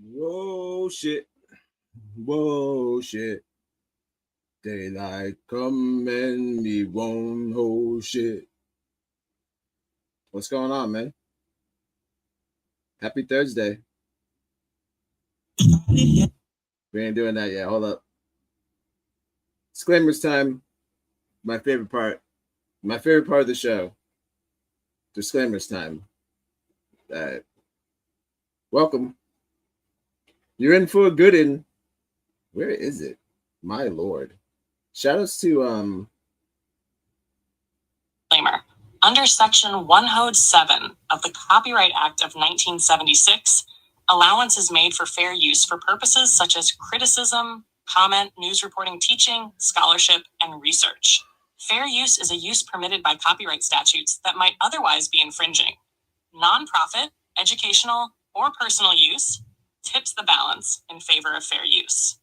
Whoa, shit. Whoa, shit. Daylight come and we won't hold shit. What's going on, man? Happy Thursday. We ain't doing that yet. Hold up. Disclaimers time. My favorite part. My favorite part of the show. Disclaimers time. Welcome. You're in for a good one. Where is it? My lord. Shout outs to Disclaimer. Under Section 107 of the Copyright Act of 1976, allowance is made for fair use for purposes such as criticism, comment, news reporting, teaching, scholarship, and research. Fair use is a use permitted by copyright statutes that might otherwise be infringing. Nonprofit, educational, or personal use tips the balance in favor of fair use.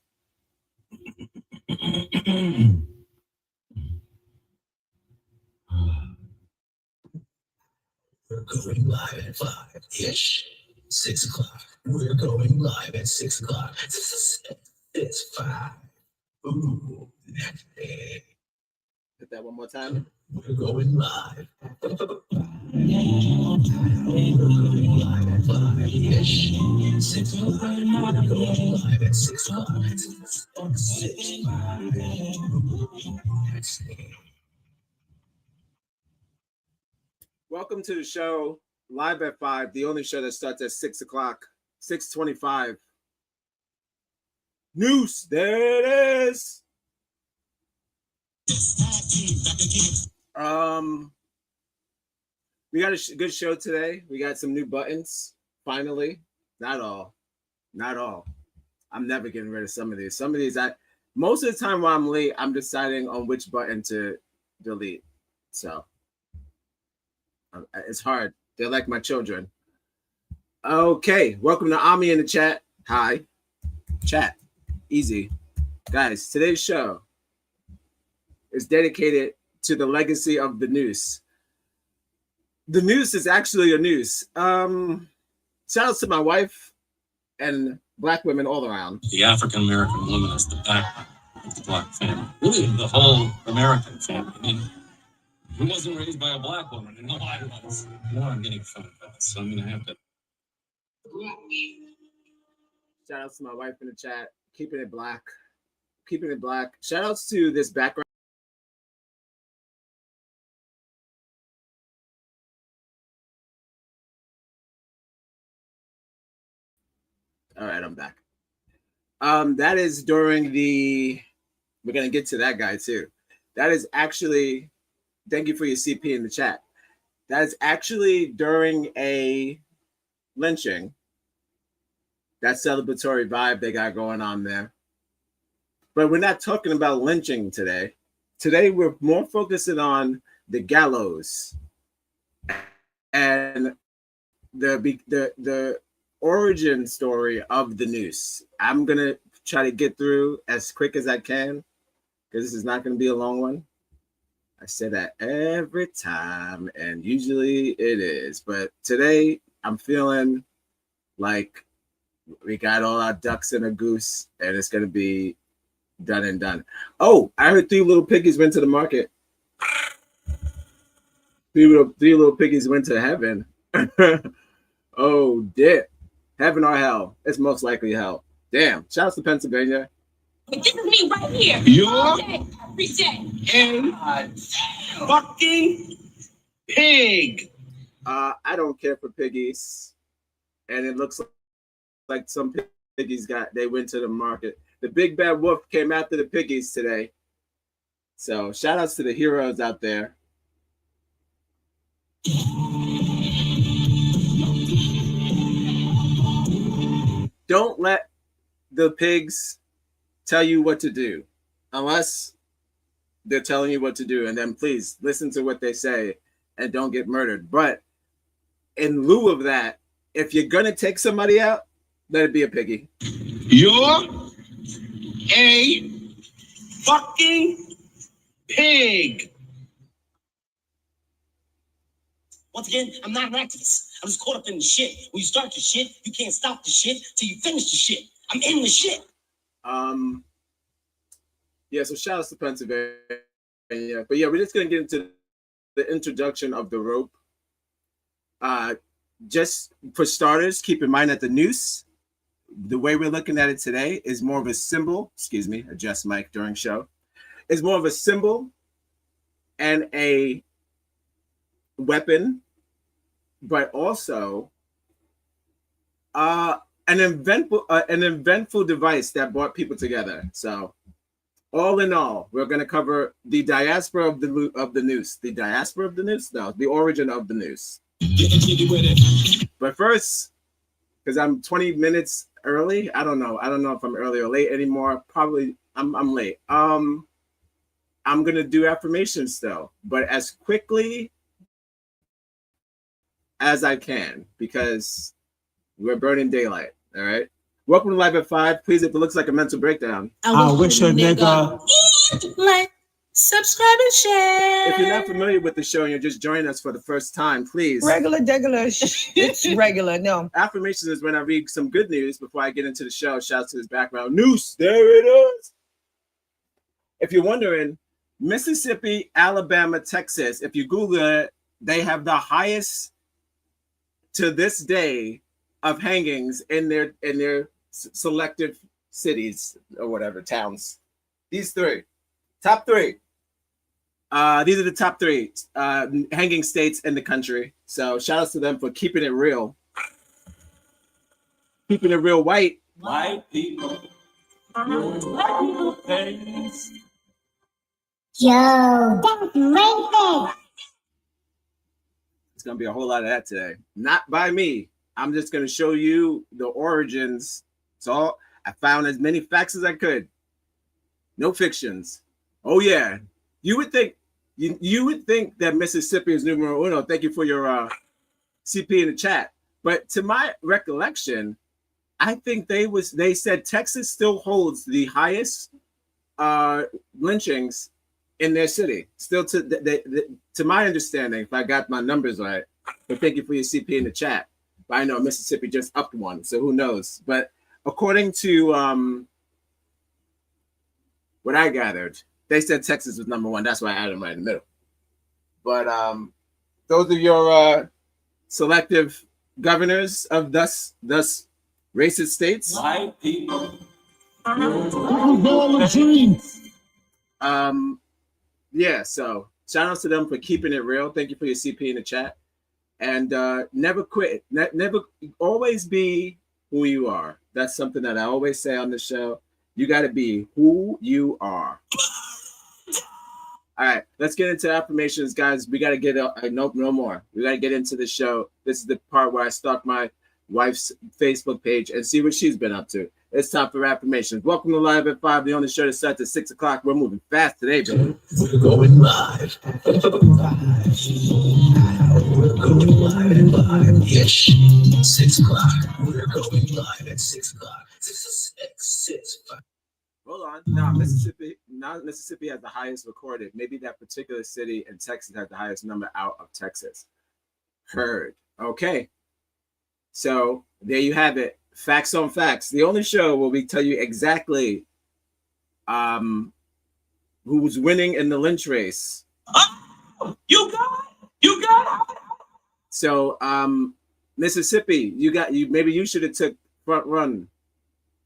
We're going live at 5-ish. 6 o'clock. We're going live at 6 o'clock. It's 5. Ooh, that's big. hit that one more time. We're going live. We're going live at 5-ish. 6 o'clock. We're going live at 6 o'clock. 6, 5. That's big. Welcome to the show, live at 5, the only show that starts at 6 o'clock, 6:25. Noose, there it is. We got a good show today. We got some new buttons, finally. Not all. I'm never getting rid of some of these. Some of these, most of the time while I'm late, I'm deciding on which button to delete. So it's hard. They're like my children. Okay, welcome to Ami in the chat. Hi, chat. Easy. Guys, today's show is dedicated to the legacy of the noose. The noose is actually a noose. Shout out to my wife and Black women all around. The African-American woman is the backbone of the Black family. Really, the whole American family. I mean, he wasn't raised by a Black woman. No, I was. Now I'm getting fun of that, so I'm going to have to. Shout outs to my wife in the chat. Keeping it black. Keeping it black. Shout outs to this background. All right, I'm back. That is during the. We're going to get to that guy too. That is actually. Thank you for your CP in the chat. That is actually during a lynching. That celebratory vibe they got going on there. But we're not talking about lynching today. Today we're more focusing on the gallows and the origin story of the noose. I'm gonna try to get through as quick as I can because this is not going to be a long one. I say that every time, and usually it is. But today, I'm feeling like we got all our ducks in a goose, and it's going to be done and done. Oh, I heard 3 little piggies went to the market. 3 little piggies went to heaven. Oh, dip. Heaven or hell? It's most likely hell. Damn. Shout out to Pennsylvania. This is me right here. You're Reset. a fucking pig. I don't care for piggies, and it looks like some piggies they went to the market. The big bad wolf came after the piggies today. So shout outs to the heroes out there. Don't let the pigs tell you what to do unless they're telling you what to do, and then please listen to what they say and don't get murdered. But in lieu of that, if you're gonna take somebody out, let it be a piggy. You're a fucking pig. Once again, I'm not an activist. I'm just caught up in the shit. When you start the shit, you can't stop the shit till you finish the shit. I'm in the shit. Yeah, so shout out to Pennsylvania. But yeah, we're just gonna get into the introduction of the rope. Just for starters, keep in mind that the noose, the way we're looking at it today, is more of a symbol. Excuse me, adjust mic during show. Is more of a symbol and a weapon, but also an eventful device that brought people together. So, all in all, we're going to cover the diaspora of the noose. The diaspora of the noose? No, the origin of the noose. But first, because I'm 20 minutes early, I don't know if I'm early or late anymore. Probably I'm late. I'm going to do affirmations still, but as quickly as I can, because we're burning daylight. All right. Welcome to Live at 5. Please, if it looks like a mental breakdown, I wish a nigga. Like, subscribe and share. if you're not familiar with the show and you're just joining us for the first time, please. Regular. It's regular. No. Affirmations is when I read some good news before I get into the show. Shout out to his background. Noose, there it is. If you're wondering, Mississippi, Alabama, Texas, if you Google it, they have the highest to this day of hangings in their selected cities or whatever, towns. These three. Top three. These are the top three hanging states in the country. So shout out to them for keeping it real. Keeping it real white. White people. Yo, that's amazing. It's going to be a whole lot of that today. Not by me. I'm just going to show you the origins. So I found as many facts as I could. No fictions. Oh, yeah. You would think that Mississippi is numero uno. Thank you for your CP in the chat. But to my recollection, I think they said Texas still holds the highest lynchings in their city. Still to my understanding, if I got my numbers right. But thank you for your CP in the chat. But I know Mississippi just upped one, so who knows? But according to what I gathered, they said Texas was number one. That's why I added them right in the middle. But those are your selective governors of thus racist states. White people. Yeah, so shout out to them for keeping it real. Thank you for your CP in the chat. And never quit. Never always be who you are. That's something that I always say on the show. You got to be who you are. All right, let's get into affirmations, guys. We got to get no more. We got to get into the show. This is the part where I stalk my wife's Facebook page and see what she's been up to. It's time for affirmations. Welcome to Live at 5, the only show that starts at 6 o'clock. We're moving fast today, baby. We're going live. We're going live-ish. 6 o'clock. We're going live at 6 o'clock. 6, 5. Hold on. Now, Mississippi has the highest recorded. Maybe that particular city in Texas has the highest number out of Texas. Heard. Okay. So there you have it. Facts on facts. The only show where we tell you exactly who's winning in the lynch race. Oh, you got it. So Mississippi, maybe you should have took front run,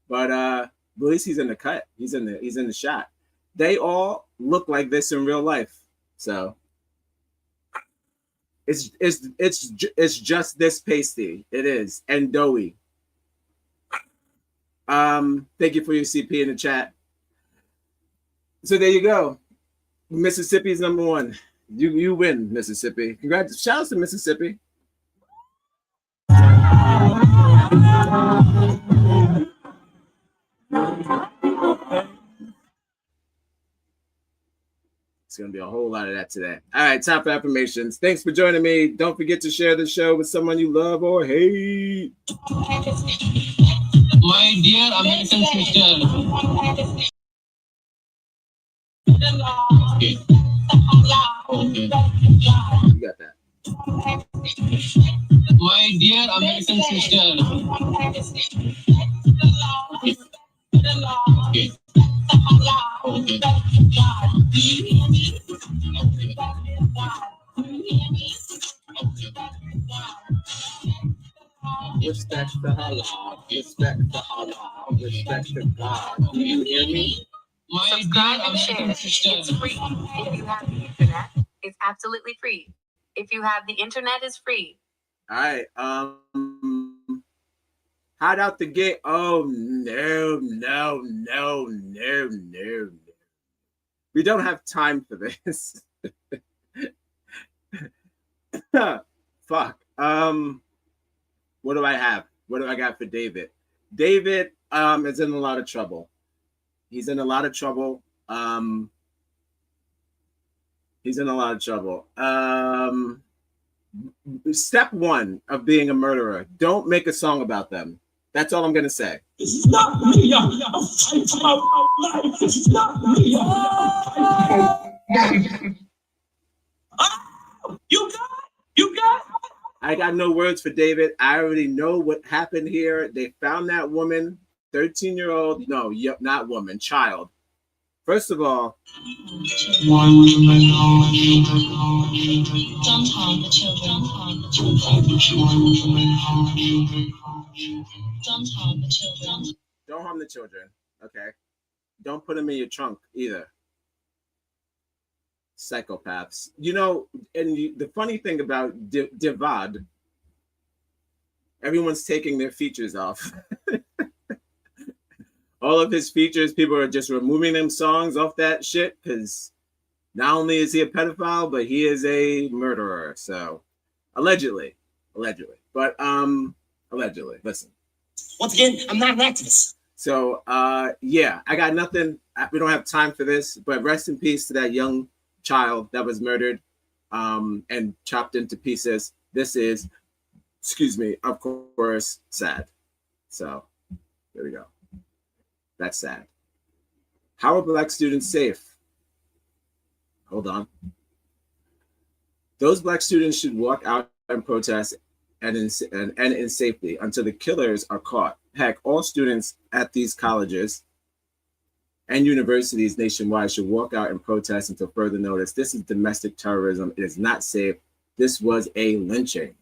but at least he's in the cut. He's in the shot. They all look like this in real life. So it's just this pasty. It is, and doughy. Thank you for your CP in the chat. So there you go. Mississippi is number one. You win, Mississippi. Congrats. Shout out to Mississippi. It's going to be a whole lot of that today. All right, time for affirmations. Thanks for joining me. Don't forget to share the show with someone you love or hate. My dear American sister. You got that. My dear American sister. Respect for Allah. Respect for Allah. Respect for God. Do you hear me? My Subscribe dear and share. American sister. It's free. If you have the internet, it's absolutely free. If you have the internet, it's free. All right. Hot out the gate. Oh no, no, no, no, no. We don't have time for this. Fuck. What do I have? What do I got for David? David is in a lot of trouble. He's in a lot of trouble. He's in a lot of trouble. Step one of being a murderer: don't make a song about them. That's all I'm gonna say. This is not me. I'm fighting for my life. This is not me. You got. I got no words for David. I already know what happened here. They found that woman, 13-year-old. No, not woman, child. First of all, Don't harm the children. Don't harm the children. Don't harm the children. don't harm the children. Okay. Don't put them in your trunk either. Psychopaths. You know, and the funny thing about Divad, everyone's taking their features off. All of his features, people are just removing them songs off that shit because not only is he a pedophile, but he is a murderer. So allegedly. But allegedly. Listen. Once again, I'm not an activist. So yeah, I got nothing. We don't have time for this, but rest in peace to that young child that was murdered and chopped into pieces. This is, excuse me, of course, sad. So there we go. That's sad. How are Black students safe? Hold on. Those Black students should walk out and protest and in safety until the killers are caught. Heck, all students at these colleges and universities nationwide should walk out and protest until further notice. This is domestic terrorism. It is not safe. This was a lynching.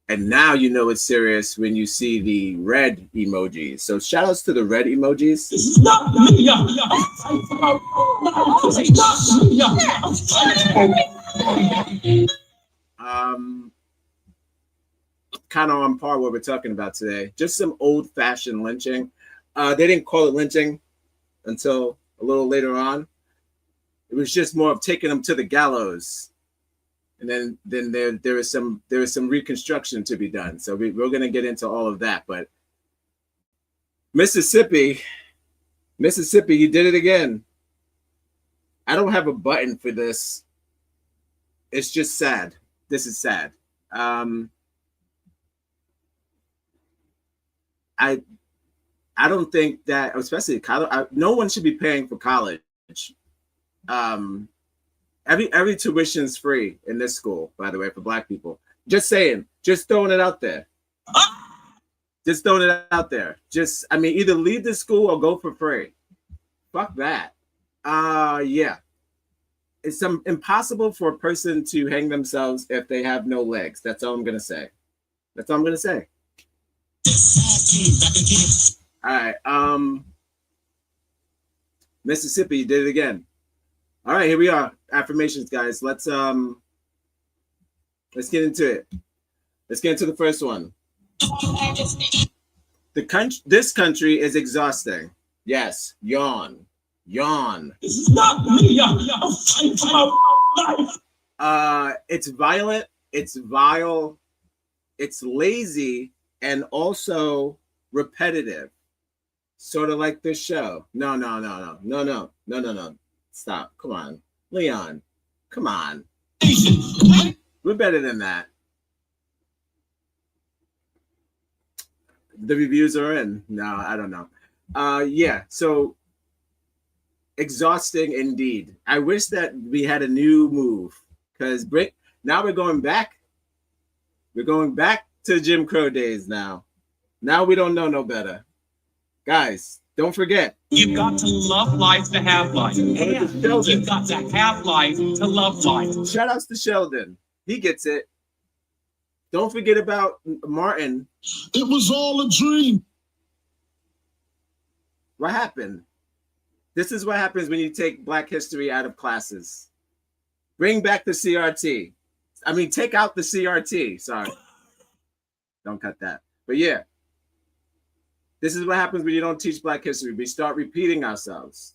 And now you know it's serious when you see the red emojis. So shout outs to the red emojis. This is not me. Kind of on par what we're talking about today. Just some old-fashioned lynching. They didn't call it lynching until a little later on. It was just more of taking them to the gallows. And then there is some reconstruction to be done. So we're going to get into all of that. But Mississippi, you did it again. I don't have a button for this. It's just sad. This is sad. I don't think that, especially college, no one should be paying for college. Every tuition is free in this school, by the way, for Black people. Just saying, just throwing it out there. Just throwing it out there. Either leave the school or go for free. Fuck that. Yeah. It's impossible for a person to hang themselves if they have no legs. That's all I'm gonna say. All right. Mississippi, you did it again. All right, here we are. Affirmations, guys. Let's get into it. Let's get into the first one. This country is exhausting. Yes, yawn. This is not me. I'm fighting for my life. It's violent. It's vile. It's lazy, and also repetitive. Sort of like this show. No. Stop. Come on. Leon. Come on. We're better than that. The reviews are in. No, I don't know. Yeah, so exhausting indeed. I wish that we had a new move because now we're going back We're going back to Jim Crow days now. Now we don't know no better. Guys, don't forget. You've got to love life to have life. And you've got to have life to love life. Shout outs to Sheldon. He gets it. Don't forget about Martin. It was all a dream. What happened? This is what happens when you take Black history out of classes. Bring back the CRT. I mean, take out the CRT. Sorry. Don't cut that. But yeah. This is what happens when you don't teach Black history. We start repeating ourselves.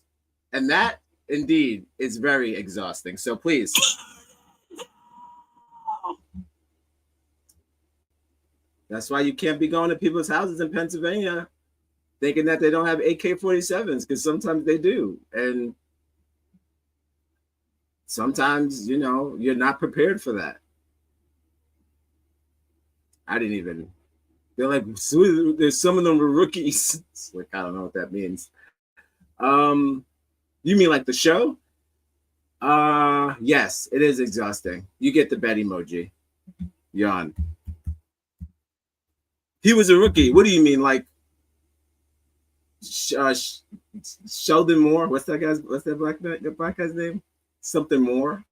And that, indeed, is very exhausting. So please. That's why you can't be going to people's houses in Pennsylvania thinking that they don't have AK-47s, because sometimes they do. And sometimes, you know, you're not prepared for that. I didn't even... They're like, there's some of them were rookies. Like, I don't know what that means. You mean like the show? Yes, it is exhausting. You get the bed emoji. Yawn. He was a rookie. What do you mean, like Sheldon Moore? What's that black guy's name? Something Moore.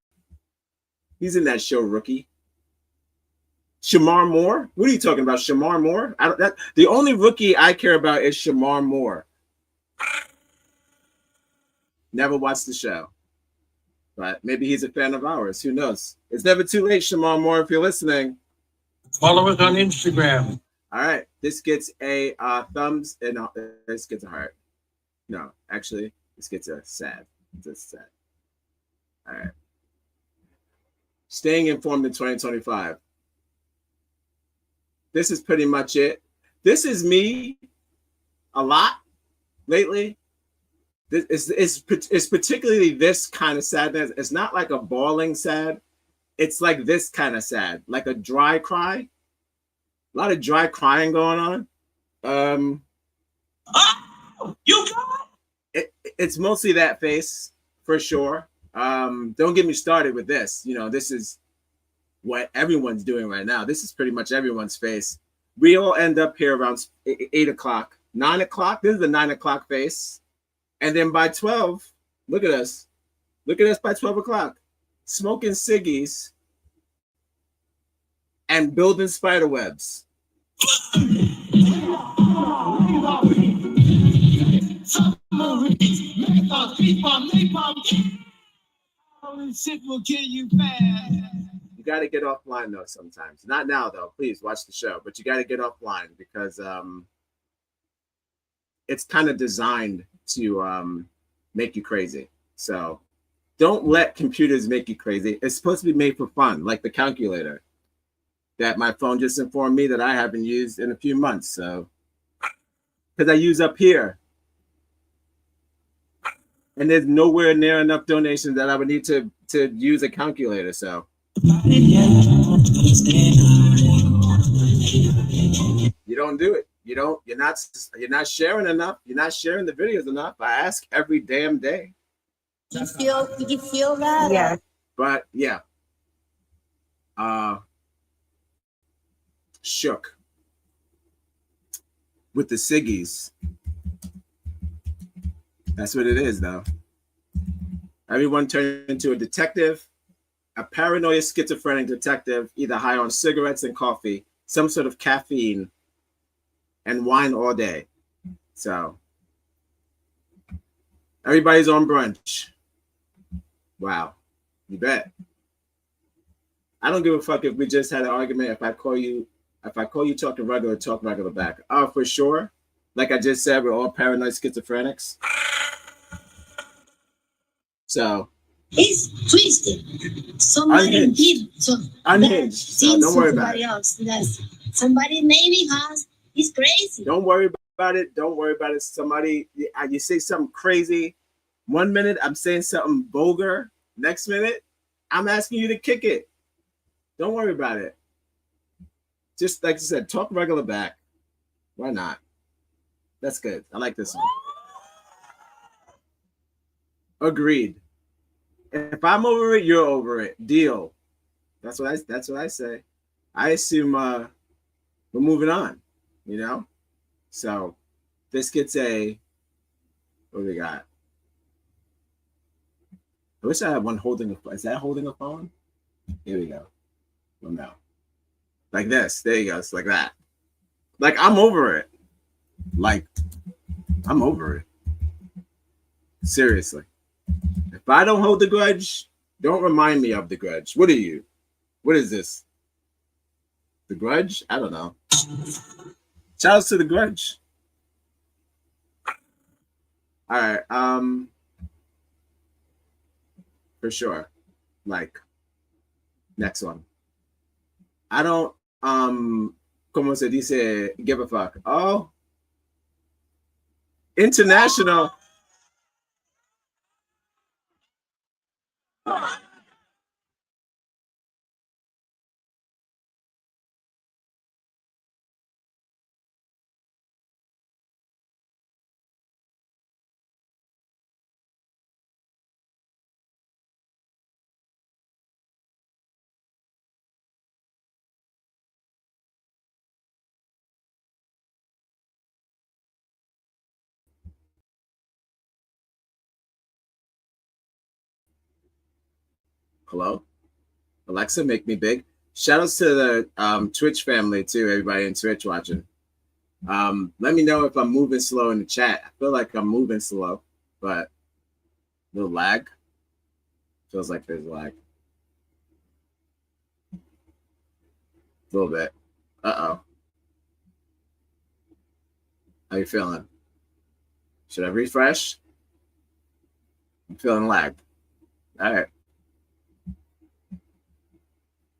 He's in that show, Rookie. Shamar Moore? What are you talking about, Shamar Moore? The only rookie I care about is Shamar Moore. Never watched the show, but maybe he's a fan of ours. Who knows? It's never too late, Shamar Moore, if you're listening. Follow us on Instagram. All right, this gets a thumbs and this gets a heart. No, actually, this gets a sad. It's a sad. All right. Staying informed in 2025. This is pretty much it. This is me a lot lately. It's particularly this kind of sadness. It's not like a bawling sad. It's like this kind of sad, like a dry cry. A lot of dry crying going on. You got it's mostly that face for sure. Don't get me started with this. You know, this is what everyone's doing right now. This is pretty much everyone's face. We all end up here around 8 o'clock, 9 o'clock. This is the 9 o'clock face. And then by 12, look at us. Look at us by 12 o'clock. Smoking ciggies and building spider webs. Shit will kill you fast. You got to get offline though sometimes. Not now though. Please watch the show, but you got to get offline because it's kind of designed to make you crazy. So don't let computers make you crazy. It's supposed to be made for fun, like the calculator that my phone just informed me that I haven't used in a few months. So because I use up here. And there's nowhere near enough donations that I would need to use a calculator. So you don't do it. You're not sharing enough. You're not sharing the videos enough. I ask every damn day. Did you feel that? Yeah. But yeah. Shook with the ciggies. That's what it is, though. Everyone turned into a detective, a paranoid schizophrenic detective, either high on cigarettes and coffee, some sort of caffeine, and wine all day. So everybody's on brunch. Wow. You bet. I don't give a fuck if we just had an argument. If I call you talking regular, talk regular back. Oh, for sure. Like I just said, we're all paranoid schizophrenics. So It's twisted. Somebody Unhinged. did Unhinged. So don't worry about it. else. Somebody maybe has. It's crazy. Don't worry about it. Don't worry about it. Somebody, you say something crazy. 1 minute, I'm saying something vulgar. Next minute, I'm asking you to kick it. Don't worry about it. Just like you said, talk regular back. Why not? That's good. I like this one. Agreed. If I'm over it, you're over it. Deal. That's what I say. I assume we're moving on, you know? So this gets a, what do we got? I wish I had one holding a phone. Is that holding a phone? Here we go. Well, no. Like this. There you go. It's like that. Like, I'm over it. Like, I'm over it. Seriously. If I don't hold the grudge, don't remind me of the grudge. What are you? What is this? The Grudge? I don't know. Shout out to the Grudge. All right. For sure. Like, next one. I don't como se dice give a fuck. Oh. International. Hello? Alexa, make me big. Shout outs to the Twitch family too, everybody in Twitch watching. Let me know if I'm moving slow in the chat. I feel like I'm moving slow, but a little lag. Feels like there's lag. A little bit. Uh-oh. How you feeling? Should I refresh? I'm feeling lagged. All right.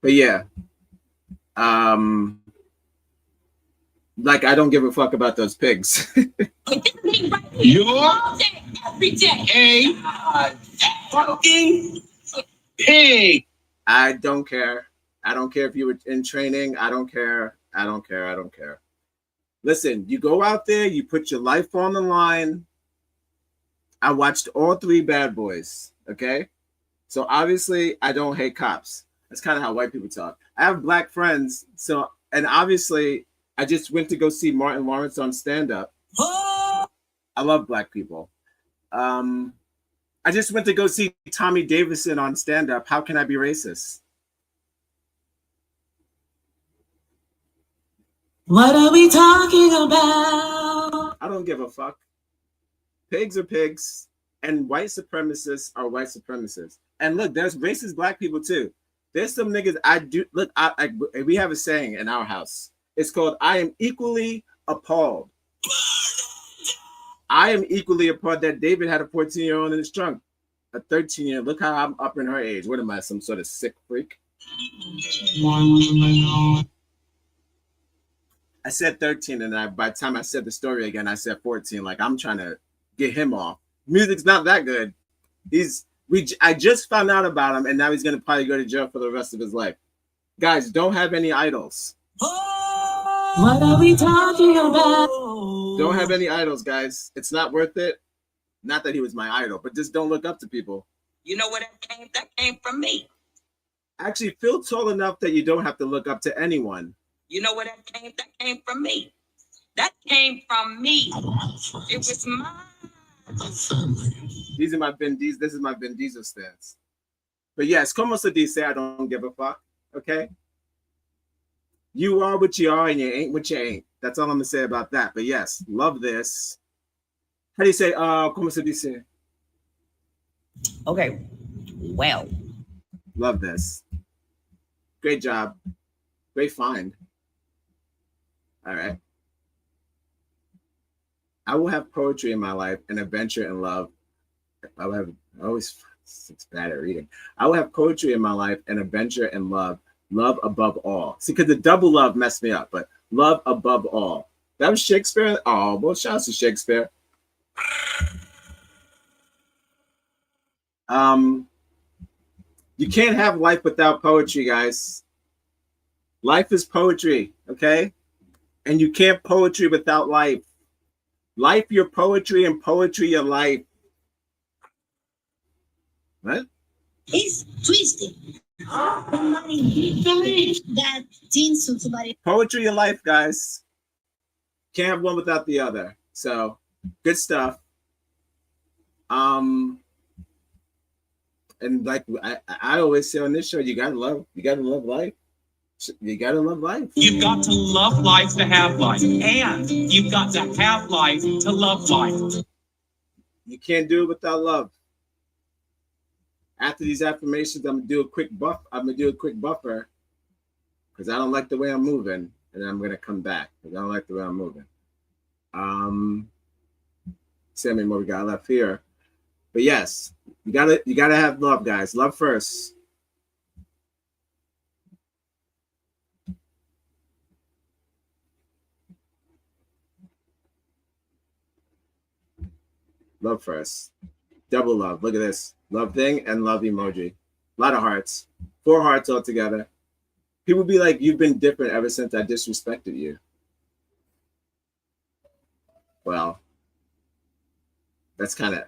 But yeah. Like, I don't give a fuck about those pigs. You're every day a fucking pig. I don't care. I don't care if you were in training. I don't care. I don't care. I don't care. Listen, you go out there, you put your life on the line. I watched all 3 Bad Boys, okay? So obviously, I don't hate cops. That's kind of how white people talk. I have black friends, so, and obviously, I just went to go see Martin Lawrence on stand-up. I love black people. I just went to go see Tommy Davidson on stand-up. How can I be racist? What are we talking about? I don't give a fuck. Pigs are pigs, and white supremacists are white supremacists. And look, there's racist black people too. There's some niggas I do look. We have a saying in our house. It's called "I am equally appalled." I am equally appalled that David had a 14-year-old in his trunk, a 13-year. Look how I'm up in her age. What am I, some sort of sick freak? I said 13, and by the time I said the story again, I said 14. Like, I'm trying to get him off. Music's not that good. I just found out about him, and now he's gonna probably go to jail for the rest of his life. Guys, don't have any idols. What are we talking about? Don't have any idols, guys. It's not worth it. Not that he was my idol, but just don't look up to people. You know where that came? That came from me. Actually, feel tall enough that you don't have to look up to anyone. You know where that came? That came from me. That came from me. It was mine. These are my Vin Diesel. This is my Vin Diesel stance. But yes, como se dice, I don't give a fuck. Okay? You are what you are, and you ain't what you ain't. That's all I'm gonna say about that. But yes, love this. How do you say? Como se dice? Okay. Well. Love this. Great job. Great find. All right. I will have poetry in my life and adventure and love. I will have it's bad at reading. I will have poetry in my life and adventure and love above all. See, because the double love messed me up, but love above all. That was Shakespeare. Oh, well, shout out to Shakespeare. You can't have life without poetry, guys. Life is poetry, okay? And you can't poetry without life. Life your poetry and poetry your life. What? He's twisted. Somebody that jeans to somebody. Poetry of life, guys. Can't have one without the other. So good stuff. And like I always say on this show, you gotta love life. You gotta love life. You've got to love life to have life, and you've got to have life to love life. You can't do it without love. After these affirmations, I'm gonna do a quick buffer because I don't like the way I'm moving, and I'm gonna come back because I don't like the way I'm moving. See how many more we got left here. But yes, you gotta have love, guys. Love first. Love first. Double love. Look at this. Love thing and love emoji. A lot of hearts. 4 hearts altogether. People be like, you've been different ever since I disrespected you. Well, that's kind of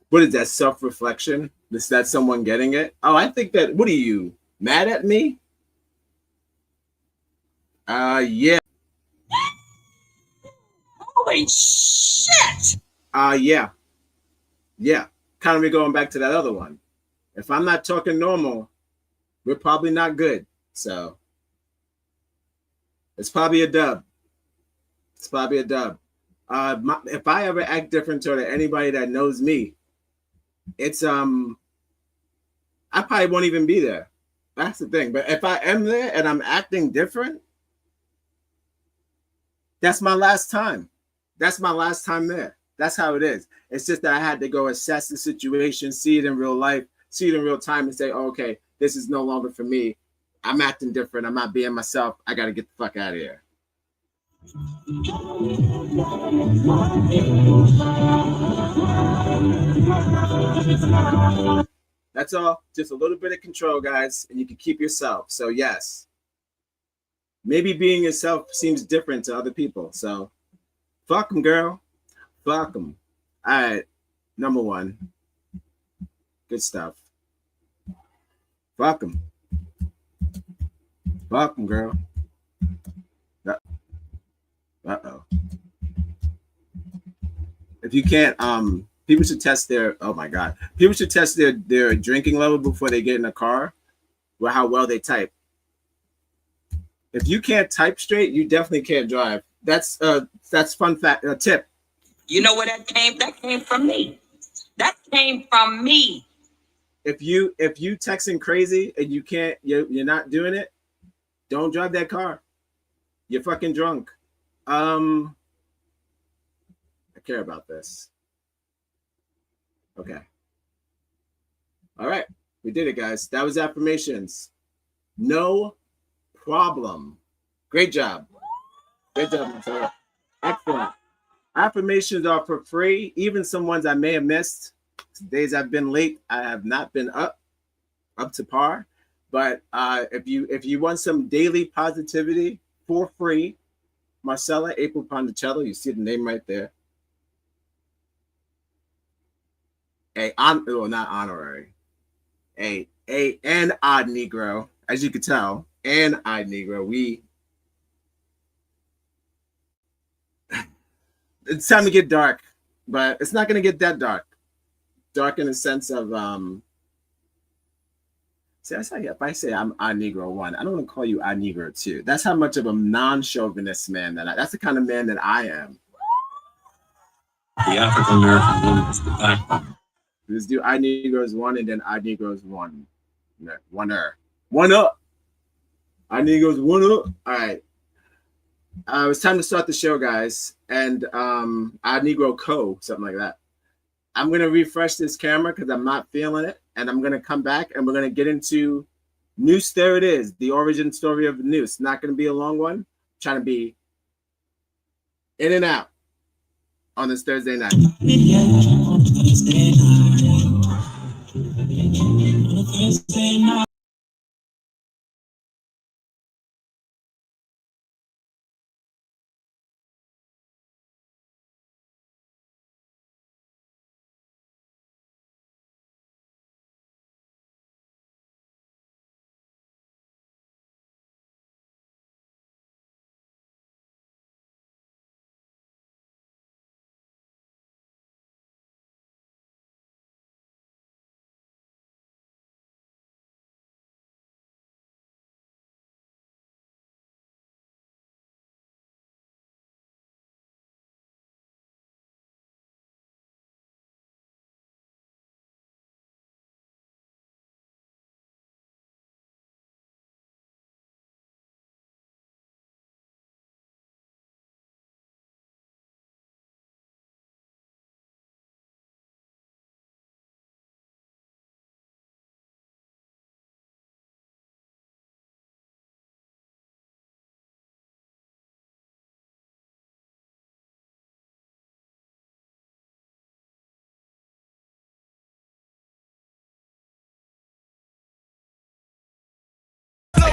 what is that, self-reflection? Is that someone getting it? Oh, I think that, what are you, mad at me? Yeah. Holy shit! Yeah. Kind of going back to that other one. If I'm not talking normal, we're probably not good. So it's probably a dub. If I ever act different toward anybody that knows me, it's I probably won't even be there. That's the thing. But if I am there and I'm acting different, that's my last time. That's my last time there. That's how it is. It's just that I had to go assess the situation, see it in real life, see it in real time, and say, oh, okay, this is no longer for me. I'm acting different. I'm not being myself. I got to get the fuck out of here. That's all. Just a little bit of control, guys, and you can keep yourself. So yes, maybe being yourself seems different to other people. So fuck them, girl. Fuck them. All right. Number 1. Good stuff. Fuck them. Fuck them, girl. Uh-oh. If you can't, people should test their, oh my God. People should test their drinking level before they get in a car, or how well they type. If you can't type straight, you definitely can't drive. That's fun fact, tip. You know where that came? That came from me. That came from me. If you texting crazy and you can't, you're not doing it, don't drive that car. You're fucking drunk. I care about this. Okay. All right. We did it, guys. That was affirmations. No problem. Great job. Great job, Marcella. Excellent. Affirmations are for free, even some ones I may have missed. Days I've been late, I have not been up to par. But if you want some daily positivity for free, Marcella April Ponticello, you see the name right there. Not honorary. An odd Negro, as you could tell, an odd Negro. It's time to get dark, but it's not going to get that dark. Dark in the sense of see, that's how if I say I'm odd Negro 1, I don't want to call you odd Negro 2. That's how much of a non-chauvinist man that's the kind of man that I am. The African American woman is the backbone. Let's do odd Negroes 1 and then odd Negroes 1. One up. Odd Negroes 1 up. All right. It's time to start the show, guys. And Odd Negro Co, something like that. I'm going to refresh this camera because I'm not feeling it. And I'm going to come back and we're going to get into Noose There It Is, the origin story of Noose. Not going to be a long one. I'm trying to be in and out on this Thursday night.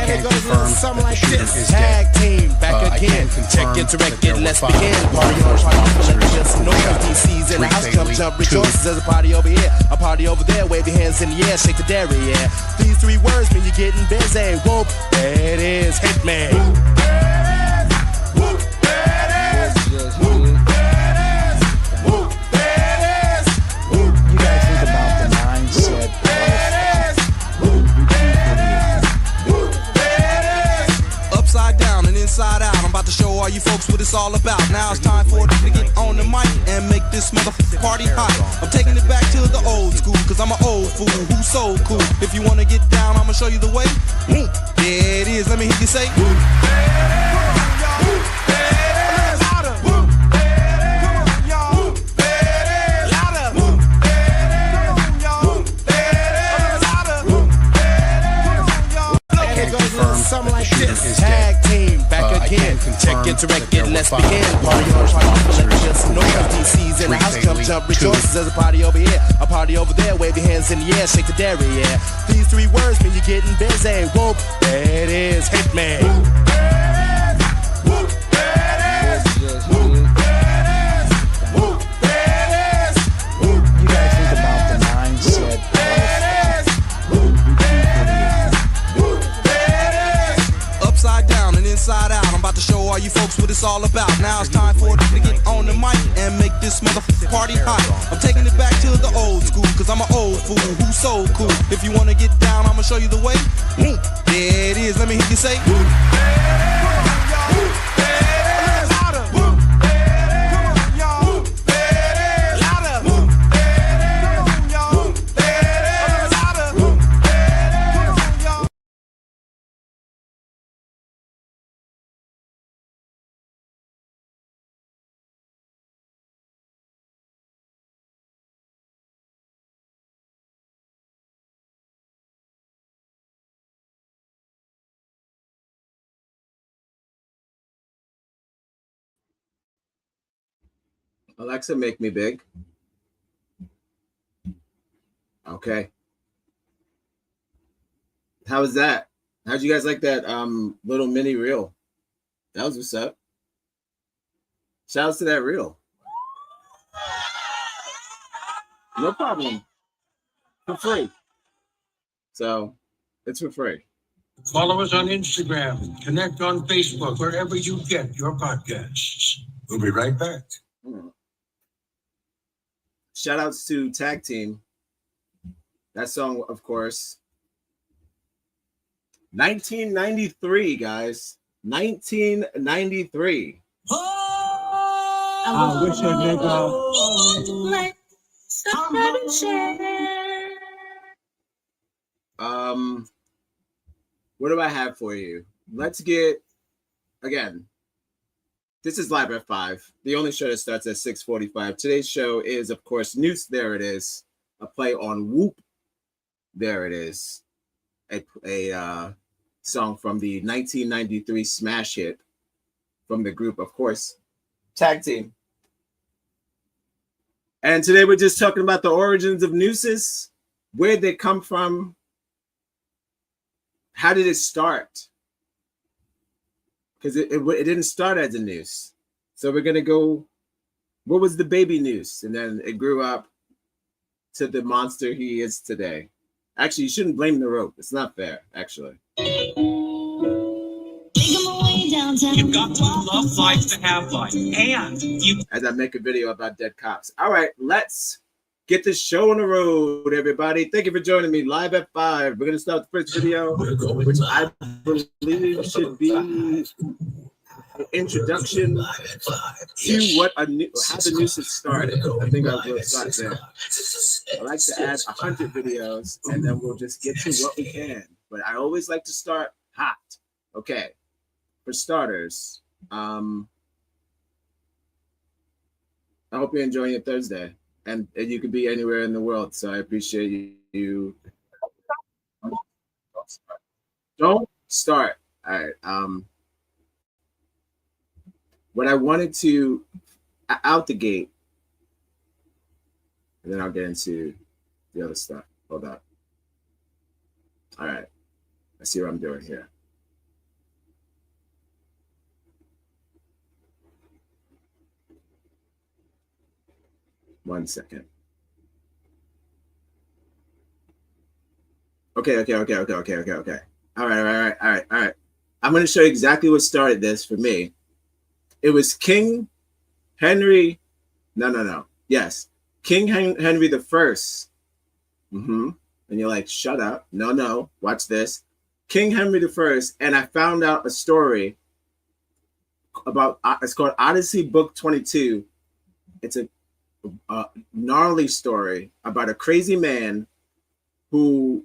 can goes confirm something that like the shooter this. is Tag dead. team back I again. can confirm Check it, direct that there it, were let's 5 begin. law Party on, enforcement party on, officers just no shot. DC's in the 3 house. Jump, fatally, jump, 2 rejoice. There's a party over here, a party over there. Wave your hands in the air, shake the dairy, yeah. These 3 words mean you're getting busy. Whoop, there it is, hit me. You guys think about the mindset Upside down and inside out, I'm about to show all you folks what it's all about. Now it's time for it to get on the mic and make this motherfucking party hot. I'm taking it back to the old school, cause I'm an old fool who's so cool. If you wanna get down, I'ma show you the way. There it is, let me hear you say. Something like this. Tag team back again. Check it, direct it, let's begin. Party on, party on, just no DC's in the house. Jump, jump, rejoice. There's a party over here, a party over there. Wave your hands in the air, shake the dairy, yeah. These 3 words mean you're getting busy. Whoop, there it is, hit me. You guys think about the mindset Upside down and inside out, I'm about to show all you folks what it's all about. Now it's time for it to get on the mic and make this motherfucking party hot. I'm taking it back to the old school, cause I'm an old fool who's so cool. If you wanna get down, I'ma show you the way. There it is, let me hear you say. Alexa, make me big. Okay. How was that? How'd you guys like that little mini reel? That was what's up. Shout out to that reel. No problem. For free. So it's for free. Follow us on Instagram, connect on Facebook, wherever you get your podcasts. We'll be right back. Shout outs to Tag Team. That song, of course. 1993, guys. 1993. I wish a nigga. What do I have for you? Let's get, again, this is Live at 5, the only show that starts at 6:45. Today's show is, of course, Noose There It Is, a play on Whoop There It Is, a song from the 1993 smash hit from the group, of course, Tag Team. And today we're just talking about the origins of nooses, where they come from, how did it start? Because it didn't start as a noose. So we're going to go, what was the baby noose? And then it grew up to the monster he is today. Actually, you shouldn't blame the rope. It's not fair, actually. You've got to love life to have life. And you... As I make a video about dead cops. All right, let's get this show on the road, everybody. Thank you for joining me live at 5. We're going to start the first video, which I believe should be an introduction to what how the nooses started. I think I will start there. I like to add 100 videos, and then we'll just get to what we can. But I always like to start hot. Okay, for starters, I hope you're enjoying your Thursday. And you could be anywhere in the world, so I appreciate you. Don't start. All right. What I wanted to out the gate, and then I'll get into the other stuff. Hold on. All right. I see what I'm doing here. 1 second. Okay. All right. I'm going to show you exactly what started this for me. It was King Henry. No. Yes. King Henry the First. And you're like, shut up. No. Watch this. King Henry the First. And I found out a story about, it's called Odyssey Book 22. It's a gnarly story about a crazy man who,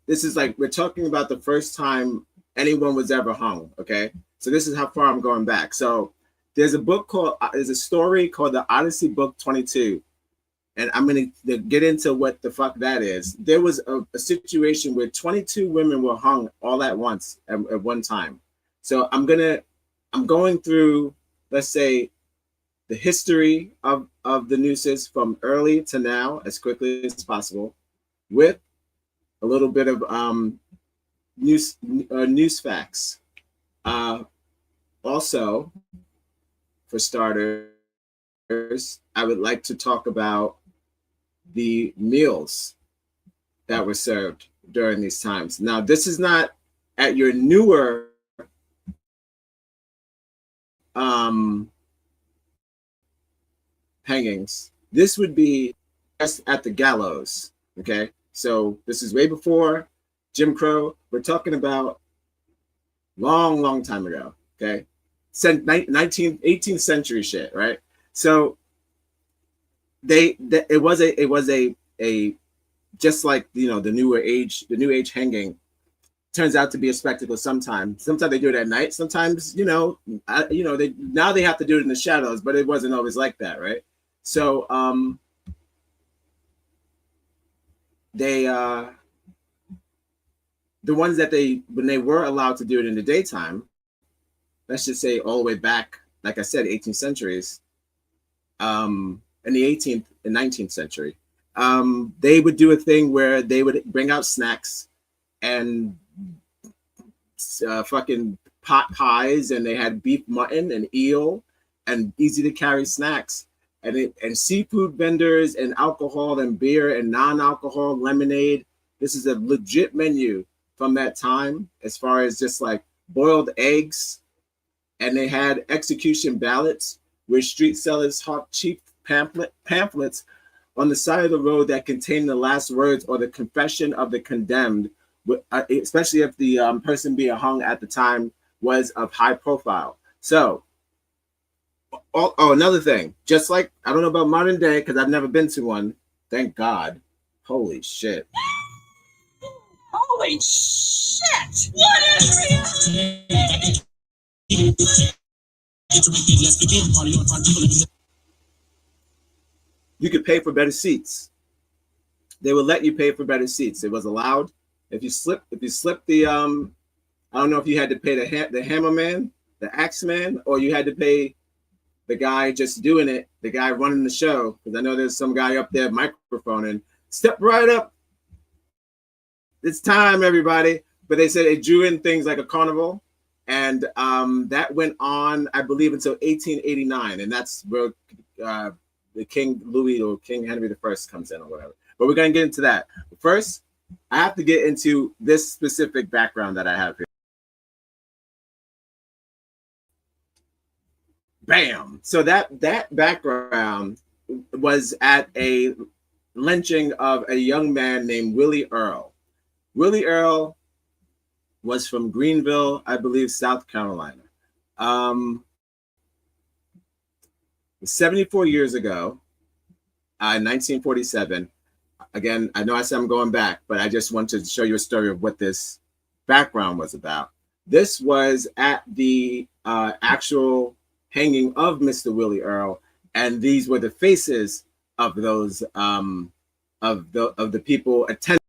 this is like, we're talking about the first time anyone was ever hung. Okay. So this is how far I'm going back. So there's a story called the Odyssey Book 22. And I'm going to get into what the fuck that is. There was a situation where 22 women were hung all at once at one time. So I'm going through, let's say, the history of the nooses from early to now as quickly as possible, with a little bit of news facts. Also, for starters, I would like to talk about the meals that were served during these times. Now, this is not at your newer hangings. This would be just at the gallows. Okay, so this is way before Jim Crow. We're talking about long time ago. Okay, 18th century shit, right? So it was a just like, you know, the new age hanging turns out to be a spectacle. Sometimes they do it at night. Sometimes, you know, they have to do it in the shadows, but it wasn't always like that, right? So the ones that when they were allowed to do it in the daytime, let's just say all the way back, like I said, 18th centuries, in the 18th and 19th century, they would do a thing where they would bring out snacks and fucking pot pies, and they had beef, mutton, and eel, and easy to carry snacks, and seafood vendors, and alcohol and beer and non-alcohol lemonade. This is a legit menu from that time, as far as just like boiled eggs, and they had execution ballots where street sellers hawked cheap pamphlets on the side of the road that contained the last words or the confession of the condemned, especially if the person being hung at the time was of high profile. So, another thing, just like, I don't know about modern day because I've never been to one, thank God. Holy shit. Holy shit! What is reality? You could pay for better seats. They would let you pay for better seats. It was allowed. If you slip the I don't know if you had to pay the hammer man, the axe man, or you had to pay the guy just doing it, the guy running the show, because I know there's some guy up there microphoning. Step right up. It's time, everybody. But they said it drew in things like a carnival, and that went on, I believe, until 1889, and that's where the King Louis or King Henry I comes in or whatever. But we're going to get into that. But first, I have to get into this specific background that I have here. Bam! So that background was at a lynching of a young man named Willie Earl. Willie Earl was from Greenville, I believe, South Carolina. 74 years ago, in 1947, again, I know I said I'm going back, but I just want to show you a story of what this background was about. This was at the actual hanging of Mr. Willie Earl, and these were the faces of those of the people attending.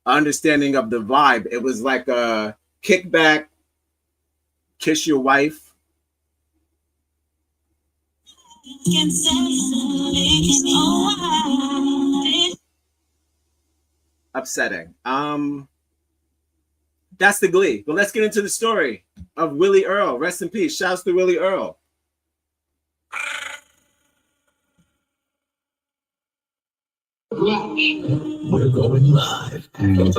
Understanding of the vibe, it was like a kickback, kiss your wife. Upsetting. That's the glee. But let's get into the story of Willie Earl. Rest in peace. Shouts to Willie Earl. We're going live at 5. Live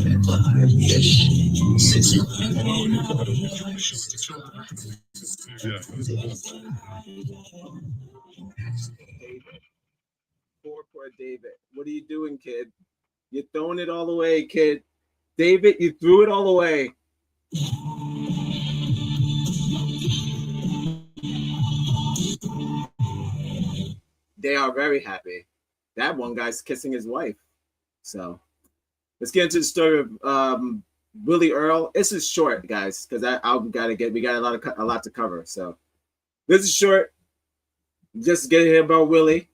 at 5-ish. 6 Poor David. What are you doing, kid? You're throwing it all away, kid. David, you threw it all away. They are very happy. That one guy's kissing his wife. So let's get into the story of Willie Earl. This is short, guys, because we got a lot to cover. So this is short. Just get here about Willie.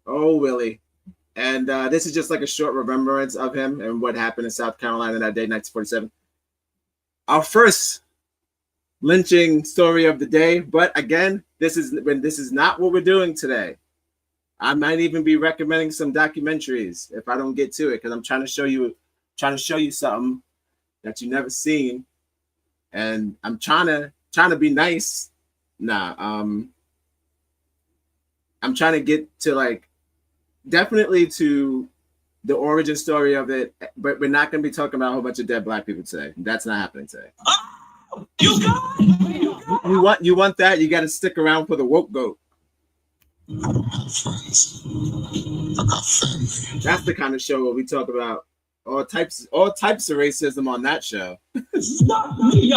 Oh, Willie. And this is just like a short remembrance of him and what happened in South Carolina that day, 1947. Our first lynching story of the day, but again, this is not what we're doing today. I might even be recommending some documentaries if I don't get to it, because I'm trying to show you something that you've never seen, and I'm trying to be nice. I'm trying to get to like definitely to the origin story of it, but we're not going to be talking about a whole bunch of dead black people today. That's not happening today. You want that? You got to stick around for the woke goat. I don't have friends. I got family. That's the kind of show where we talk about all types of racism on that show. It's not me.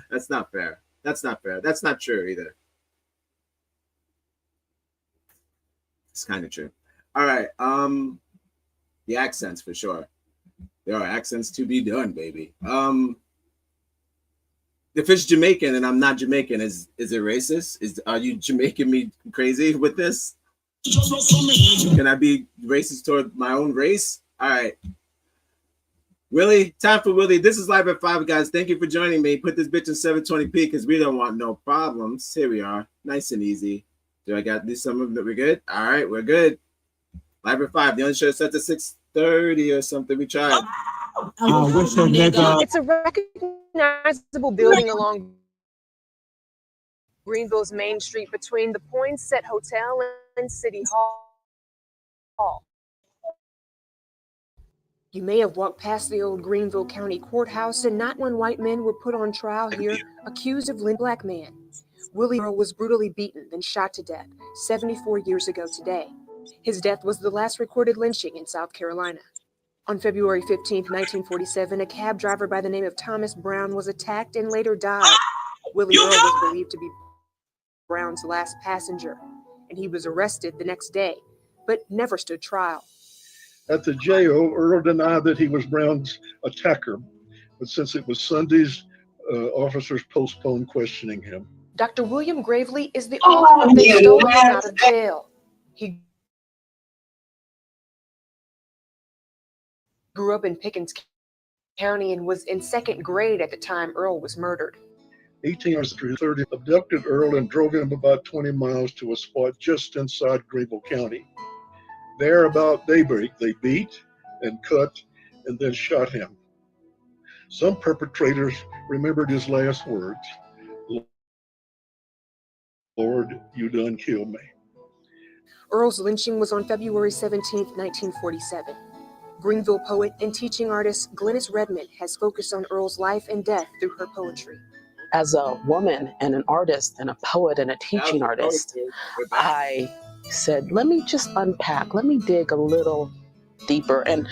That's not fair. That's not fair. That's not true either. It's kind of true. All right. The accents for sure. There are accents to be done, baby. If it's Jamaican and I'm not Jamaican, is it racist? Are you Jamaican me crazy with this? Can I be racist toward my own race? All right. Willie, time for Willie. This is Live at 5, guys. Thank you for joining me. Put this bitch in 720p because we don't want no problems. Here we are. Nice and easy. Do I got this? Some of it? We're good? All right, we're good. Live at 5. The only show set to 6:30 or something. We tried. Wish a nigga. It's a recognizable building along Greenville's Main Street between the Poinsett Hotel and City Hall. You may have walked past the old Greenville County Courthouse, and not when white men were put on trial here, accused of lynching a black man. Willie Earl was brutally beaten, then shot to death 74 years ago today. His death was the last recorded lynching in South Carolina. On February 15, 1947, a cab driver by the name of Thomas Brown was attacked and later died. Willie Earl was believed to be Brown's last passenger, and he was arrested the next day, but never stood trial. At the jail, Earl denied that he was Brown's attacker, but since it was Sundays, officers postponed questioning him. Dr. William Gravely is the author of They Stole Him Out of Jail. He grew up in Pickens County and was in second grade at the time Earl was murdered. 18 hours after 30 abducted Earl and drove him about 20 miles to a spot just inside Greenville County. There, about daybreak, they beat and cut and then shot him. Some perpetrators remembered his last words, "Lord, you done killed me." Earl's lynching was on February 17, 1947. Greenville poet and teaching artist Glennis Redmond has focused on Earl's life and death through her poetry. As a woman and an artist and a poet and a teaching artist, I said, let me just unpack, let me dig a little deeper. And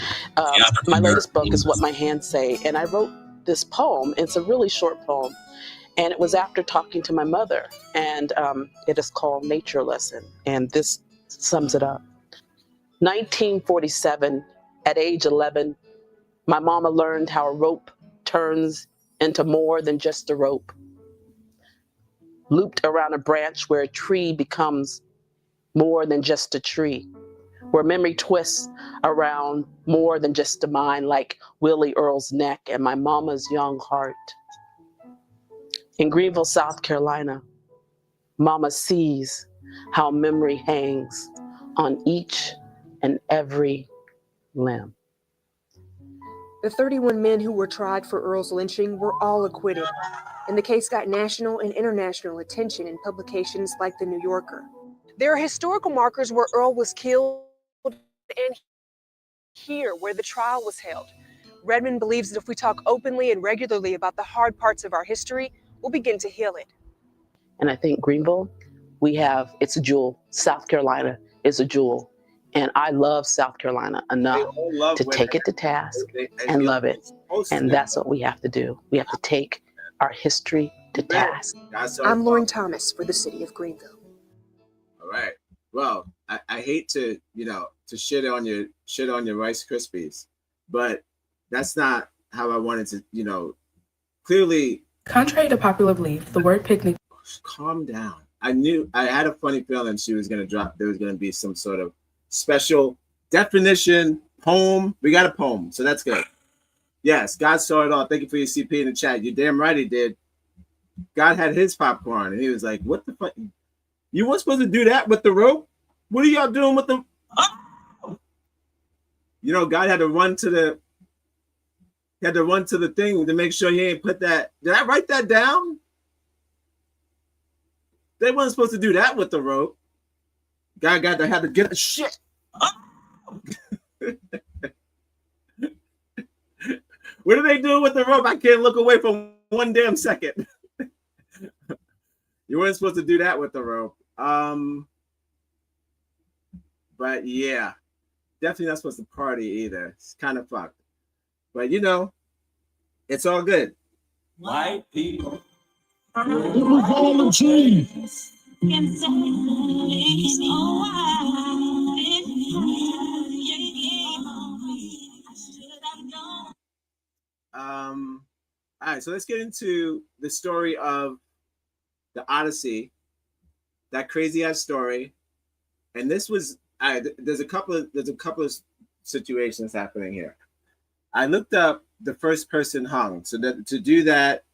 my latest book is What My Hands Say. And I wrote this poem. It's a really short poem. And it was after talking to my mother. And it is called Nature Lesson. And this sums it up. 1947, at age 11, my mama learned how a rope turns into more than just a rope. Looped around a branch where a tree becomes more than just a tree. Where memory twists around more than just a mind, like Willie Earl's neck and my mama's young heart. In Greenville, South Carolina, mama sees how memory hangs on each and every limb. The 31 men who were tried for Earl's lynching were all acquitted, and the case got national and international attention in publications like The New Yorker. There are historical markers where Earl was killed and here where the trial was held. Redmond believes that if we talk openly and regularly about the hard parts of our history, we'll begin to heal it. And I think Greenville, it's a jewel. South Carolina is a jewel. And I love South Carolina enough to take it to task and love it. And that's what we have to do. We have to take our history to task. I'm Lauren Thomas for the City of Greenville. All right. Well, I hate to, to shit on your Rice Krispies, but that's not how I wanted to, clearly. Contrary to popular belief, the word picnic. Calm down. I had a funny feeling she was going to drop. There was going to be some sort of special definition poem. We got a poem, so that's good. Yes, God saw it all. Thank you for your CP in the chat. You're damn right he did. God had his popcorn, and he was like, "What the fuck? You weren't supposed to do that with the rope. What are y'all doing with the?" God had to run to the thing to make sure he ain't put that. Did I write that down? They weren't supposed to do that with the rope. God got to have to get a shit. What are they doing with the rope? I can't look away for one damn second. You weren't supposed to do that with the rope. But yeah, definitely not supposed to party either. It's kind of fucked. But it's all good. White people. All right, so let's get into the story of the Odyssey, that crazy ass story. And this was there's a couple of situations happening here. I looked up the first person hung. So to do that,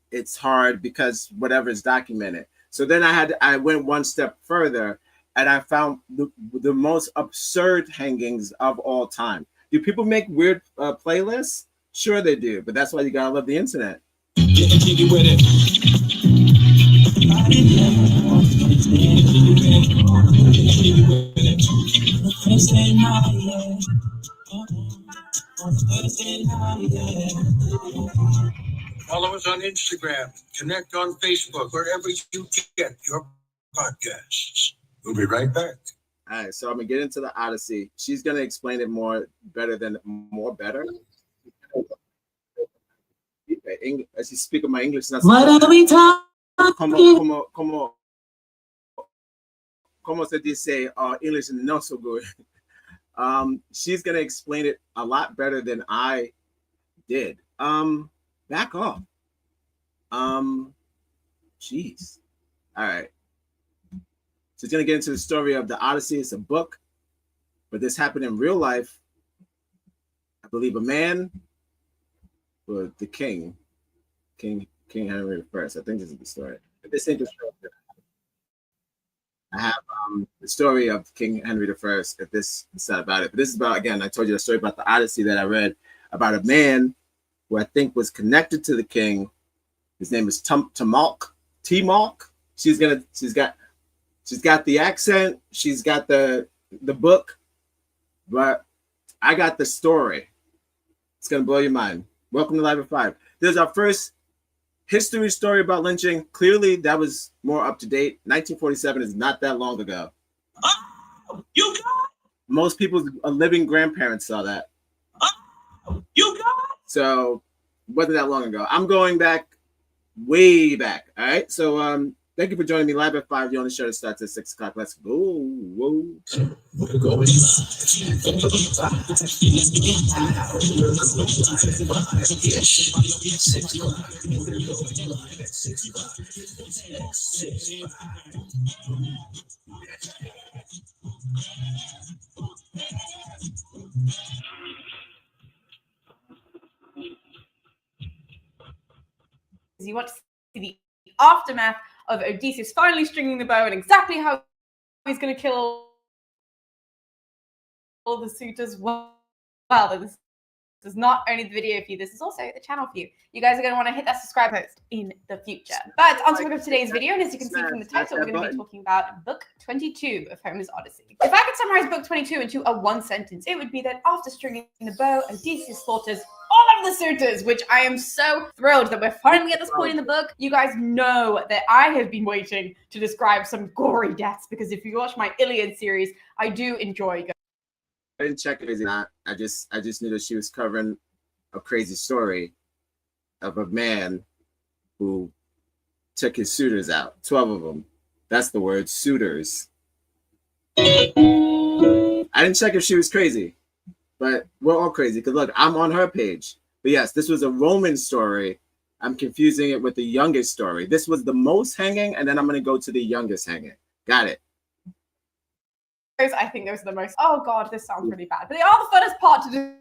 it's hard because whatever is documented. So then I went one step further and I found the most absurd hangings of all time. Do people make weird playlists? Sure they do, but that's why you gotta love the internet. Follow us on Instagram, connect on Facebook, wherever you get your podcasts. We'll be right back. All right, so I'm gonna get into the Odyssey. She's gonna explain it better. As you speak of my English, what are we talking? Como se dice? English is not so good. She's gonna explain it a lot better than I did. Back off. Jeez. All right. So it's gonna get into the story of the Odyssey. It's a book, but this happened in real life. I believe a man, or the King Henry I. I think this is the story. But this ain't the story. I have the story of King Henry I. If this is not about it, but this is about, again, I told you the story about the Odyssey that I read about a man who I think was connected to the king. His name is T-Malk. She's got the accent. She's got the book, but I got the story. It's gonna blow your mind. Welcome to Live at 5. There's our first history story about lynching. Clearly, that was more up to date. 1947 is not that long ago. Oh, you got it. Most people's living grandparents saw that. Oh, you got it. So it wasn't that long ago. I'm going back, way back. All right. So thank you for joining me live at 5. The only show that starts at 6 o'clock. Let's go. Whoa. We're going live. 6 o'clock. We're going live at 6 o'clock. You want to see the aftermath of Odysseus finally stringing the bow and exactly how he's going to kill all the suitors. Wow, there's is not only the video for you, this is also the channel for you. You guys are going to want to hit that subscribe post in the future. But on topic of today's video, and as you can see from the title, we're going to be talking about book 22 of Homer's Odyssey. If I could summarize book 22 into a one sentence, it would be that after stringing the bow, Odysseus slaughters all of the suitors, which I am so thrilled that we're finally at this point in the book. You guys know that I have been waiting to describe some gory deaths, because if you watch my Iliad series, I do enjoy. I didn't check it or not. I just knew that she was covering a crazy story of a man who took his suitors out. 12 of them. That's the word, suitors. I didn't check if she was crazy, but we're all crazy because look, I'm on her page. But yes, this was a Roman story. I'm confusing it with the youngest story. This was the most hanging, and then I'm going to go to the youngest hanging. Got it. I think those are the most, oh god, this sounds really bad, but they are the funnest part to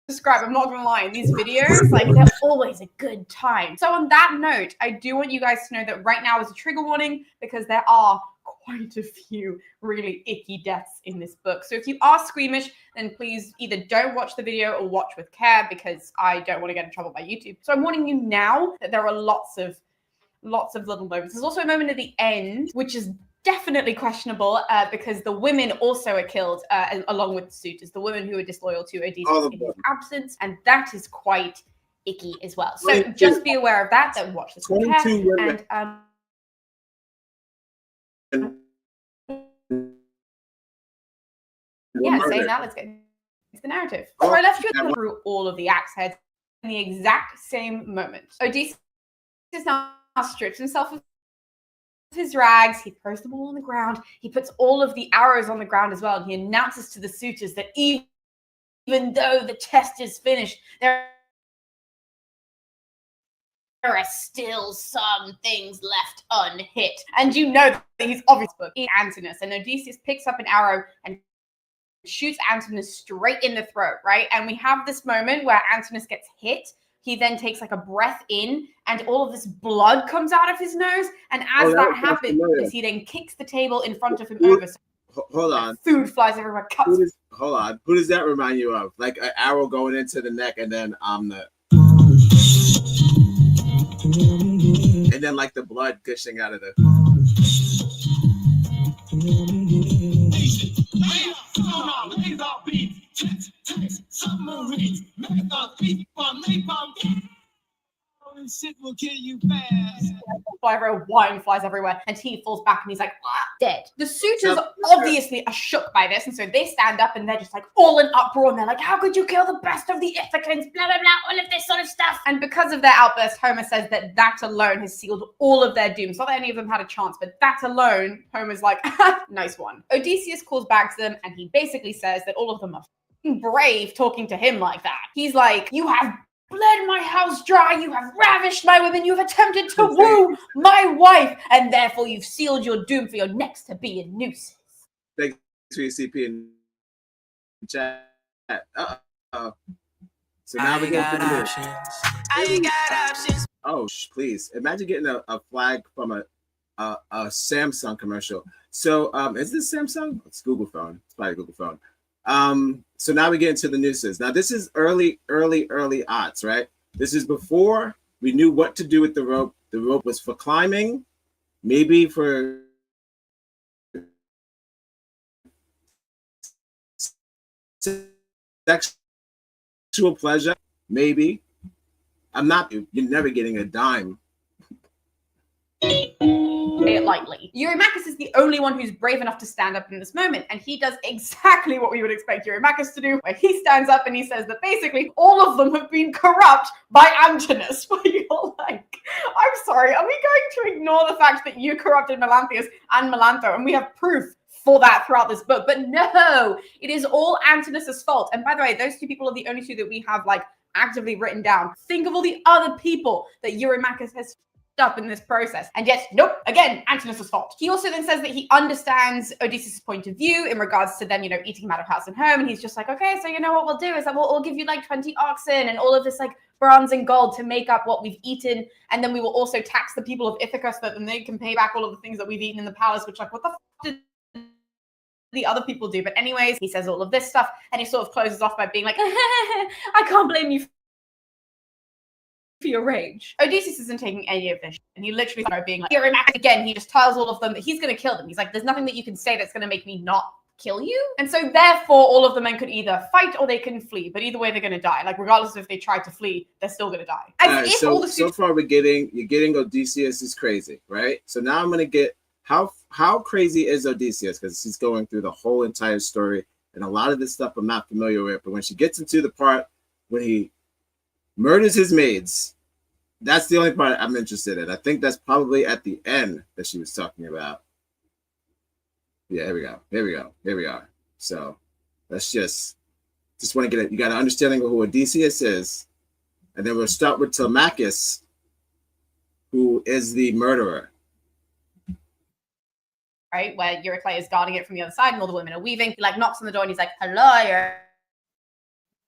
describe. I'm not gonna lie, in these videos, like, they're always a good time. So on that note, I do want you guys to know that right now is a trigger warning, because there are quite a few really icky deaths in this book. So if you are squeamish, then please either don't watch the video or watch with care, because I don't want to get in trouble by YouTube. So I'm warning you now that there are lots of little moments. There's also a moment at the end, which is definitely questionable, because the women also are killed along with the suitors, the women who are disloyal to Odysseus in his absence, and that is quite icky as well. So just be aware of that, then watch this with care. And yeah, saying that, let's get into the narrative. So I left you through all of the axe heads in the exact same moment. Odysseus now strips himself of his rags, he throws them all on the ground, he puts all of the arrows on the ground as well, and he announces to the suitors that even though the test is finished, there are still some things left unhit. And you know that he's obviously Antinous, and Odysseus picks up an arrow and shoots Antinous straight in the throat, right? And we have this moment where Antinous gets hit. He then takes like a breath in, and all of this blood comes out of his nose. And as that happens, he then kicks the table in front of him over. So hold on. Food flies everywhere. Cuts. Hold on. Who does that remind you of? Like an arrow going into the neck, and then and then like the blood gushing out of the. Shit will kill you fast. Wine flies everywhere, and he falls back, and he's like, dead. The suitors obviously are shook by this, and so they stand up, and they're just like all in uproar, and they're like, how could you kill the best of the Ithacans, blah, blah, blah, all of this sort of stuff. And because of their outburst, Homer says that that alone has sealed all of their dooms. Not that any of them had a chance, but that alone, Homer's like, nice one. Odysseus calls back to them, and he basically says that all of them are brave talking to him like that. He's like, you have bled my house dry, you have ravished my women, you have attempted to woo my wife, and therefore you've sealed your doom for your next to be in nooses. Thanks for your CP in chat. So now we got options. I got options. Oh, please. Imagine getting a flag from a Samsung commercial. So is this Samsung? It's Google phone. It's probably Google phone. So now we get into the nooses. Now this is early odds, right? This is before we knew what to do with the rope. The rope was for climbing, maybe for sexual pleasure, maybe. You're never getting a dime. Say it lightly. Eurymachus is the only one who's brave enough to stand up in this moment, and he does exactly what we would expect Eurymachus to do, where he stands up and he says that basically all of them have been corrupt by Antinous. Where you're like, I'm sorry, are we going to ignore the fact that you corrupted Melanthius and Melantho, and we have proof for that throughout this book? But no, it is all Antinous' fault. And by the way, those two people are the only two that we have like actively written down. Think of all the other people that Eurymachus has up in this process, and yet nope, again, Antinous' fault. He also then says that he understands Odysseus' point of view in regards to them, eating him out of house and home, and he's just like, okay, so you know what we'll do is that we'll give you like 20 oxen and all of this like bronze and gold to make up what we've eaten, and then we will also tax the people of Ithaca so that then they can pay back all of the things that we've eaten in the palace. Which, like, what the fuck did the other people do. But anyways, he says all of this stuff, and he sort of closes off by being like, I can't blame you for your rage. Odysseus isn't taking any of this, and he literally started being like, Eurymachus again. He just tells all of them that he's going to kill them. He's like, there's nothing that you can say that's going to make me not kill you. And so therefore all of the men could either fight or they can flee, but either way they're going to die. Like regardless of if they try to flee, they're still going to die. So far you're getting Odysseus is crazy, right? So now I'm going to get how crazy is Odysseus, because she's going through the whole entire story, and a lot of this stuff I'm not familiar with, but when she gets into the part when he murders his maids, that's the only part I'm interested in. I think that's probably at the end that she was talking about. Yeah, here we are. So let's just want to get it. You got an understanding of who Odysseus is, and then we'll start with Telemachus, who is the murderer. Right, where Eurycleia is guarding it from the other side, and all the women are weaving. He like knocks on the door, and he's like, "Hello,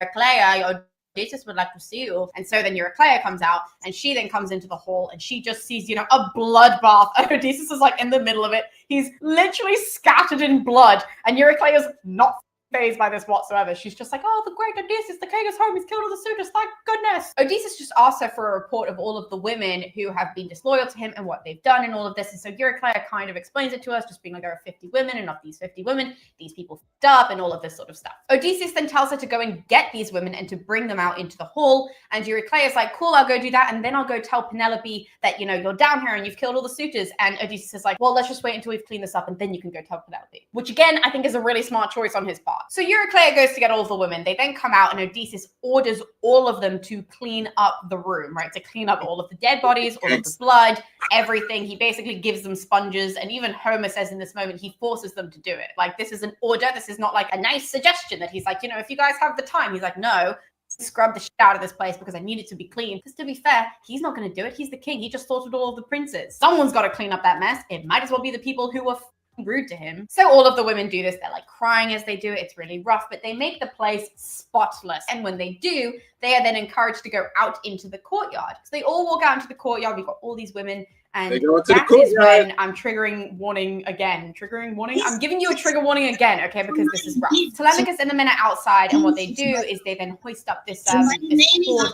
Eurycleia. Odysseus would like to see you." And so then Eurycleia comes out, and she then comes into the hall, and she just sees, you know, a bloodbath. Odysseus is like in the middle of it. He's literally scattered in blood, and Eurycleia's not fazed by this whatsoever. She's just like, oh, the great Odysseus, the king is home, he's killed all the suitors, thank goodness. Odysseus just asks her for a report of all of the women who have been disloyal to him and what they've done and all of this. And so Eurycleia kind of explains it to us, just being like, there are 50 women, and of these 50 women, these people f***ed up and all of this sort of stuff. Odysseus then tells her to go and get these women and to bring them out into the hall. And Eurycleia's like, cool, I'll go do that. And then I'll go tell Penelope that, you know, you're down here and you've killed all the suitors. And Odysseus is like, well, let's just wait until we've cleaned this up and then you can go tell Penelope. Which again, I think is a really smart choice on his part. So Eurycleia goes to get all of the women. They then come out and Odysseus orders all of them to clean up the room, right? To clean up all of the dead bodies, all of the blood, everything. He basically gives them sponges. And even Homer says in this moment, he forces them to do it. Like, this is an order. This is not like a nice suggestion that he's like, you know, if you guys have the time. He's like, no, scrub the shit out of this place because I need it to be clean. Because to be fair, he's not going to do it. He's the king. He just slaughtered all of the princes. Someone's got to clean up that mess. It might as well be the people who were rude to him. So all of the women do this. They're like crying as they do it. It's really rough, but they make the place spotless. And when they do, they are then encouraged to go out into the courtyard. So they all walk out into the courtyard. We've got all these women. And that is when I'm triggering warning again. Triggering warning? I'm giving you a trigger warning again, okay, because this is rough. Telemachus and the men are outside, and what they do is they then hoist up this cord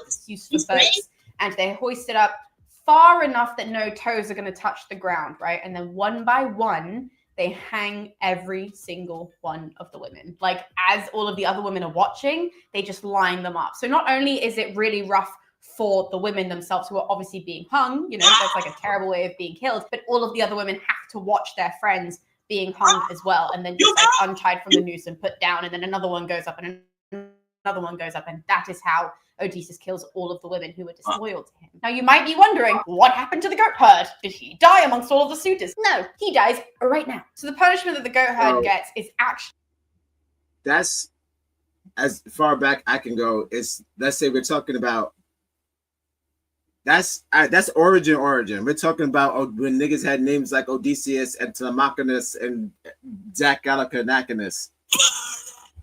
that's used for boats, and they hoist it up far enough that no toes are going to touch the ground, right? And then one by one, they hang every single one of the women. Like, as all of the other women are watching, they just line them up. So not only is it really rough for the women themselves who are obviously being hung, you know, that's like a terrible way of being killed, but all of the other women have to watch their friends being hung as well, and then just like untied from the noose and put down, and then another one goes up and another one goes up, and that is how Odysseus kills all of the women who were disloyal to him. Now you might be wondering, what happened to the goat herd? Did he die amongst all of the suitors? No, he dies right now. So the punishment that the goat herd gets is actually... That's as far back I can go. It's, let's say we're talking about, that's origin. We're talking about when niggas had names like Odysseus and Telemachus and Zach Gallicanus.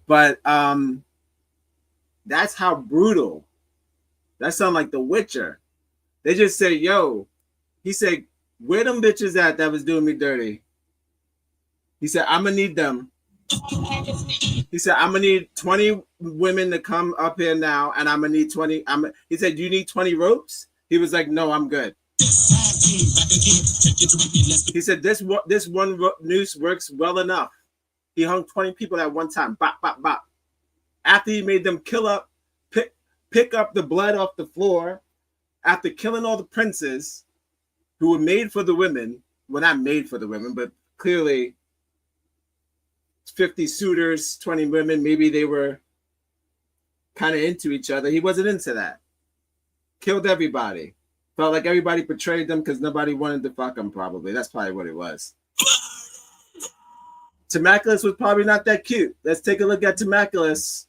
But that's how brutal. That sounds like The Witcher. They just say, yo, he said, where them bitches at that was doing me dirty? He said, I'm gonna need them. He said, I'm gonna need 20 women to come up here now, and I'm gonna need 20. He said, you need 20 ropes? He was like, no, I'm good. He said, this one noose works well enough. He hung 20 people at one time. Bop, bop, bop. After he made them pick up the blood off the floor, after killing all the princes who were made for the women, well, not made for the women, but clearly 50 suitors, 20 women, maybe they were kind of into each other. He wasn't into that. Killed everybody. Felt like everybody betrayed them because nobody wanted to fuck him, probably. That's probably what it was. Telemachus was probably not that cute. Let's take a look at Telemachus.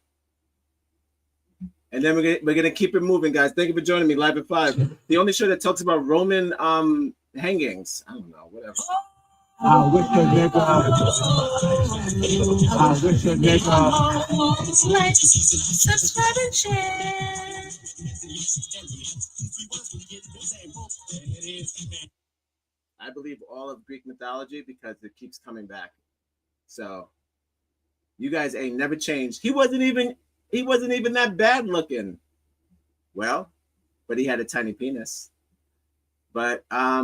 And then we're gonna keep it moving, guys. Thank you for joining me live at 5. The only show that talks about Roman hangings. I don't know, whatever. I wish a nigga. I wish a nigga. Subscribe and share. I believe all of Greek mythology because it keeps coming back. So You guys ain't never changed. He wasn't even that bad looking. Well, but he had a tiny penis. But I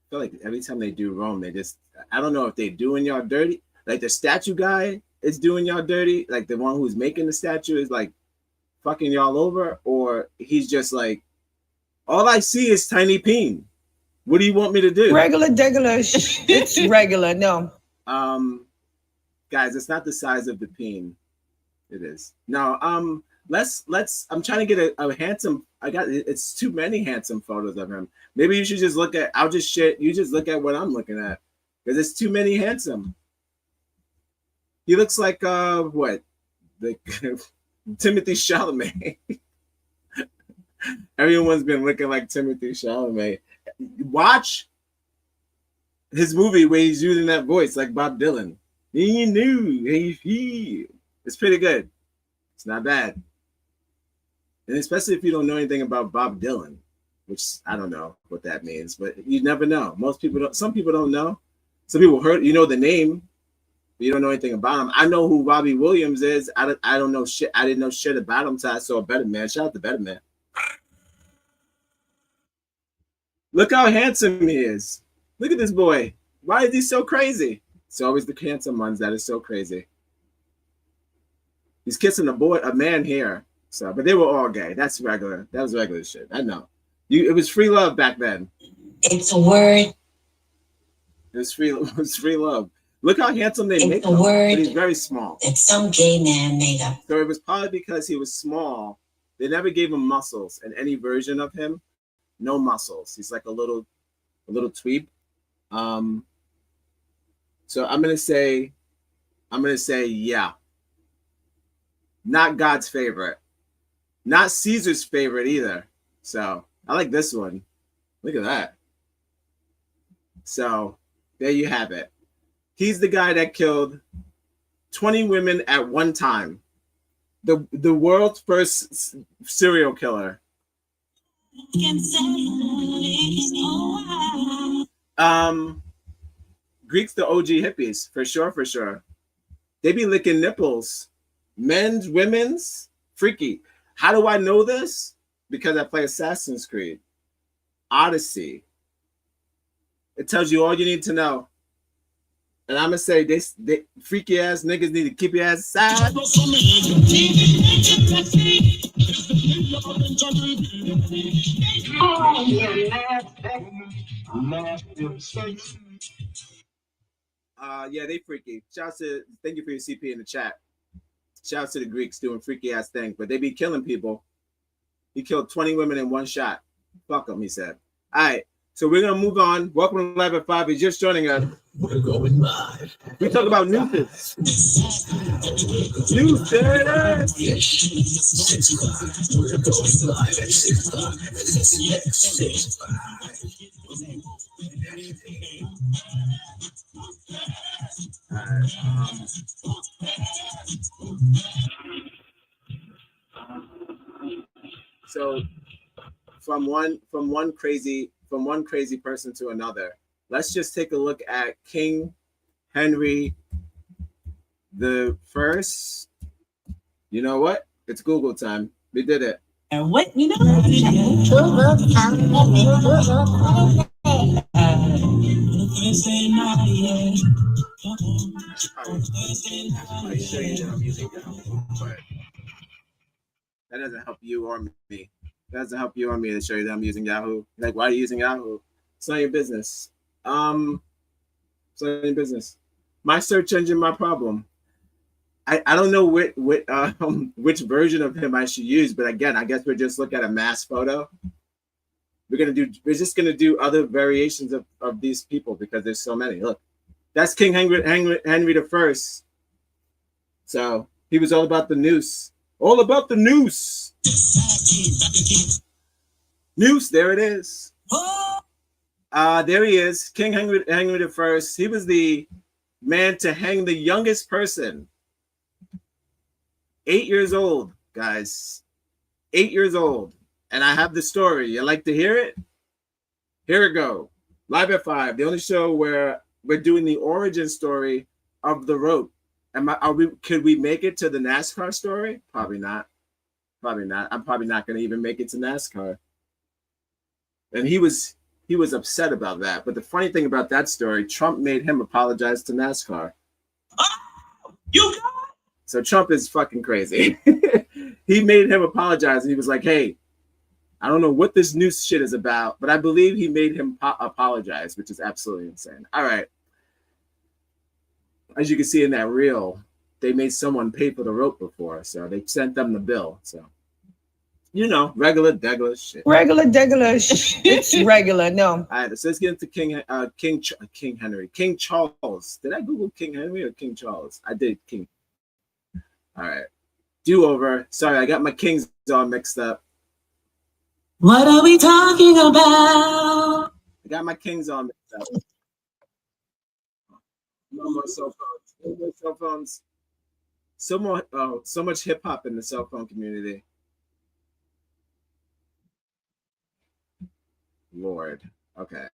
feel like every time they do Rome, they just, I don't know if they doing y'all dirty. Like the statue guy is doing y'all dirty. Like the one who's making the statue is like fucking y'all over, or he's just like, all I see is tiny peen. What do you want me to do? Regular. It's regular. No. Guys, it's not the size of the peen. It is. No, let's I'm trying to get a handsome, it's too many handsome photos of him. Maybe you should just look at, you just look at what I'm looking at, because it's too many handsome. He looks like what? Like Timothy Chalamet. Everyone's been looking like Timothy Chalamet. Watch his movie where he's using that voice like Bob Dylan. He knew. It's pretty good. It's not bad. And especially if you don't know anything about Bob Dylan, which I don't know what that means, but you never know. Most people don't. Some people don't know. Some people heard, you know the name, but you don't know anything about him. I know who Robbie Williams is. I don't know shit. I didn't know shit about him until I saw Better Man. Shout out to Better Man. Look how handsome he is. Look at this boy. Why is he so crazy? It's always the handsome ones that is so crazy. He's kissing a man here. So, but they were all gay. That's regular. That was regular shit. I know. It was free love back then. It's a word. It was free love. Look how handsome they make him. But he's very small. That some gay man made up. So it was probably because he was small. They never gave him muscles in any version of him. No muscles. He's like a little tweep. So I'm gonna say yeah. Not God's favorite. Not Caesar's favorite either. So I like this one. Look at that. So there you have it. He's the guy that killed 20 women at one time. The world's first serial killer. Greeks, the OG hippies, for sure. They be licking nipples. Men's, women's, freaky. How do I know this? Because I play Assassin's Creed. Odyssey. It tells you all you need to know. And I'm gonna say they freaky ass niggas need to keep your ass aside. Yeah, they freaky. Thank you for your CP in the chat. Shouts to the Greeks doing freaky ass things, but they be killing people. He killed 20 women in one shot. Fuck him, he said. All right, so we're gonna move on. Welcome to Live at 5. If you're just joining us, we're going live. We talk about nooses. Noose, there it is. 6 o'clock. We're going live at 6 o'clock. Yes, 6 So from one crazy person to another, let's just take a look at King Henry the First. You know what? It's Google time. We did it. And what you know? That doesn't help you or me. That doesn't help you or me to show you that I'm using Yahoo. Like, why are you using Yahoo? It's not your business. It's not your business. My search engine, my problem. I don't know which version of him I should use, but again, I guess we'll just look at a mass photo. We're just gonna do other variations of these people because there's so many. Look, that's King Henry the First. So he was all about the noose. All about the noose. Noose, there it is. There he is, King Henry the First. He was the man to hang the youngest person. 8 years old, guys. 8 years old. And I have the story. You like to hear it? Here we go. Live at 5, the only show where we're doing the origin story of the rope. Could we make it to the NASCAR story? Probably not. Probably not. I'm probably not going to even make it to NASCAR. And he was upset about that. But the funny thing about that story, Trump made him apologize to NASCAR. You got So Trump is fucking crazy. He made him apologize, and he was like, "Hey, I don't know what this new shit is about, but I believe he made him apologize," which is absolutely insane. All right. As you can see in that reel, they made someone pay for the rope before, so they sent them the bill. So, you know, regular shit. Regular it's regular. No. All right, so let's get into King Henry. King Charles. Did I Google King Henry or King Charles? I did King. All right. Do over. Sorry, I got my kings all mixed up. What are we talking about? I got my kings all mixed up. No more cell phones. No more cell phones. So much hip hop in the cell phone community. Lord. Okay.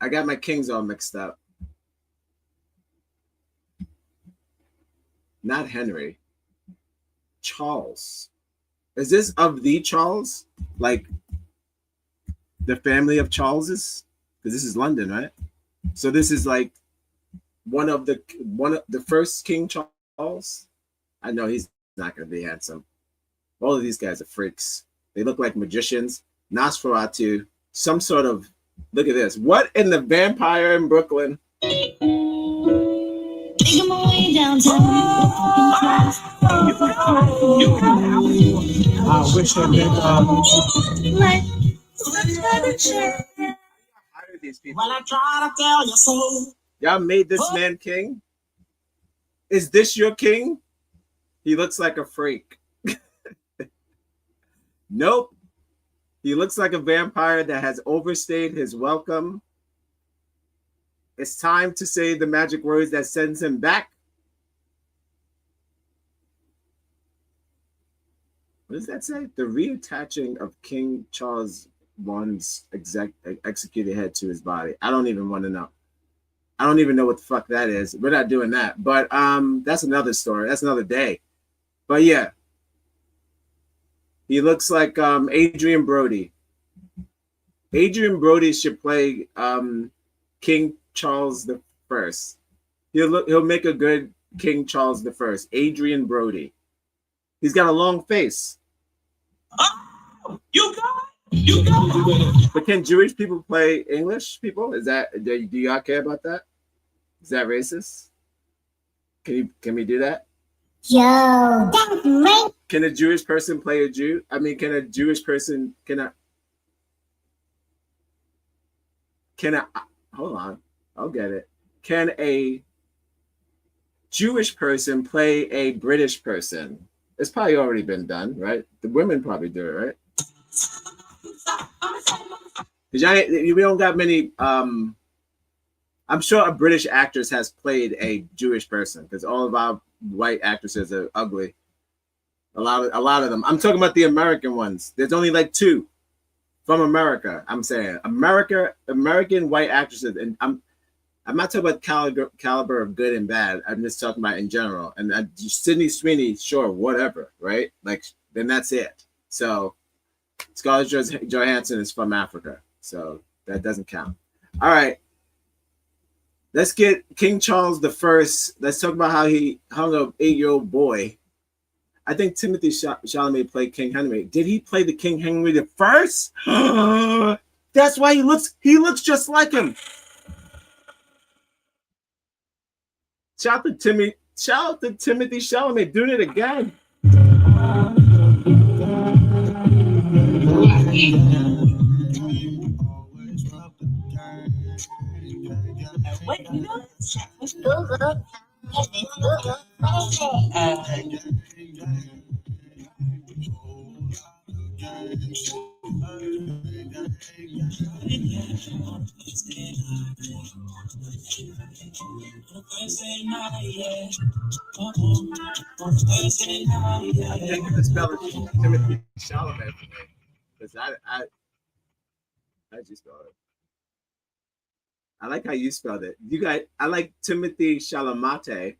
I got my kings all mixed up. Not Henry. Charles. Is this of the Charles? Like the family of Charleses? Because this is London, right? So this is like one of the first King Charles. I know he's not going to be handsome. All of these guys are freaks. They look like magicians. Nosferatu. Some sort of. Look at this. What in the vampire in Brooklyn? Making my way downtown. I wish a These people. When I try to tell you so. Y'all made this man king? Is this your king? He looks like a freak. Nope. He looks like a vampire that has overstayed his welcome. It's time to say the magic words that sends him back. What does that say? The reattaching of King Charles I's executed head to his body. I don't even want to know. I don't even know what the fuck that is. We're not doing that. But that's another story. That's another day. But yeah. He looks like Adrian Brody. Adrian Brody should play King Charles the First. He'll make a good King Charles the First. Adrian Brody. He's got a long face. Oh, you got. But can Jewish people play English people? Do y'all care about that? Is that racist? Can we do that? Yo, that's right. Can a Jewish person play a Jew? I mean, can a Jewish person hold on, I'll get it. Can a Jewish person play a British person? It's probably already been done, right? The women probably do it, right? We don't got many. I'm sure a British actress has played a Jewish person because all of our white actresses are ugly. A lot of them. I'm talking about the American ones. There's only like 2 from America. I'm saying American white actresses, and I'm not talking about caliber of good and bad. I'm just talking about in general. And Sydney Sweeney, sure, whatever, right? Like then that's it. So Scarlett Johansson is from Africa, so that doesn't count. All right. Let's get King Charles the First. Let's talk about how he hung an 8-year-old boy. I think Timothy Chalamet played King Henry. Did he play the King Henry the First? That's why he looks just like him. Shout out to Timothy Chalamet doing it again. Wait, you know? I think you can spell it Timothy Chalamet for me. Because I just spell it. I like how you spelled it. You guys, I like Timothy Chalamet.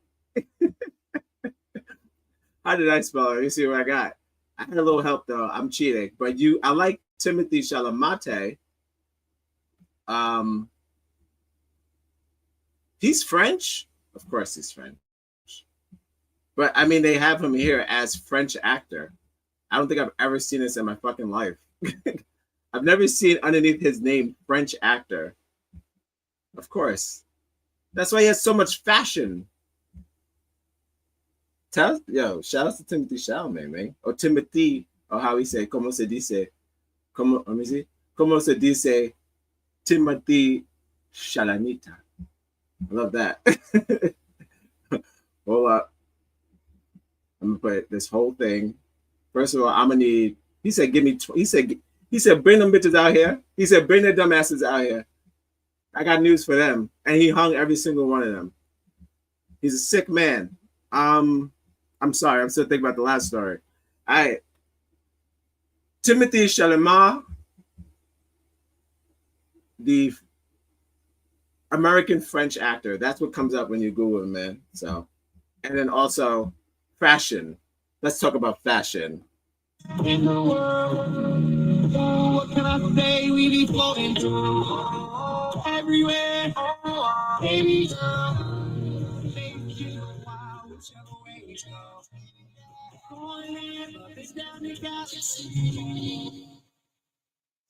How did I spell it? Let me see what I got. I had a little help though. I'm cheating, but I like Timothy Chalamet. He's French, of course he's French, but I mean they have him here as French actor. I don't think I've ever seen this in my fucking life. I've never seen underneath his name French actor. Of course, that's why he has so much fashion. Shout out to Timothy Chalamet, man. Or Timothy, or how he say, como se dice, como se dice Timothy Chalamet. I love that. Hold up. I'm gonna put this whole thing. First of all, I'm gonna need, he said, give me, he said, bring them bitches out here. He said, bring the dumbasses out here. I got news for them. And he hung every single one of them. He's a sick man. I'm sorry, I'm still thinking about the last story. All right. Timothy Chalamet, the American French actor. That's what comes up when you Google him, man. So, and then also fashion. Let's talk about fashion. In the world, what can I say? We be floating through everywhere, baby girl.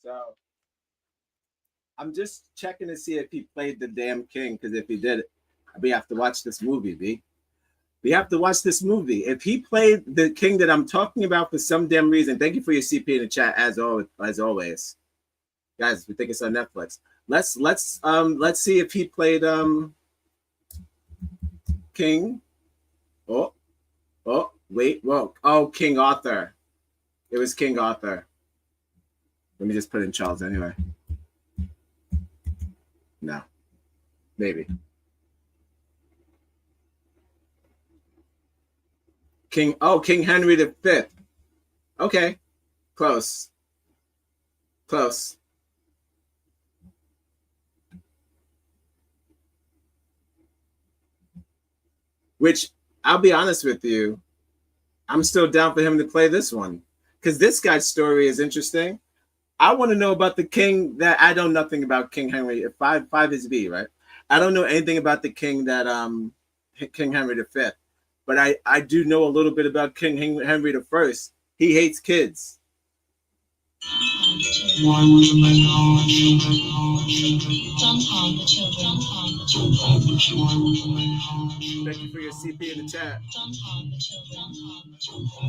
So I'm just checking to see if he played the damn king, because if he did, we have to watch this movie, B. We have to watch this movie. If he played the king that I'm talking about for some damn reason, thank you for your CP in the chat as always. Guys, we think it's on Netflix. Let's see if he played King. Oh, wait, whoa. Oh, King Arthur. It was King Arthur. Let me just put in Charles anyway. No. Maybe. King Henry V. Okay. Close. Which, I'll be honest with you, I'm still down for him to play this one, because this guy's story is interesting. I want to know about the king that I know nothing about. King Henry. Five is B, right? I don't know anything about the king that King Henry V, but I do know a little bit about King Henry I. He hates kids. Don't harm the children. Thank you for your CP in the chat. Don't harm the children.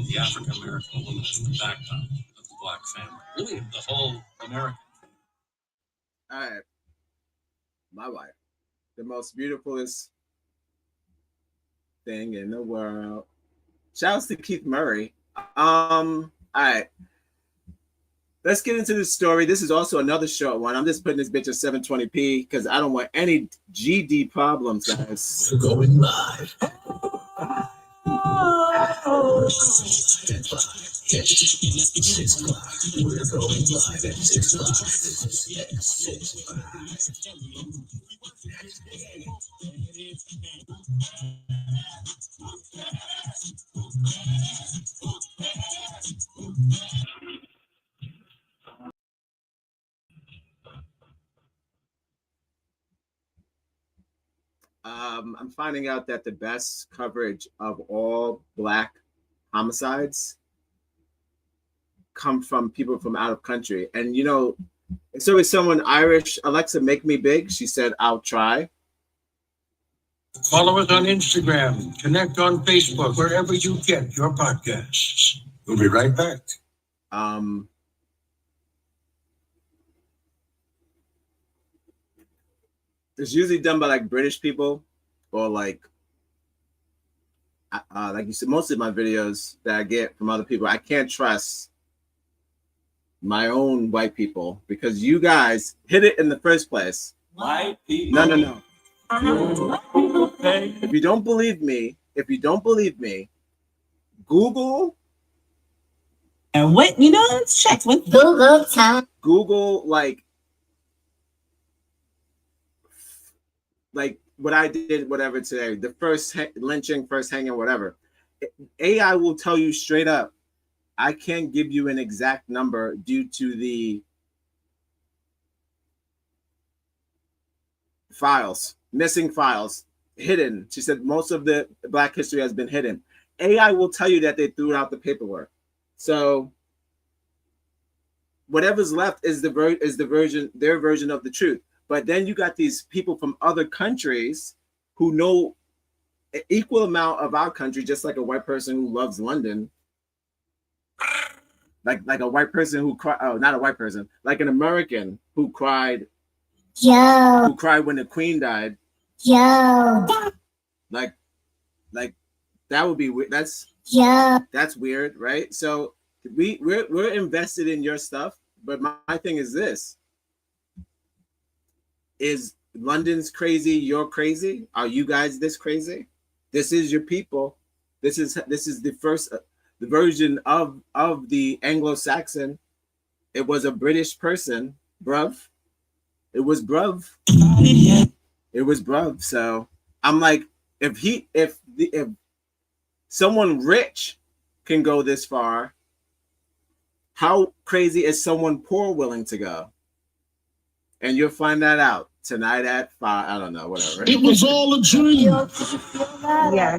The African American woman is the backbone of the Black family. Really, the whole American family. All right. My wife. The most beautifulest thing in the world. Shouts to Keith Murray. All right. Let's get into the story. This is also another short one. I'm just putting this bitch at 720p because I don't want any GD problems, guys. We're going live. We're going live at 6 o'clock. I'm finding out that the best coverage of all Black homicides come from people from out of country. And, you know, so is someone Irish, Alexa, make me big. She said, I'll try. Follow us on Instagram, connect on Facebook, wherever you get your podcasts. We'll be right back. It's usually done by like British people or like you said, most of my videos that I get from other people, I can't trust my own white people because you guys hit it in the first place. White people. No. If you don't believe me, Google. And what, you know, it's checked with Google time. Google like like what I did, whatever today, the first lynching, first hanging, whatever. AI will tell you straight up, I can't give you an exact number due to the files, missing files, hidden. She said most of the Black history has been hidden. AI will tell you that they threw out the paperwork. So whatever's left is their version of the truth. But then you got these people from other countries who know an equal amount of our country, just like a white person who loves London. Like a white person who cried, oh, not a white person, like an American who cried. Yeah. Who cried when the Queen died. Yeah. Like that would be weird. That's weird, right? So we're invested in your stuff, but my thing is this: is London's crazy? You're crazy? Are you guys this crazy? This is your people. This is the first the version of the Anglo-Saxon. It was a British person, bruv. It was bruv. It was bruv. So I'm like, if someone rich can go this far, how crazy is someone poor willing to go? And you'll find that out tonight at 5. I don't know, whatever. It was all a dream. Yeah.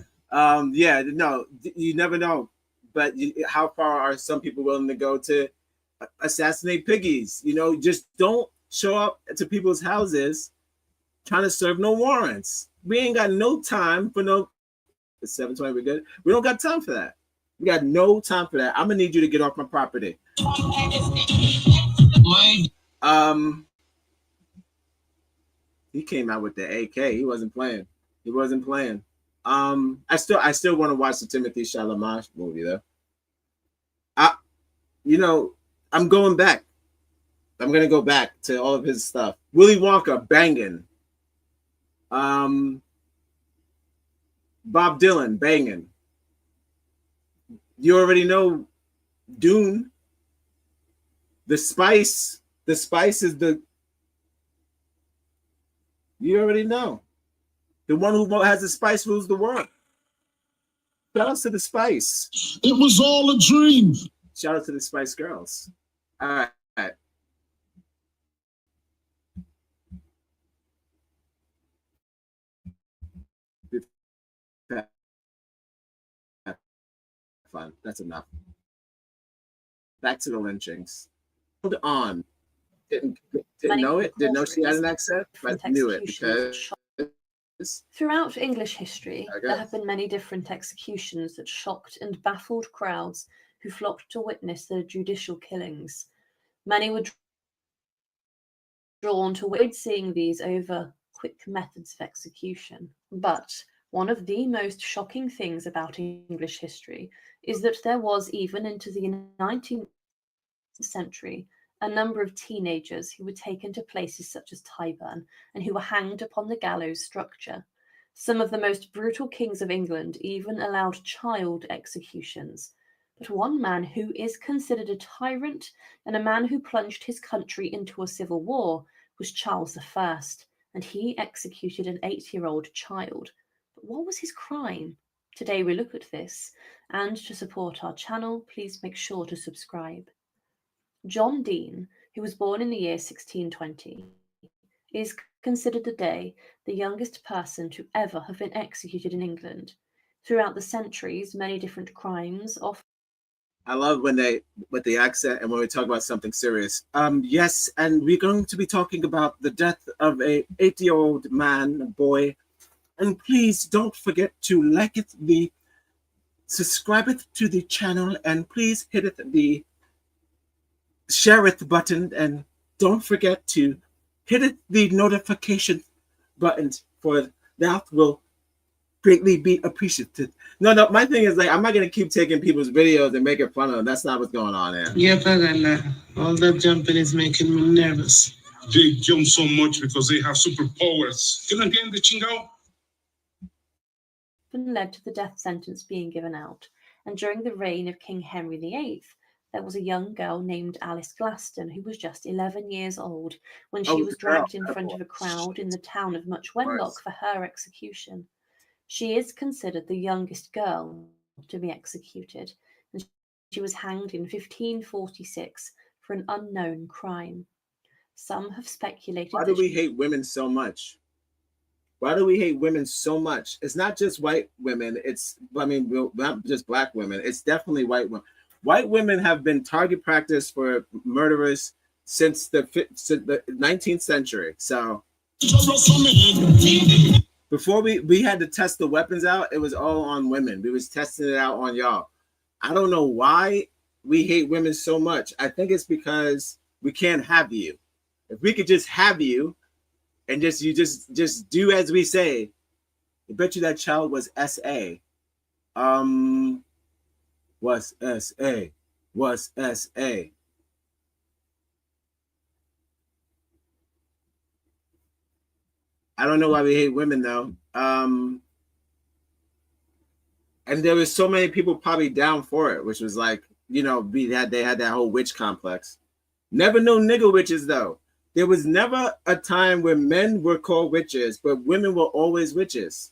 Yeah, no, you never know. But how far are some people willing to go to assassinate piggies? You know, just don't show up to people's houses trying to serve no warrants. We ain't got no time for no. It's 7:20. We're good. We don't got time for that. We got no time for that. I'm gonna need you to get off my property. He came out with the AK. He wasn't playing. He wasn't playing. I still want to watch the Timothy Chalamet movie though. I'm going back. I'm gonna go back to all of his stuff. Willy Wonka banging. Bob Dylan banging. You already know Dune. The spice is the. You already know. The one who has the spice rules the world. Shout out to the Spice. It was all a dream. Shout out to the Spice Girls. All right. Fun. That's enough. Back to the lynchings. Hold on. Didn't know it. Didn't know she had an accent, but knew it because. Throughout English history, there have been many different executions that shocked and baffled crowds who flocked to witness the judicial killings. Many were drawn to avoid seeing these over quick methods of execution. But one of the most shocking things about English history is that there was, even into the 19th century, a number of teenagers who were taken to places such as Tyburn and who were hanged upon the gallows structure. Some of the most brutal kings of England even allowed child executions. But one man who is considered a tyrant and a man who plunged his country into a civil war was Charles I, and he executed an 8-year-old child. But what was his crime? Today we look at this, and to support our channel, please make sure to subscribe. John Dean, who was born in the year 1620, is considered today the youngest person to ever have been executed in England. Throughout the centuries, many different crimes often. I love when they with the accent and when we talk about something serious. Yes, and we're going to be talking about the death of a 8-year-old man, a boy. And please don't forget to like it, subscribe it to the channel, and please hit it the share it button, and don't forget to hit the notification button, for that will greatly be appreciated. No, my thing is, like, I'm not gonna keep taking people's videos and making fun of them. That's not what's going on here. Yeah, all that jumping is making me nervous. They jump so much because they have superpowers. Can I get the chingo? Led to the death sentence being given out, and during the reign of King Henry VIII, There was a young girl named Alice Glaston who was just 11 years old when Oh, she was the girl. dragged in front of a crowd in the town of Much Wenlock for her execution. She is considered the youngest girl to be executed, and she was hanged in 1546 for an unknown crime. Some have speculated Why that do we hate women so much? Why do we hate women so much? It's not just white women. It's, I mean, not just black women. It's definitely white women. White women have been target practice for murderers since the 19th century. So before we had to test the weapons out, it was all on women. We was testing it out on y'all. I don't know why we hate women so much. I think it's because we can't have you. If we could just have you and just do as we say, I bet you that child was SA. Was SA. Was SA. I don't know why we hate women though. And there was so many people probably down for it, which was like, you know, they had that whole witch complex. Never no nigger witches though. There was never a time where men were called witches, but women were always witches.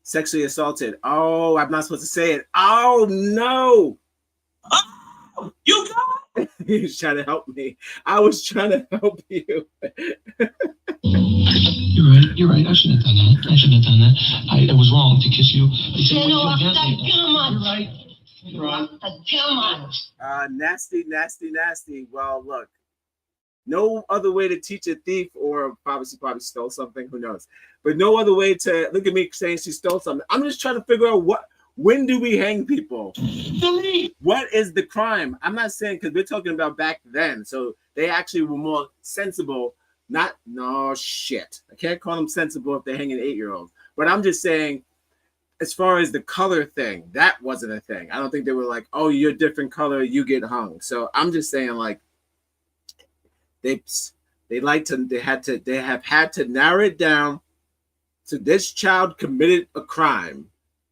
Sexually assaulted. Oh, I'm not supposed to say it. Oh no. Oh, you got He was trying to help me. I was trying to help you. You're right. I shouldn't have done that. I shouldn't have done that. I was wrong to kiss you. You're right. Nasty, nasty, nasty. Well, look. No other way to teach a thief, or probably she stole something, who knows? But no other way to look at me saying she stole something. I'm just trying to figure out when do we hang people? What is the crime? I'm not saying, because we're talking about back then, so they actually were more sensible. No shit. I can't call them sensible if they're hanging 8-year-olds. But I'm just saying, as far as the color thing, that wasn't a thing. I don't think they were like, oh, you're a different color, you get hung. So I'm just saying, like, they have had to narrow it down to this child committed a crime,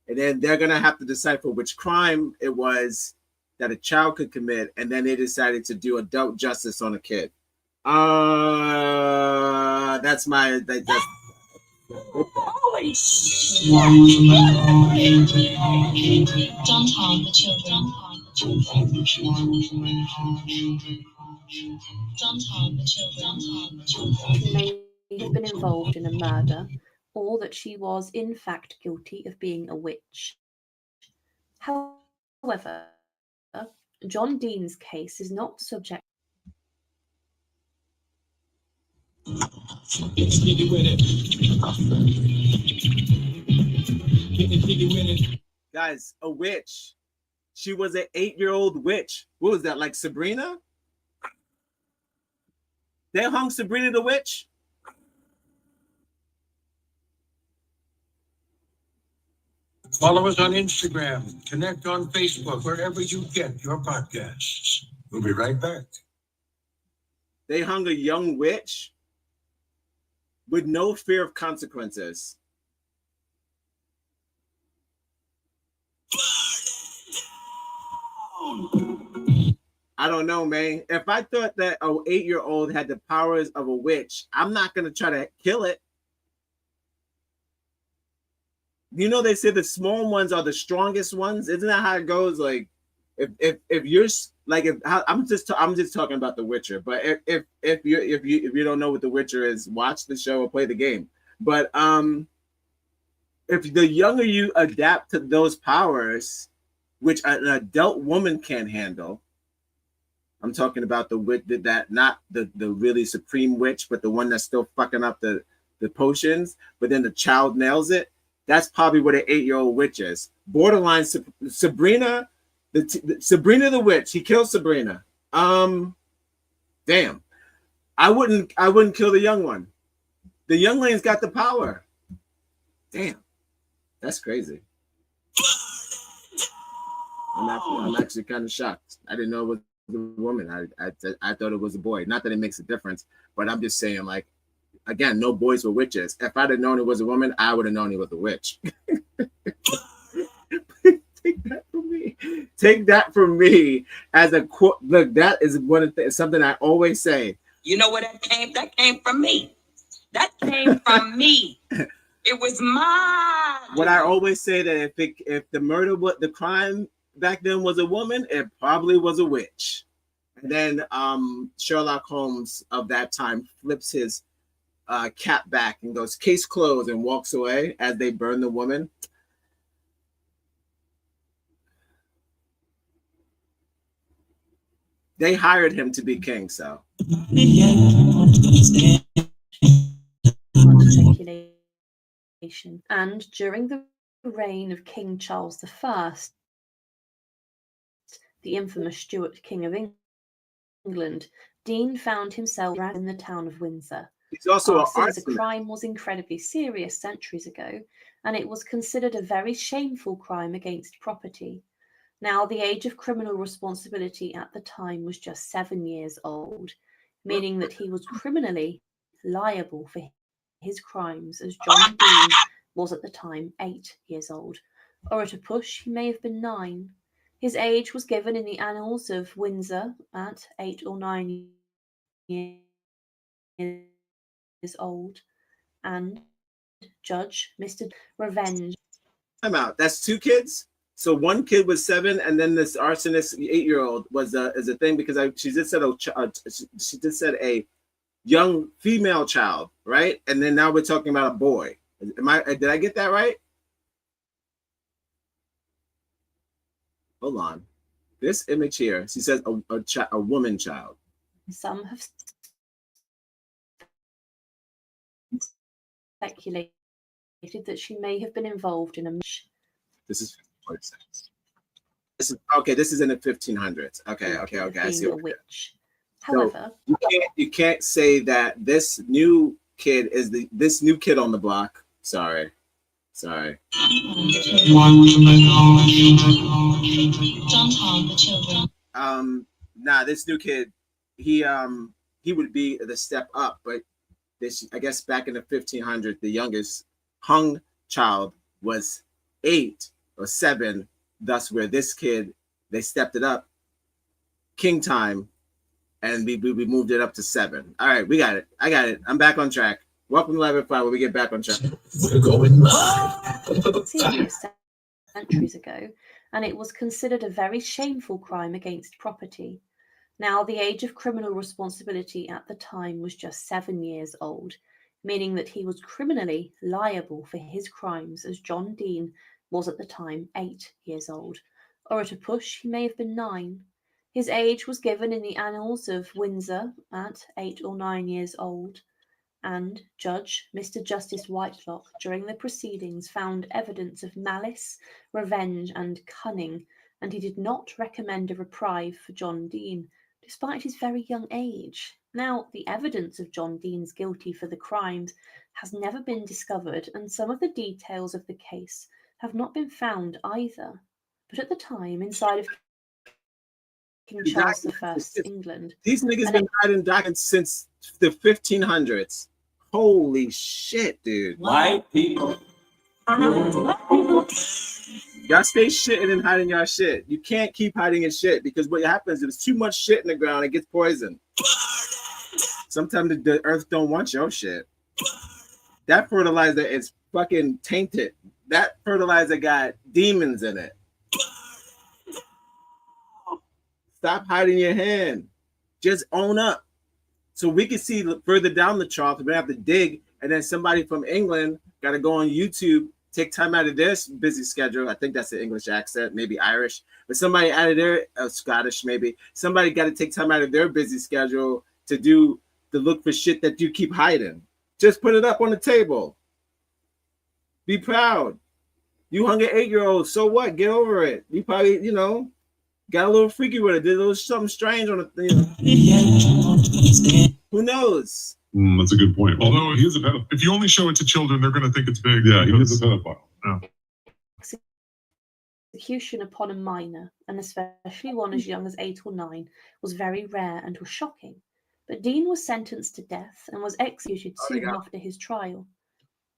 and then they're gonna have to decipher which crime it was that a child could commit, and then they decided to do adult justice on a kid. That's my Holy shit! Don't harm the children. Don't harm the children. May have been involved in a murder, or that she was in fact guilty of being a witch. However, John Dean's case is not subject. Guys, a witch. She was an 8-year-old witch. What was that, like Sabrina? They hung Sabrina the witch? Follow us on Instagram, connect on Facebook, wherever you get your podcasts. We'll be right back. They hung a young witch with no fear of consequences. I don't know, man. If I thought that an 8-year-old had the powers of a witch, I'm not going to try to kill it. You know, they say the small ones are the strongest ones. Isn't that how it goes? Like, if you're like, I'm just talking about The Witcher. But if you don't know what The Witcher is, watch the show or play the game. But if the younger you adapt to those powers, which an adult woman can't handle. I'm talking about the witch that not the really supreme witch, but the one that's still fucking up the potions. But then the child nails it. That's probably what an 8-year-old witch is. Borderline Sabrina, Sabrina the witch. He killed Sabrina. Damn. I wouldn't kill the young one. The youngling's got the power. Damn. That's crazy. I'm actually kind of shocked. I didn't know it was a woman. I thought it was a boy. Not that it makes a difference, but I'm just saying, like, again, no boys were witches. If I'd have known it was a woman, I would have known he was a witch. Take that from me. Take that from me as a quote. Look, that is one of the, something I always say. You know where that came? That came from me. That came from me. It was my. What I always say that if the murder, what the crime back then was a woman, it probably was a witch. And then Sherlock Holmes of that time flips his cap back and goes, "Case closed," and walks away as they burn the woman. They hired him to be king, so. Speculation. And during the reign of King Charles I, the infamous Stuart King of England, Dean found himself in the town of Windsor. He's also Arson an as a crime was incredibly serious centuries ago, and it was considered a very shameful crime against property. Now, the age of criminal responsibility at the time was just 7 years old, meaning that he was criminally liable for his crimes, as John Dean was at the time 8 years old, or at a push he may have been 9. His age was given in the annals of Windsor at 8 or 9 years old, and Judge Mr. Revenge. I'm out. That's 2 kids. So one kid was 7, and then this arsonist 8-year-old was is a thing because she just said a young female child, right? And then now we're talking about a boy. Did I get that right? Hold on. This image here, she says a woman child. Some have speculated that she may have been involved in a match. This is 46. This is okay. This is in the 1500s. Okay. I see. A witch. However, so you can't say that this new kid is this new kid on the block. Sorry. Don't harm the children. Nah, this new kid, he would be the step up, but this, I guess back in the 1500s, the youngest hung child was 8 or 7. Thus, where this kid, they stepped it up, king time, and we moved it up to 7. All right, we got it. I got it. I'm back on track. Welcome to Live at 5, where we get back on track. We're going live. Centuries ago, and it was considered a very shameful crime against property. Now, the age of criminal responsibility at the time was just 7 years old, meaning that he was criminally liable for his crimes, as John Dean was at the time 8 years old, or at a push he may have been 9. His age was given in the annals of Windsor at 8 or 9 years old, and Judge Mr. Justice Whitelock during the proceedings found evidence of malice, revenge, and cunning, and he did not recommend a reprieve for John Dean, despite his very young age. Now, the evidence of John Dean's guilty for the crimes has never been discovered, and some of the details of the case have not been found either. But at the time, inside of King Charles I's England, these niggas been hiding documents since the 1500s. Holy shit, dude. White people. Y'all stay shitting and hiding y'all shit. You can't keep hiding your shit because what happens is there's too much shit in the ground, it gets poisoned. Sometimes the earth don't want your shit. That fertilizer is fucking tainted. That fertilizer got demons in it. Stop hiding your hand. Just own up. So we can see further down the trough. We're gonna have to dig, and then somebody from England got to go on YouTube, take time out of their busy schedule. I think that's an English accent, maybe Irish, but somebody out of their Scottish, maybe somebody got to take time out of their busy schedule to look for shit that you keep hiding. Just put it up on the table. Be proud. You hung an 8-year-old, so what? Get over it. You probably, got a little freaky with it. Did a little something strange on the Who knows? That's a good point. Although he is a pedophile. If you only show it to children, they're going to think it's big. Yeah, he is a pedophile. Yeah. Execution upon a minor, and especially one as young as 8 or 9, was very rare and was shocking. But Dean was sentenced to death and was executed soon after his trial.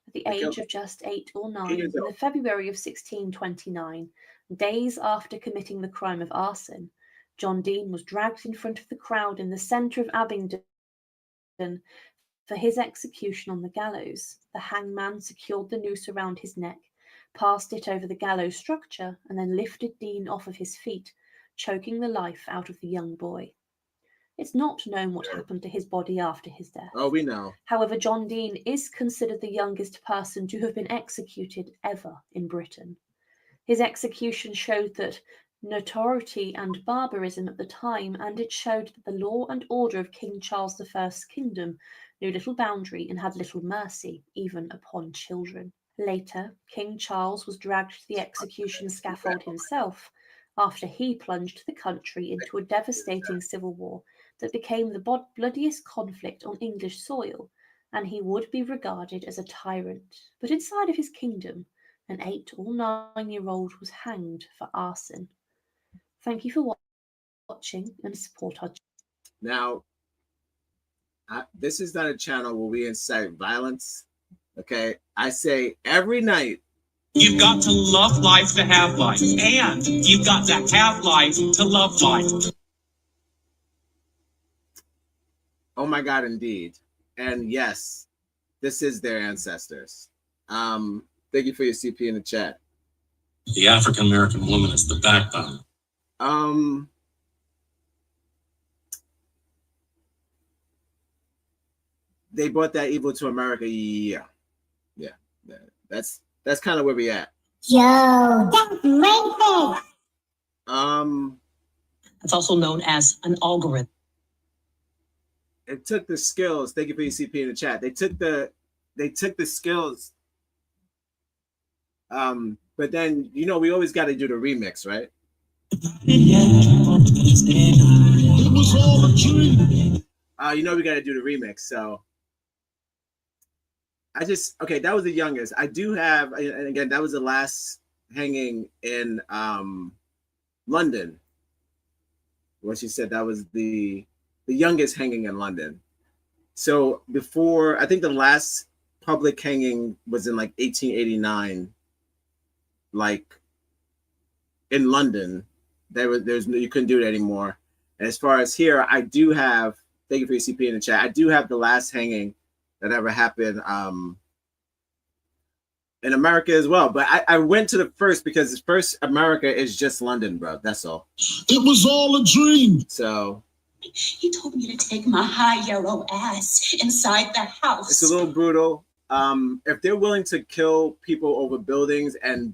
At the age of just 8 or 9, in the February of 1629, Days after committing the crime of arson, John Dean was dragged in front of the crowd in the centre of Abingdon for his execution on the gallows. The hangman secured the noose around his neck, passed it over the gallows structure, and then lifted Dean off of his feet, choking the life out of the young boy. It's not known what happened to his body after his death. Oh, we know. However, John Dean is considered the youngest person to have been executed ever in Britain. His execution showed that notoriety and barbarism at the time, and it showed that the law and order of King Charles I's kingdom knew little boundary and had little mercy, even upon children. Later, King Charles was dragged to the execution scaffold himself after he plunged the country into a devastating civil war that became the bloodiest conflict on English soil, and he would be regarded as a tyrant. But inside of his kingdom, an 8 or 9-year-old was hanged for arson. Thank you for watching and support our channel. Now, this is not a channel where we incite violence. Okay, I say every night. You've got to love life to have life, and you've got to have life to love life. Oh my God, indeed. And yes, this is their ancestors. Thank you for your CP in the chat. The African American woman is the backbone. They brought that evil to America. Yeah. That's kind of where we at. Yo, that's racist. It's also known as an algorithm. It took the skills. Thank you for your CP in the chat. They took the skills. But then we always got to do the remix, right? It was all a dream. We got to do the remix. So okay, that was the youngest. I do have, and again, that was the last hanging in London. What she said, that was the youngest hanging in London. So before, I think the last public hanging was in like 1889, like in London. You couldn't do it anymore. And as far as here, I do have, thank you for your CP in the chat, I do have the last hanging that ever happened in America as well. But I went to the first because the first America is just London, bro. That's all. It was all a dream. So he told me to take my high yellow ass inside the house. It's a little brutal. If they're willing to kill people over buildings and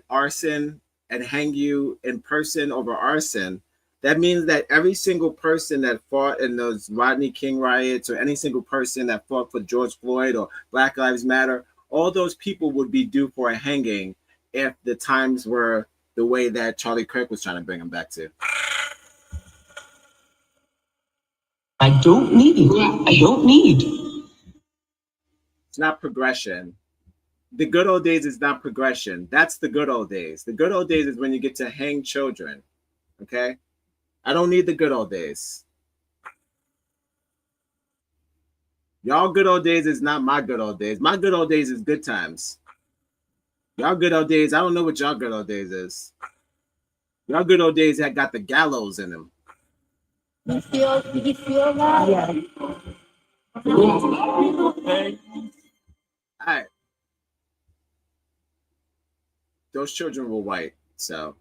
arson and hang you in person over arson, that means that every single person that fought in those Rodney King riots, or any single person that fought for George Floyd or Black Lives Matter, all those people would be due for a hanging if the times were the way that Charlie Kirk was trying to bring them back to. I don't need. It's not progression. The good old days is not progression. That's the good old days. The good old days is when you get to hang children. Okay? I don't need the good old days. Y'all good old days is not my good old days. My good old days is good times. Y'all good old days, I don't know what y'all good old days is. Y'all good old days that got the gallows in them. Did you feel that? Yeah. All right. Those children were white, so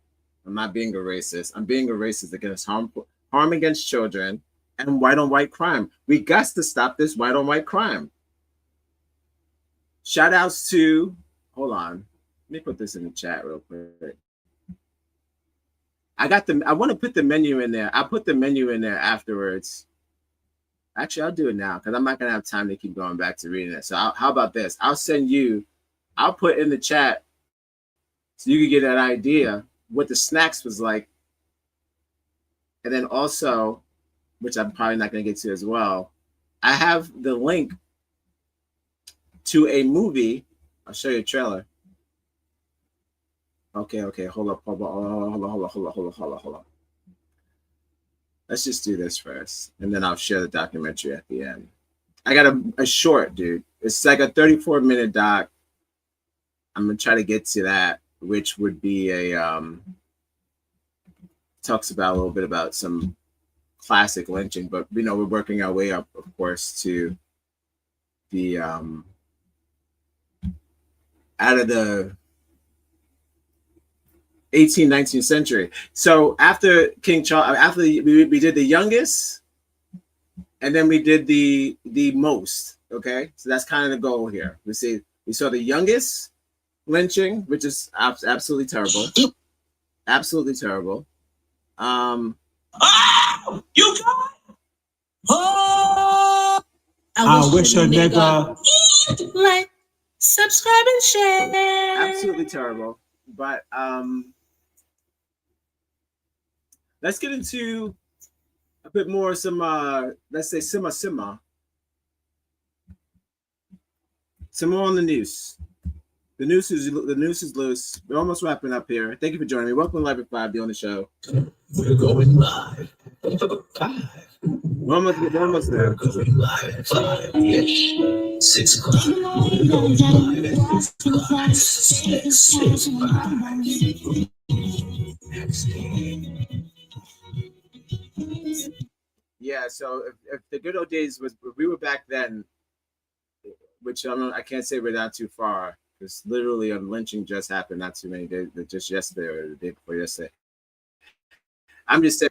I'm not being a racist. I'm being a racist against harm against children and white on white crime. We got to stop this white on white crime. Shout outs to, hold on. Let me put this in the chat real quick. I want to put the menu in there. I'll put the menu in there afterwards. Actually, I'll do it now because I'm not going to have time to keep going back to reading it. So how about this? I'll put in the chat so you can get an idea what the snacks was like. And then also, which I'm probably not going to get to as well, I have the link to a movie. I'll show you a trailer. Okay, hold up. Let's just do this first, and then I'll share the documentary at the end. I got a short, dude. It's like a 34-minute doc. I'm gonna try to get to that. which would be a talks about a little bit about some classic lynching, but we're working our way up, of course, to the out of the 18th, 19th century. So after King Charles, after we did the youngest, and then we did the most. Okay, so that's kind of the goal here. We saw the youngest lynching, which is absolutely terrible, absolutely terrible. You got. I wish a nigga. Like, subscribe, and share. Absolutely terrible. But let's get into a bit more some let's say simmer. Some more on the noose. The noose is loose. We're almost wrapping up here. Thank you for joining me. Welcome to Live at 5, the on the show. We're going live. 5. We're almost there. We're going live at 5-ish. 6 o'clock. We're going live at 6 o'clock. 6, 5. Yeah, so if the good old days was, we were back then, which I can't say we're not too far, because literally a lynching just happened not too many days, just yesterday or the day before yesterday. I'm just saying,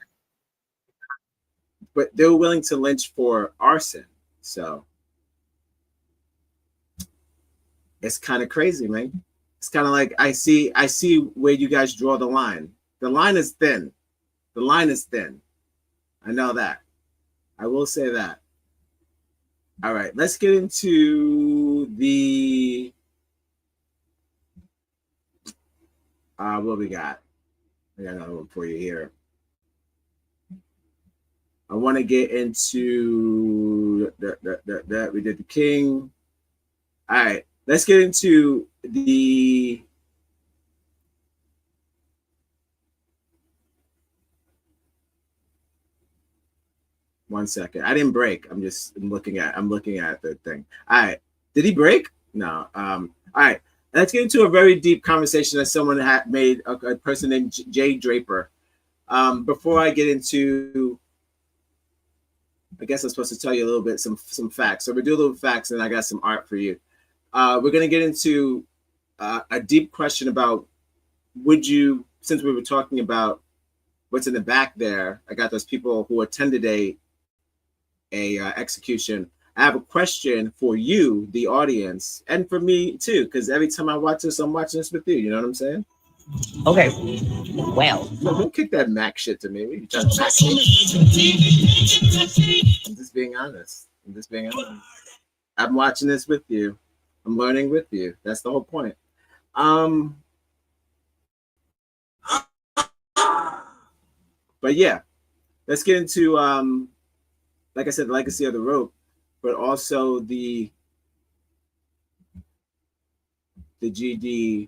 but they were willing to lynch for arson, so it's kind of crazy, man. It's kind of like I see where you guys draw the line. The line is thin. The line is thin. I know that. I will say that. All right, let's get into the what we got. I got another one for you here. I want to get into that. We did the king. All right, let's get into the one second. I didn't break. I'm looking at the thing. All right. Did he break? No. All right. Let's get into a very deep conversation that someone had made, a person named Jay Draper. Before I get into, I guess I'm supposed to tell you a little bit, some facts. So we do a little facts, and I got some art for you. We're going to get into a deep question about, would you, since we were talking about what's in the back there, I got those people who attended a execution. I have a question for you, the audience, and for me too, because every time I watch this, I'm watching this with you. You know what I'm saying? Okay. Well, don't kick that Mac shit to me. I'm just being honest. I'm watching this with you. I'm learning with you. That's the whole point. But yeah, let's get into like I said, the legacy of the rope, but also the GD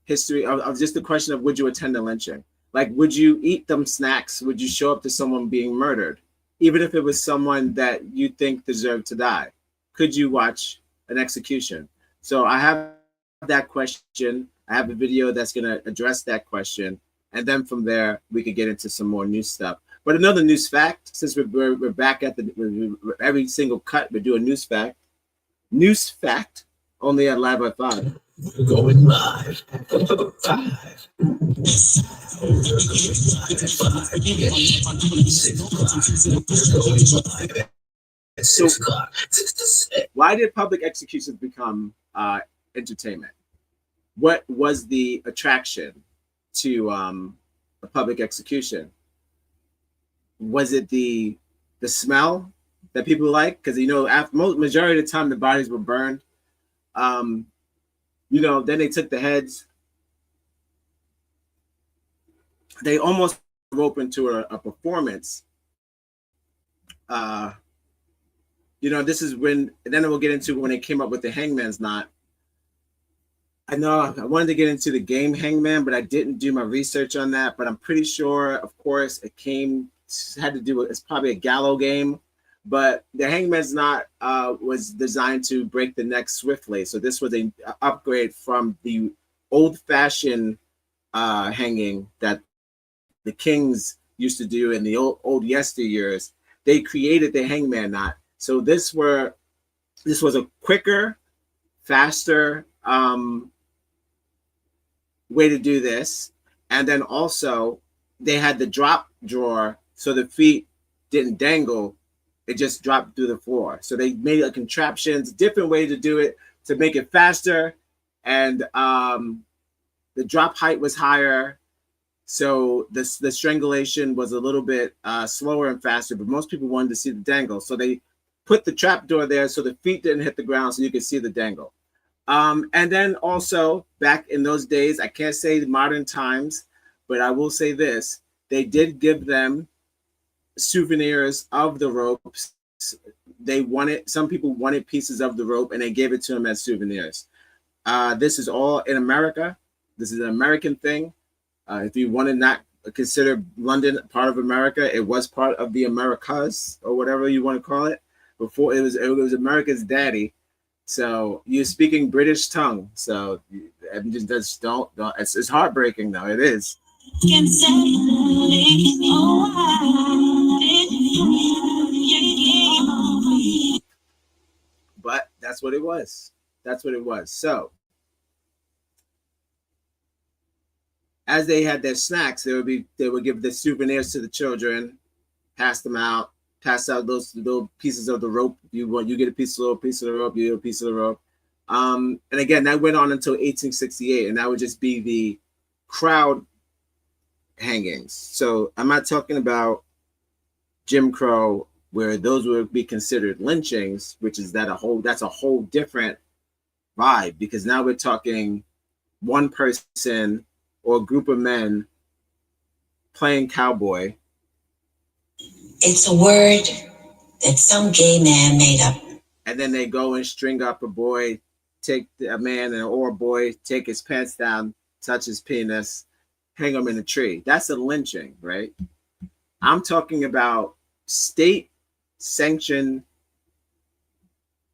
history of just the question of, would you attend a lynching? Like, would you eat them snacks? Would you show up to someone being murdered, even if it was someone that you think deserved to die? Could you watch an execution? So I have that question. I have a video that's going to address that question, and then from there we could get into some more news stuff. But another news fact, since we're back at every single cut, we do a news fact. News fact, only at Live at 5. We're going live at 5. We're going live at 6 o'clock. Why did public executions become entertainment? What was the attraction to a public execution? Was it the smell that people like? Because majority of the time the bodies were burned. Then they took the heads. They almost opened to a performance. This is when, and then we'll get into when they came up with the hangman's knot. I know I wanted to get into the game Hangman, but I didn't do my research on that. But I'm pretty sure, of course, had to do with, it's probably a Gallows game, but the hangman's knot was designed to break the neck swiftly. So this was an upgrade from the old-fashioned hanging that the kings used to do in the old yesteryears. They created the hangman knot. So this was a quicker, faster way to do this. And then also they had the drop drawer so the feet didn't dangle. It just dropped through the floor. So they made a contraptions, different way to do it to make it faster. And the drop height was higher. So the strangulation was a little bit slower and faster, but most people wanted to see the dangle. So they put the trap door there so the feet didn't hit the ground so you could see the dangle. And then also back in those days, I can't say modern times, but I will say this, they did give them souvenirs of the ropes. Some people wanted pieces of the rope and they gave it to them as souvenirs. This is all in America. This is an American thing. If you want to not consider London part of America, it was part of the Americas or whatever you want to call it. Before it was America's daddy. So you're speaking British tongue. So just don't. It's heartbreaking though. It is. But that's what it was. That's what it was. So as they had their snacks, they would give the souvenirs to the children, pass out those little pieces of the rope. You get a little piece of the rope, you get a piece of the rope. And again, that went on until 1868, and that would just be the crowd hangings. So I'm not talking about Jim Crow, where those would be considered lynchings, which is that's a whole different vibe, because now we're talking one person or a group of men playing cowboy. It's a word that some gay man made up. And then they go and string up a boy, take a man or a boy, take his pants down, touch his penis, hang him in a tree. That's a lynching, right? I'm talking about state-sanctioned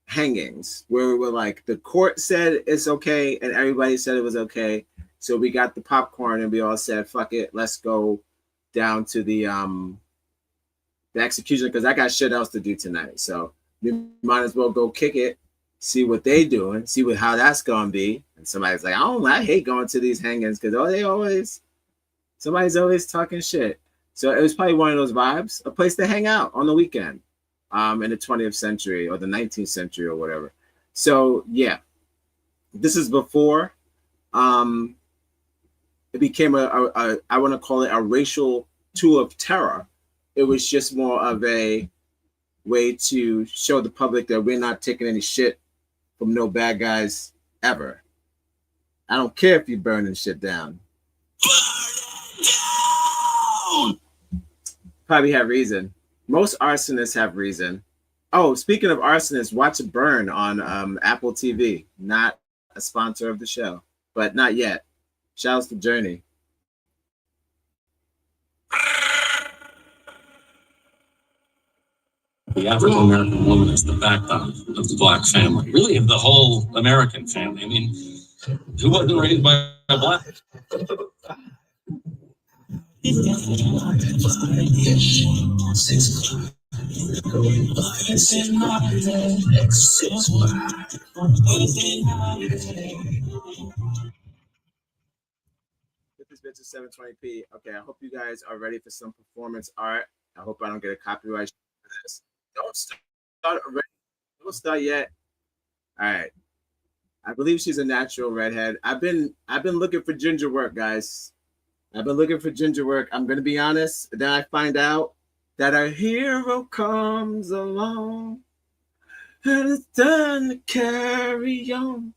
hangings where we're like, the court said it's okay and everybody said it was okay. So we got the popcorn and we all said, fuck it, let's go down to the execution, because I got shit else to do tonight. So we might as well go kick it, see what they doing, see how that's gonna be. And somebody's like, I hate going to these hangings because somebody's always talking shit. So it was probably one of those vibes, a place to hang out on the weekend, in the 20th century or the 19th century or whatever. So yeah, this is before it became I want to call it a racial tool of terror. It was just more of a way to show the public that we're not taking any shit from no bad guys ever. I don't care if you're burning shit down. Probably have reason. Most arsonists have reason. Oh, speaking of arsonists, watch Burn on Apple TV. Not a sponsor of the show, but not yet. Shouts to Journey. The African American woman is the backbone of the black family, really of the whole American family. I mean, who wasn't raised by a black? This bitch is 720p. Okay, I hope you guys are ready for some performance art. I hope I don't get a copyright for this. Don't start already. Don't start yet. All right. I believe she's a natural redhead. I've been looking for ginger work, guys. I've been looking for ginger work. I'm gonna be honest. Then I find out that a hero comes along and it's done to carry on.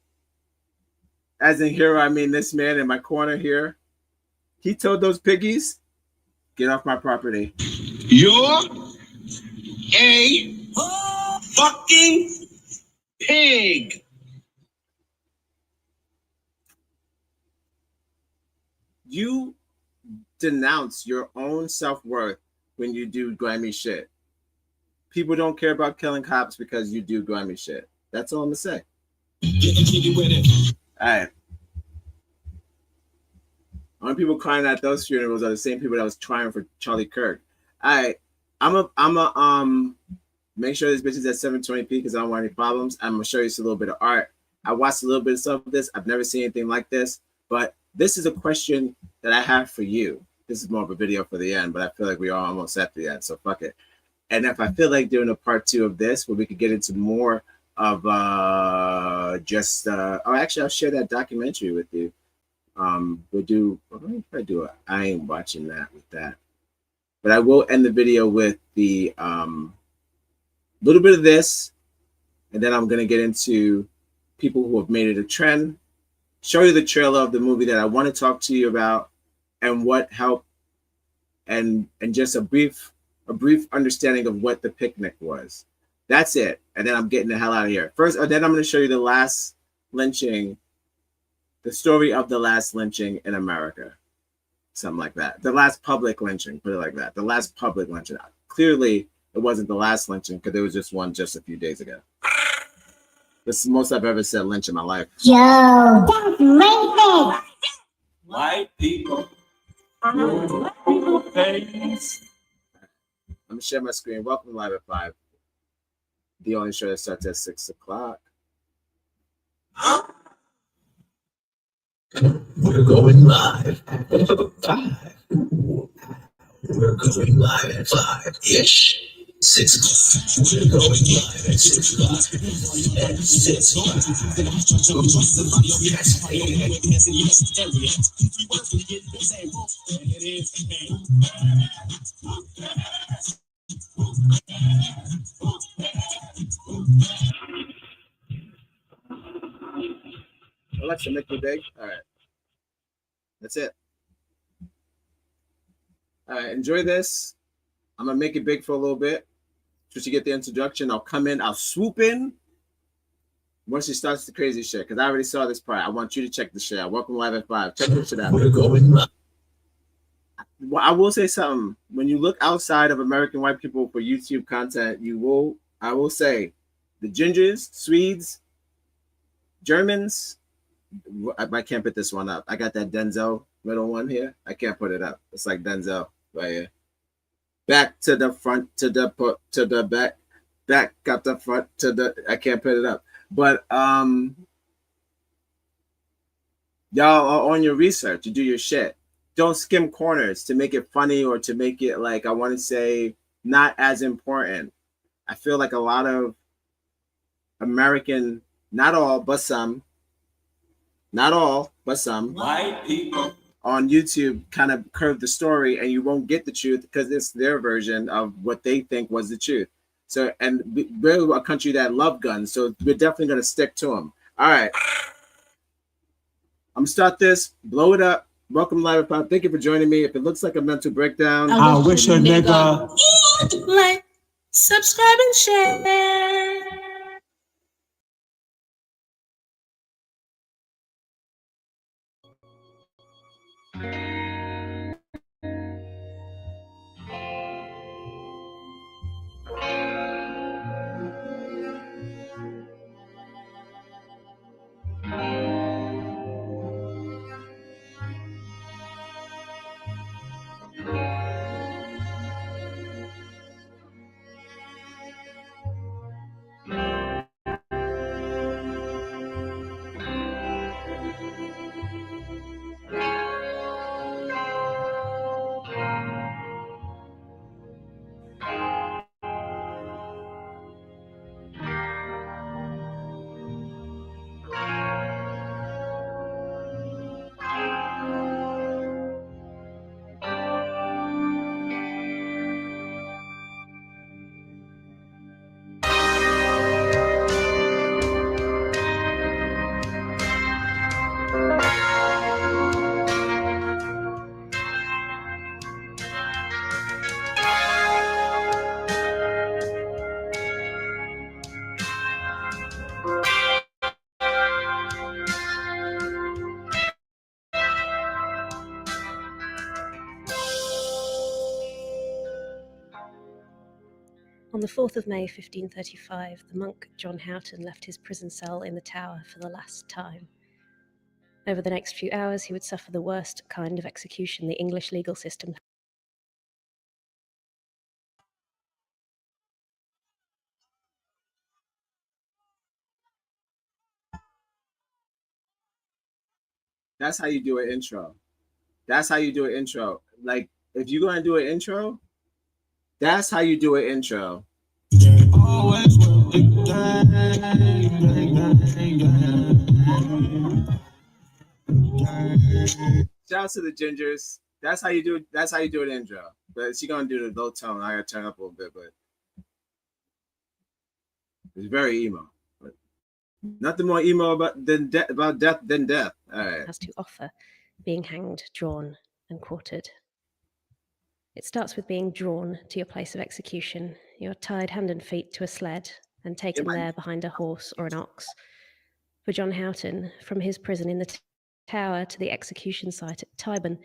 As in hero, I mean this man in my corner here. He told those piggies, get off my property. You're a fucking pig. You denounce your own self-worth when you do grimy shit. people don't care about killing cops because you do grimy shit. That's all I'm gonna say. All right. Only people crying at those funerals are the same people that was trying for Charlie Kirk. All right. I'm a make sure this bitch is at 720p because I don't want any problems. I'm gonna show you a little bit of art. I watched a little bit of some of this. I've never seen anything like this, but this is a question that I have for you. This is more of a video for the end, but I feel like we are almost at the end, so fuck it. And if I feel like doing a part 2 of this, where we could get into more of oh, actually, I'll share that documentary with you. We'll do. What do I do? I ain't watching that with that, but I will end the video with the little bit of this, and then I'm gonna get into people who have made it a trend. Show you the trailer of the movie that I want to talk to you about, and what helped, and just a brief understanding of what the picnic was. That's it. And then I'm getting the hell out of here. First, then I'm going to show you the last lynching, the story of the last lynching in America. Something like that. The last public lynching, put it like that. The last public lynching. Clearly, it wasn't the last lynching because there was just one just a few days ago. This is the most I've ever said lynch in my life. Yo, that's amazing. White people. White people face. I'm going to share my screen. Welcome to Live at 5. The only show that starts at 6 o'clock. We're going live at 5. We're going live at 5-ish. 6 o'clock. We're going live at 6 o'clock. At 6 Alexa, make me big. All right. That's it. All right. Enjoy this. I'm going to make it big for a little bit. Just to get the introduction, I'll come in. I'll swoop in once she starts the crazy shit, because I already saw this part. I want you to check the shit out. Welcome Live at 5. Check this shit out. We're going live. Well, I will say something. When you look outside of American white people for YouTube content, I will say, the gingers, Swedes, Germans, I can't put this one up. I got that Denzel middle one here. I can't put it up. It's like Denzel right here. Back to the front, to the back up the front to the. I can't put it up. But y'all are on your research. You do your shit. Don't skim corners to make it funny or to make it like, I want to say, not as important. I feel like a lot of American, not all, but some, not all, but some White people on YouTube kind of curve the story, and you won't get the truth because it's their version of what they think was the truth. So, and we're a country that love guns, so we're definitely going to stick to them. All right. I'm going to start this, blow it up. Welcome Live at 5. Thank you for joining me. If it looks like a mental breakdown, I wish a nigga. Like, subscribe, and share. On the 4th of May 1535, the monk John Houghton left his prison cell in the Tower for the last time. Over the next few hours, he would suffer the worst kind of execution the English legal system. That's how you do an intro. That's how you do an intro. Like, if you're going to do an intro, that's how you do an intro. Shout out to the Gingers. That's how you do it. That's how you do an intro. But she's gonna do the low tone. I gotta turn up a little bit, but it's very emo. But nothing more emo about death than death. All right. Has to offer being hanged, drawn, and quartered. It starts with being drawn to your place of execution. You're tied hand and feet to a sled and taken there behind a horse or an ox. For John Houghton, from his prison in the Tower to the execution site at Tyburn,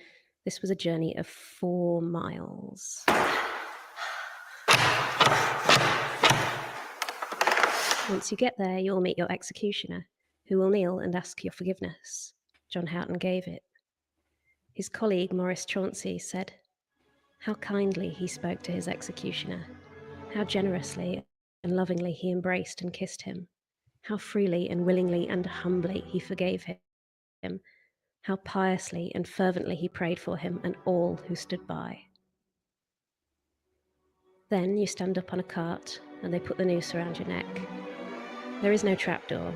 this was a journey of 4 miles. Once you get there, you'll meet your executioner, who will kneel and ask your forgiveness. John Houghton gave it. His colleague, Maurice Chauncey, said, how kindly he spoke to his executioner, how generously and lovingly he embraced and kissed him, how freely and willingly and humbly he forgave him, how piously and fervently he prayed for him and all who stood by. Then you stand up on a cart and they put the noose around your neck. There is no trapdoor.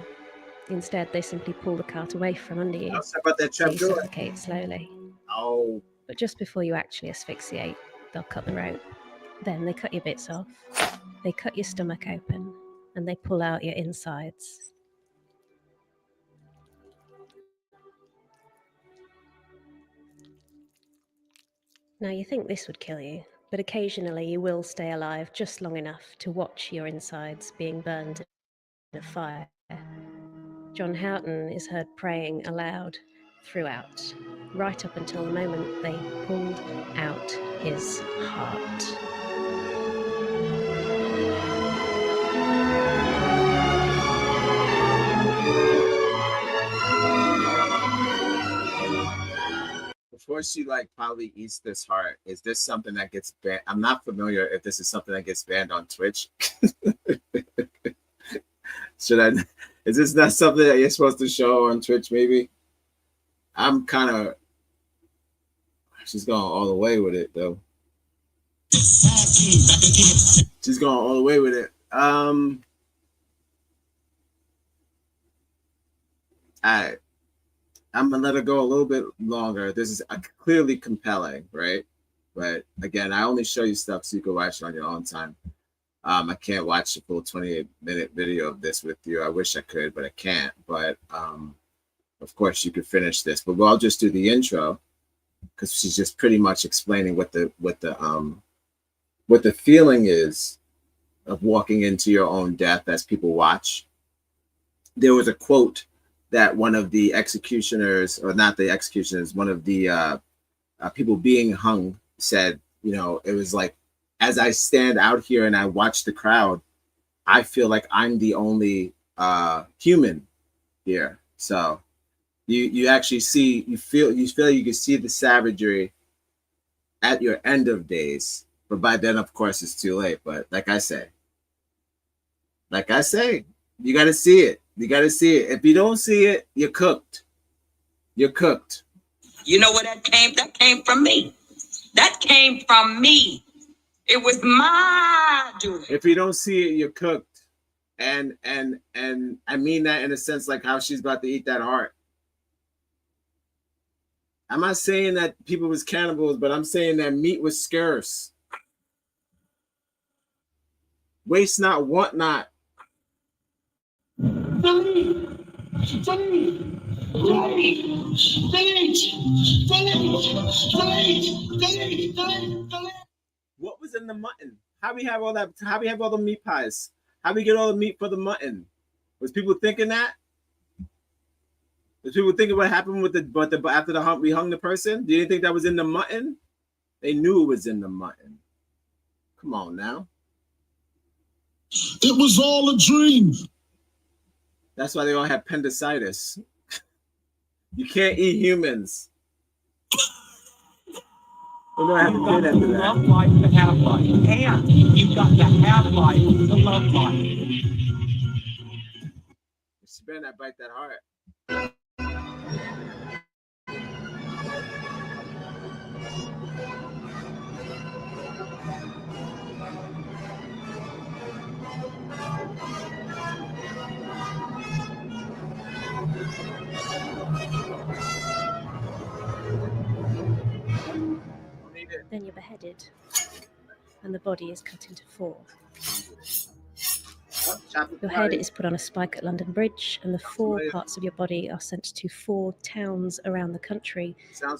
Instead, they simply pull the cart away from under you, about that so you trapdoor. suffocate slowly. Oh. But just before you actually asphyxiate, they'll cut the rope. Then they cut your bits off, they cut your stomach open, and they pull out your insides. Now you think this would kill you, but occasionally you will stay alive just long enough to watch your insides being burned in a fire. John Houghton is heard praying aloud throughout, right up until the moment they pulled out his heart. Before she probably eats this heart, is this something that gets banned? I'm not familiar if this is something that gets banned on Twitch. Is this not something that you're supposed to show on Twitch maybe? I'm kind of, she's going all the way with it though. She's going all the way with it. All right. I'm gonna let her go a little bit longer. This is clearly compelling, right? But again, I only show you stuff so you can watch it on your own time. I can't watch the full 28-minute video of this with you. I wish I could, but I can't. But of course, you could finish this. But I'll just do the intro because she's just pretty much explaining what the feeling is of walking into your own death as people watch. There was a quote that one of the executioners, or not the executioners, one of the people being hung said, you know, it was like, as I stand out here and I watch the crowd, I feel like I'm the only human here. So you actually see, you feel you can see the savagery at your end of days. But by then, of course, it's too late. But like I say, you got to see it. You got to see it. If you don't see it, you're cooked. You're cooked. You know where that came? That came from me. That came from me. It was my doing. If you don't see it, you're cooked. And I mean that in a sense, like how she's about to eat that heart. I'm not saying that people was cannibals, but I'm saying that meat was scarce. Waste not, want not. What was in the mutton? How we have all that? How we have all the meat pies? How we get all the meat for the mutton? Was people thinking that? Was people thinking what happened with after the hunt we hung the person? Do you think that was in the mutton? They knew it was in the mutton. Come on now. It was all a dream. That's why they all have appendicitis. You can't eat humans. We're gonna have to get into that. Love life to have life, and you've got to have life to love life. She better not bite that heart. Then you're beheaded, and the body is cut into 4. Your head is put on a spike at London Bridge, and the 4 parts of your body are sent to 4 towns around the country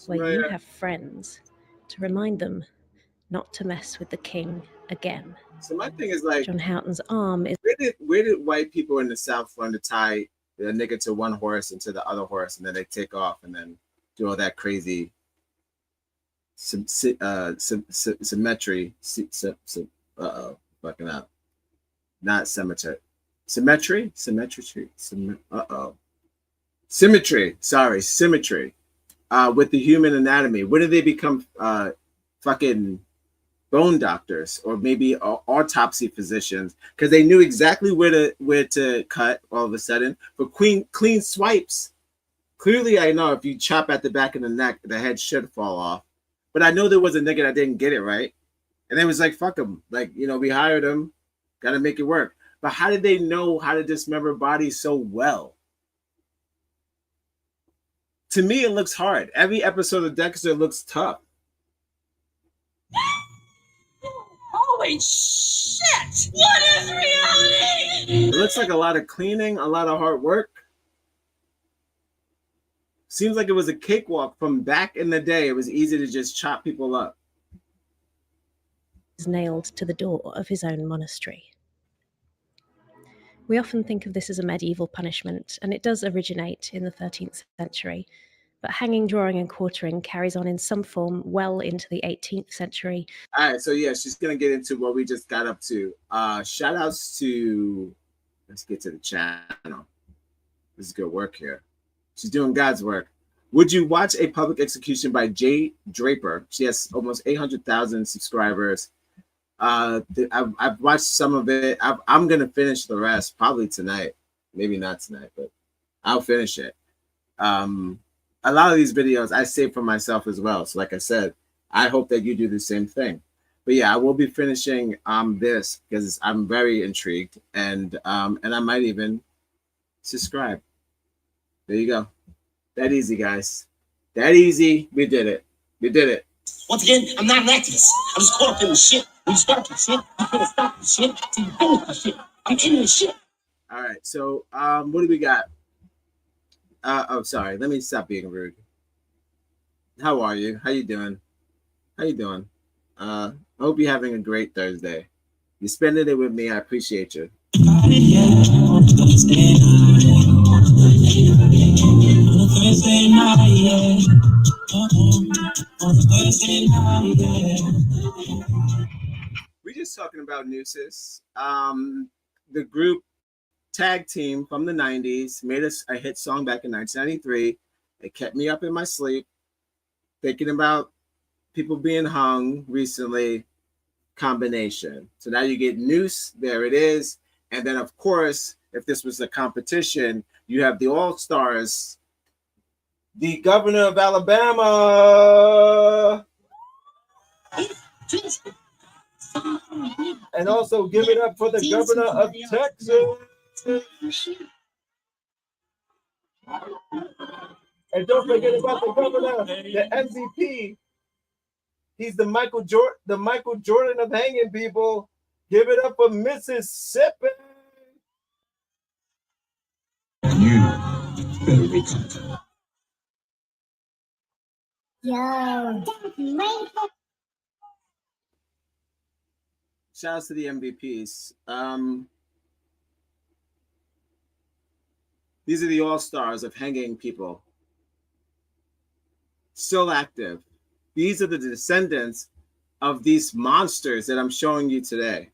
where you have friends to remind them not to mess with the king again. So my thing is like, John Houghton's arm is... Where did white people in the South learn to tie a nigga to one horse and to the other horse, and then they take off and then do all that crazy symmetry? Fucking up. Not cemetery. Symmetry. Sorry, symmetry. With the human anatomy, when did they become fucking bone doctors, or maybe autopsy physicians, because they knew exactly where to cut all of a sudden for clean swipes? Clearly, I know if you chop at the back of the neck, the head should fall off. But I know there was a nigga that didn't get it right, and it was like, fuck him, like, you know, we hired him, got to make it work. But how did they know how to dismember bodies so well? To me, it looks hard. Every episode of Dexter looks tough. Holy shit! What is reality? It looks like a lot of cleaning, a lot of hard work. Seems like it was a cakewalk from back in the day. It was easy to just chop people up. Is nailed to the door of his own monastery. We often think of this as a medieval punishment, and it does originate in the 13th century, but hanging, drawing, and quartering carries on in some form well into the 18th century. All right, so yeah, she's gonna get into what we just got up to. Shout outs to, let's get to the channel. This is good work here. She's doing God's work. Would you watch a public execution by Jay Draper? She has almost 800,000 subscribers. I've watched some of it. I'm gonna finish the rest probably tonight. Maybe not tonight, but I'll finish it. A lot of these videos I save for myself as well. So like I said, I hope that you do the same thing. But yeah, I will be finishing this because I'm very intrigued, and I might even subscribe. There you go. That easy, guys. That easy. We did it. We did it. Once again, I'm not an activist. I'm just caught up in the shit. When you start the shit, you can't stop the shit until you finish the shit. I'm in the shit. All right. So what do we got? Oh, sorry. Let me stop being rude. How are you? How you doing? How you doing? I hope you're having a great Thursday. You're spending it with me. I appreciate you. We're just talking about nooses. The group tag team from the 90s made us a hit song back in 1993. It kept me up in my sleep, thinking about people being hung recently. Combination. So now you get Noose, There It Is. And then, of course, if this was a competition, you have the All-Stars, the governor of Alabama, and also give it up for the governor of Texas. And don't forget about the governor, the MVP. He's the Michael Jordan of hanging people. Give it up for Mississippi. You better be confident. Yo, Shout out to the MVPs. These are the all-stars of hanging people. Still active. These are the descendants of these monsters that I'm showing you today.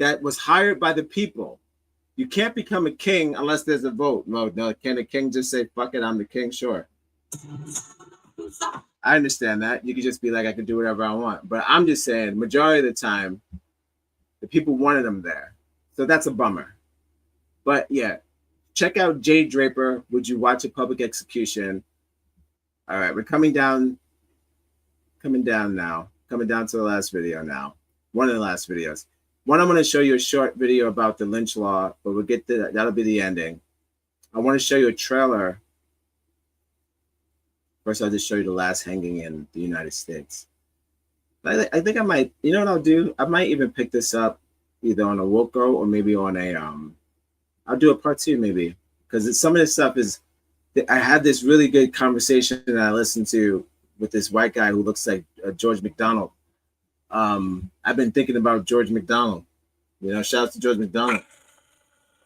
that was hired by the people. You can't become a king unless there's a vote. No, can a king just say, fuck it, I'm the king? Sure. I understand that. You could just be like, I can do whatever I want. But I'm just saying, majority of the time, the people wanted him there. So that's a bummer. But yeah, check out Jay Draper. Would you watch a public execution? All right, we're coming down now. Coming down to the last video now. One of the last videos. One, I'm going to show you a short video about the lynch law, but we'll get to that. That'll be the ending. I want to show you a trailer. First, I'll just show you the last hanging in the United States. I think I might, you know what I'll do? I might even pick this up either on a Woko or maybe on a, I'll do a part 2 maybe. Because some of this stuff is, I had this really good conversation that I listened to with this white guy who looks like George McDonald. I've been thinking about George McDonald. You know, shout out to George McDonald.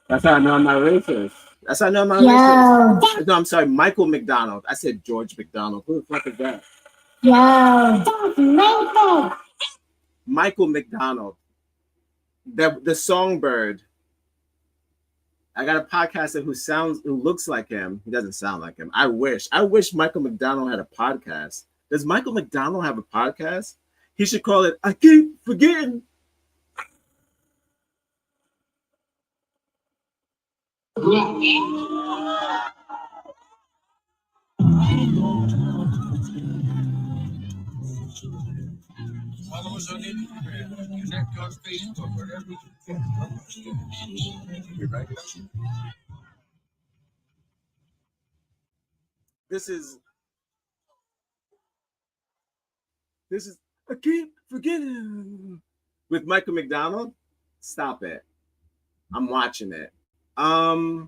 That's how I know I'm not racist. That's how I know I'm not racist. No, I'm sorry, Michael McDonald. I said George McDonald. Who the fuck is that? Michael McDonald. The songbird. I got a podcaster who looks like him. He doesn't sound like him. I wish Michael McDonald had a podcast. Does Michael McDonald have a podcast? He should call it I Keep Forgetting. Follow us on Instagram. Connect on Facebook. Wherever you get your Be right back. This is I Keep Forgetting with Michael McDonald. Stop it. I'm watching it. But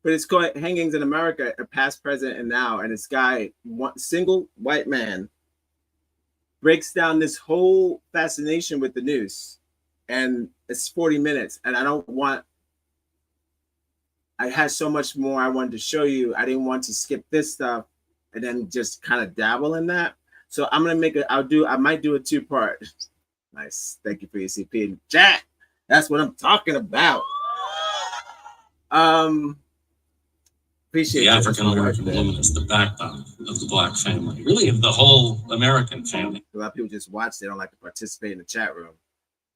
it's called Hangings in America, a past, present, and now. And this guy, one single white man, breaks down this whole fascination with the noose. And it's 40 minutes. And I had so much more I wanted to show you. I didn't want to skip this stuff and then just kind of dabble in that. So I'm gonna I might do a 2-part. Nice. Thank you for your CP in the chat. That's what I'm talking about. Appreciate the African American woman is the backbone of the Black family, really of the whole American family. A lot of people just watch, they don't like to participate in the chat room.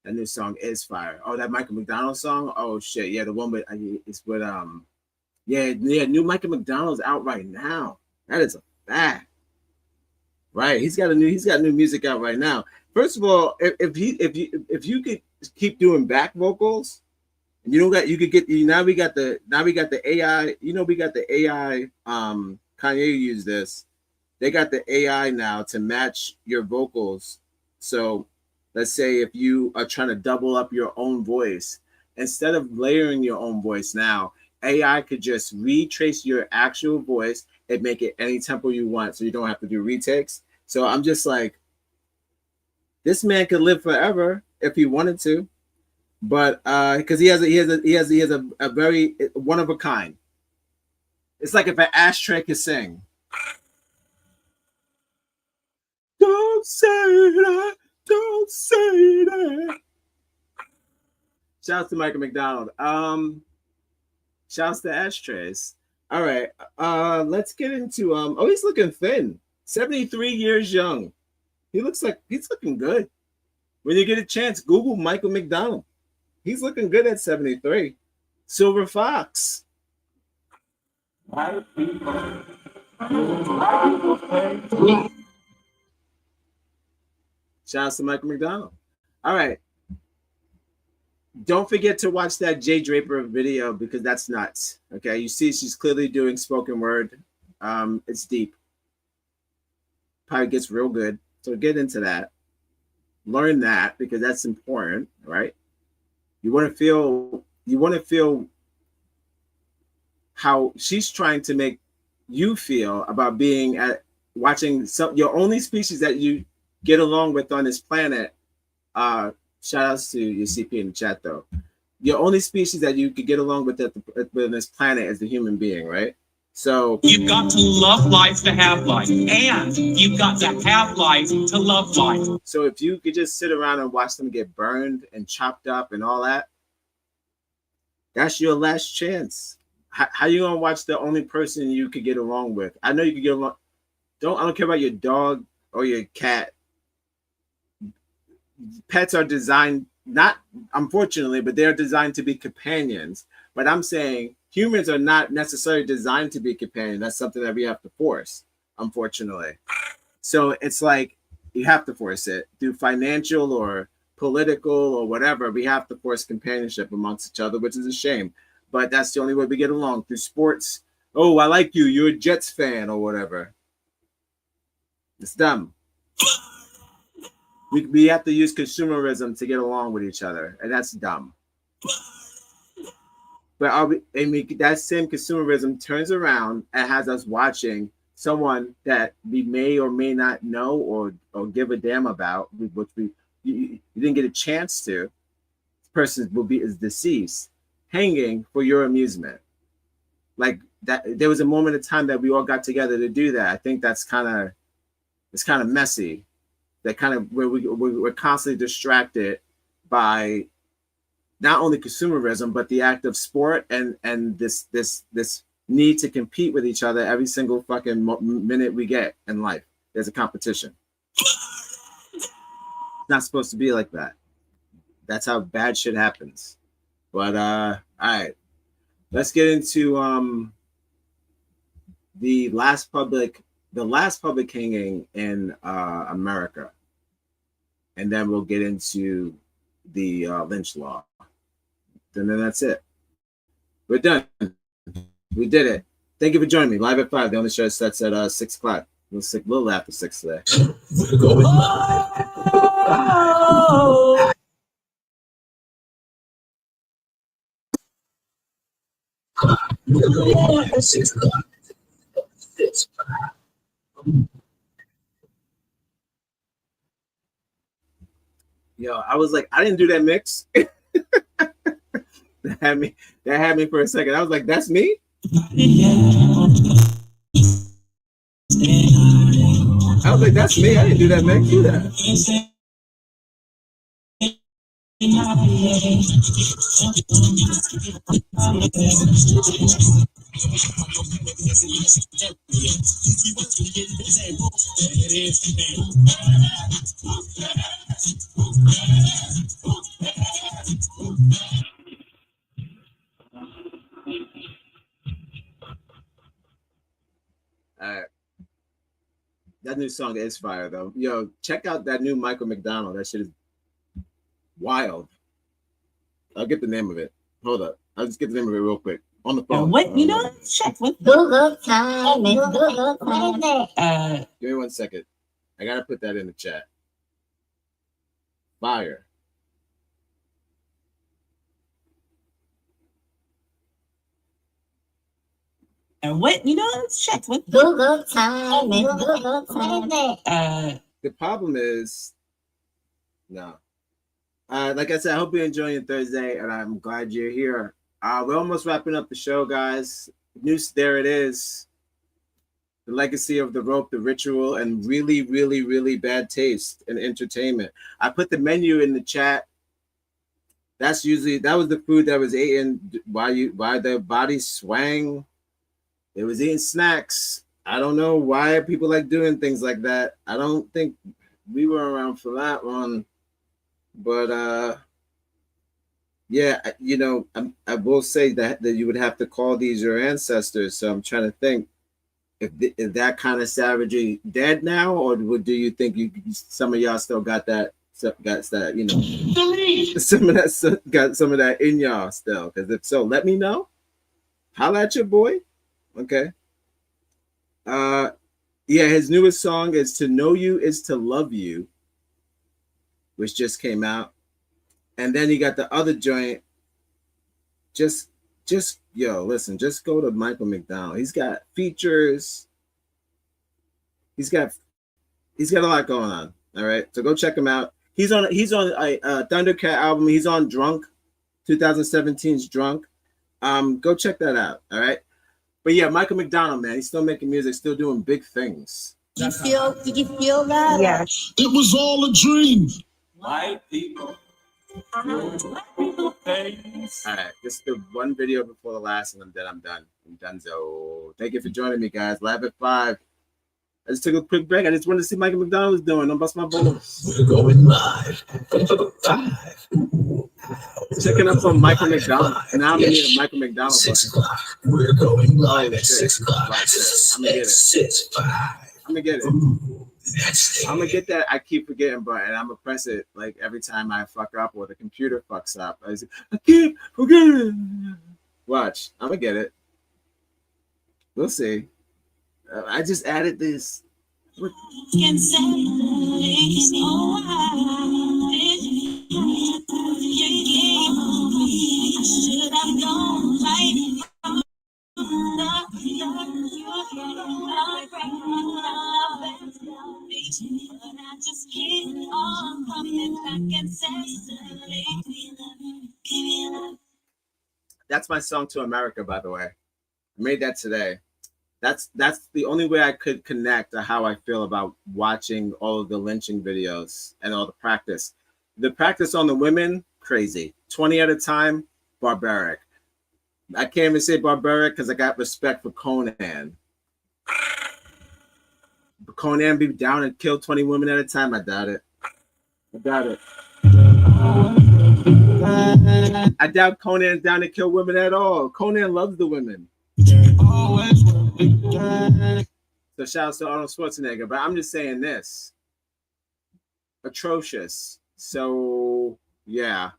That new song is fire. Oh, that Michael McDonald song? Oh shit, yeah, the one with it's with new Michael McDonald's out right now. That is a fact. Right, he's got new music out right now. First of all, if you could keep doing back vocals, and you could get now we got the AI. You know, we got the AI. Kanye used this. They got the AI now to match your vocals. So let's say if you are trying to double up your own voice, instead of layering your own voice now, AI could just retrace your actual voice and make it any tempo you want, so you don't have to do retakes. So I'm just like, this man could live forever if he wanted to, but because he has a very one of a kind. It's like if an ashtray could sing. Don't say that. Don't say that. Shouts to Michael McDonald. Shouts to ashtrays. All right. Let's get into oh, he's looking thin. 73 years young. He looks like he's looking good. When you get a chance, Google Michael McDonald. He's looking good at 73. Silver Fox. Shouts to Michael McDonald. All right. Don't forget to watch that Jay Draper video because that's nuts. Okay, you see she's clearly doing spoken word. It's deep. Probably gets real good. So get into that. Learn that because that's important, right? You want to feel how she's trying to make you feel about being at watching your only species that you get along with on this planet. Shout outs to your CP in the chat though. Your only species that you could get along with on this planet is the human being, right? So you've got to love life to have life, and you've got to have life to love life. So if you could just sit around and watch them get burned and chopped up and all that, that's your last chance. How you gonna watch the only person you could get along with? I know you could get along. I don't care about your dog or your cat. Pets are designed, not unfortunately, but they're designed to be companions. But I'm saying humans are not necessarily designed to be companions. That's something that we have to force, unfortunately. So it's like you have to force it through financial or political or whatever. We have to force companionship amongst each other, which is a shame. But that's the only way we get along, through sports. Oh, I like you. You're a Jets fan or whatever. It's dumb. We have to use consumerism to get along with each other, and that's dumb. But that same consumerism turns around and has us watching someone that we may or may not know or give a damn about, which you didn't get a chance to. This person is deceased, hanging for your amusement. Like that, there was a moment of time that we all got together to do that. I think that's kind of messy. That kind of where we're constantly distracted by not only consumerism, but the act of sport and this need to compete with each other every single fucking minute we get in life. There's a competition. It's not supposed to be like that. That's how bad shit happens. But all right, let's get into the last public hanging in America, and then we'll get into the lynch law. And then that's it. We're done. We did it. Thank you for joining me. Live at 5. The only show starts at 6 o'clock. A little after 6 today. We're going live. Oh. We're going live at 6 o'clock. Yo, I was like, I didn't do that mix. That had me for a second. I was like, that's me? I was like, that's me. I didn't do that mix. Do that. That new song is fire though. Yo, check out that new Michael McDonald. That shit is wild. I'll get the name of it. Hold up. I'll just get the name of it real quick. On the phone. What you know? Check with Google time. Google time. Give me 1 second. I gotta put that in the chat. Fire. And what you know? Check with Google time. Google time. The problem is, no. Like I said, I hope you're enjoying your Thursday, and I'm glad you're here. We're almost wrapping up the show, guys. Noose, there it is. The legacy of the rope, the ritual, and really, really, really bad taste in entertainment. I put the menu in the chat. That was the food that was eaten while the body swang. It was eating snacks. I don't know why people like doing things like that. I don't think we were around for that one. But yeah, you know, I will say that you would have to call these your ancestors. So I'm trying to think if that kind of savagery dead now, or do you think some of y'all still got that, you know, got some of that in y'all still? Because if so, let me know. Holla at your boy. Okay. Yeah, his newest song is "To Know You Is to Love You," which just came out. And then he got the other joint. Just yo, listen, just go to Michael McDonald. He's got features. He's got a lot going on. All right. So go check him out. He's on a Thundercat album. He's on Drunk, 2017's Drunk. Go check that out. All right. But yeah, Michael McDonald, man, he's still making music, still doing big things. Did you feel that? Yes. It was all a dream. White people. All right, this is the one video before the last, and then I'm done. I'm done. So thank you for joining me, guys. Live at 5. I just took a quick break. I just wanted to see Michael McDonald was doing. Don't bust my balls. We're going live. 5. Checking up on Michael McDonald. Now I'm gonna need a Michael McDonald. 6 o'clock. We're going live at 6 o'clock. I'm gonna get it. 6, 5. I'm gonna get it. Ooh, I'm gonna get that. I keep forgetting, but and I'm gonna press it like every time I fuck up or the computer fucks up. I keep forgetting. Watch, I'm gonna get it. We'll see. I just added this. What? That's my song to America, by the way. I made that today. That's the only way I could connect to how I feel about watching all of the lynching videos and all the practice. The practice on the women, crazy. 20 at a time, barbaric. I can't even say barbaric because I got respect for Conan. But Conan be down and kill 20 women at a time. I doubt it. I doubt it. I doubt Conan is down to kill women at all. Conan loves the women. So shout out to Arnold Schwarzenegger. But I'm just saying this. Atrocious. So yeah.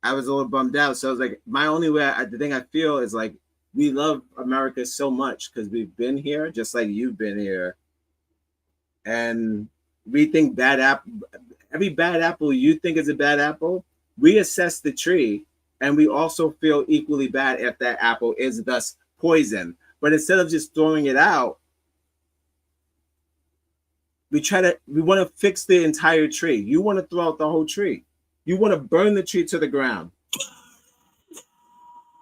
I was a little bummed out. So I was like, my only way, the thing I feel is like, we love America so much because we've been here, just like you've been here. And we think bad apple, every bad apple you think is a bad apple, we assess the tree and we also feel equally bad if that apple is thus poison. But instead of just throwing it out, we want to fix the entire tree. You want to throw out the whole tree. You want to burn the tree to the ground.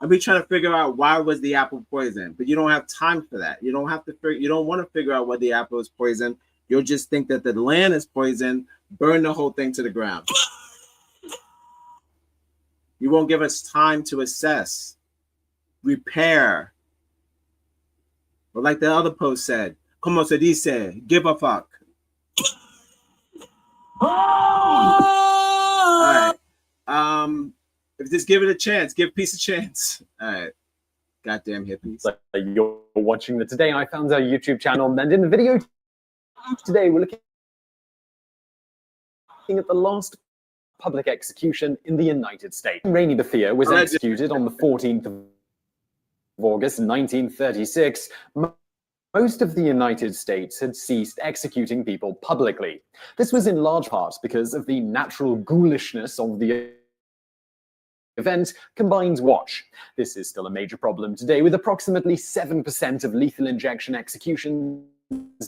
And we trying to figure out why was the apple poison, but you don't have time for that. You don't have to you don't want to figure out why the apple is poison. You'll just think that the land is poison, burn the whole thing to the ground. You won't give us time to assess, repair. But like the other post said, como se dice, give a fuck. All right. Just give it a chance. Give peace a chance. All right. Goddamn hippies. So you're watching the Today I Found Our YouTube channel, and in the video today we're looking at the last public execution in the United States. Rainey Bethia was executed on the 14th of August 1936. Most of the United States had ceased executing people publicly. This was in large part because of the natural ghoulishness of the event combined watch. This is still a major problem today, with approximately 7% of lethal injection executions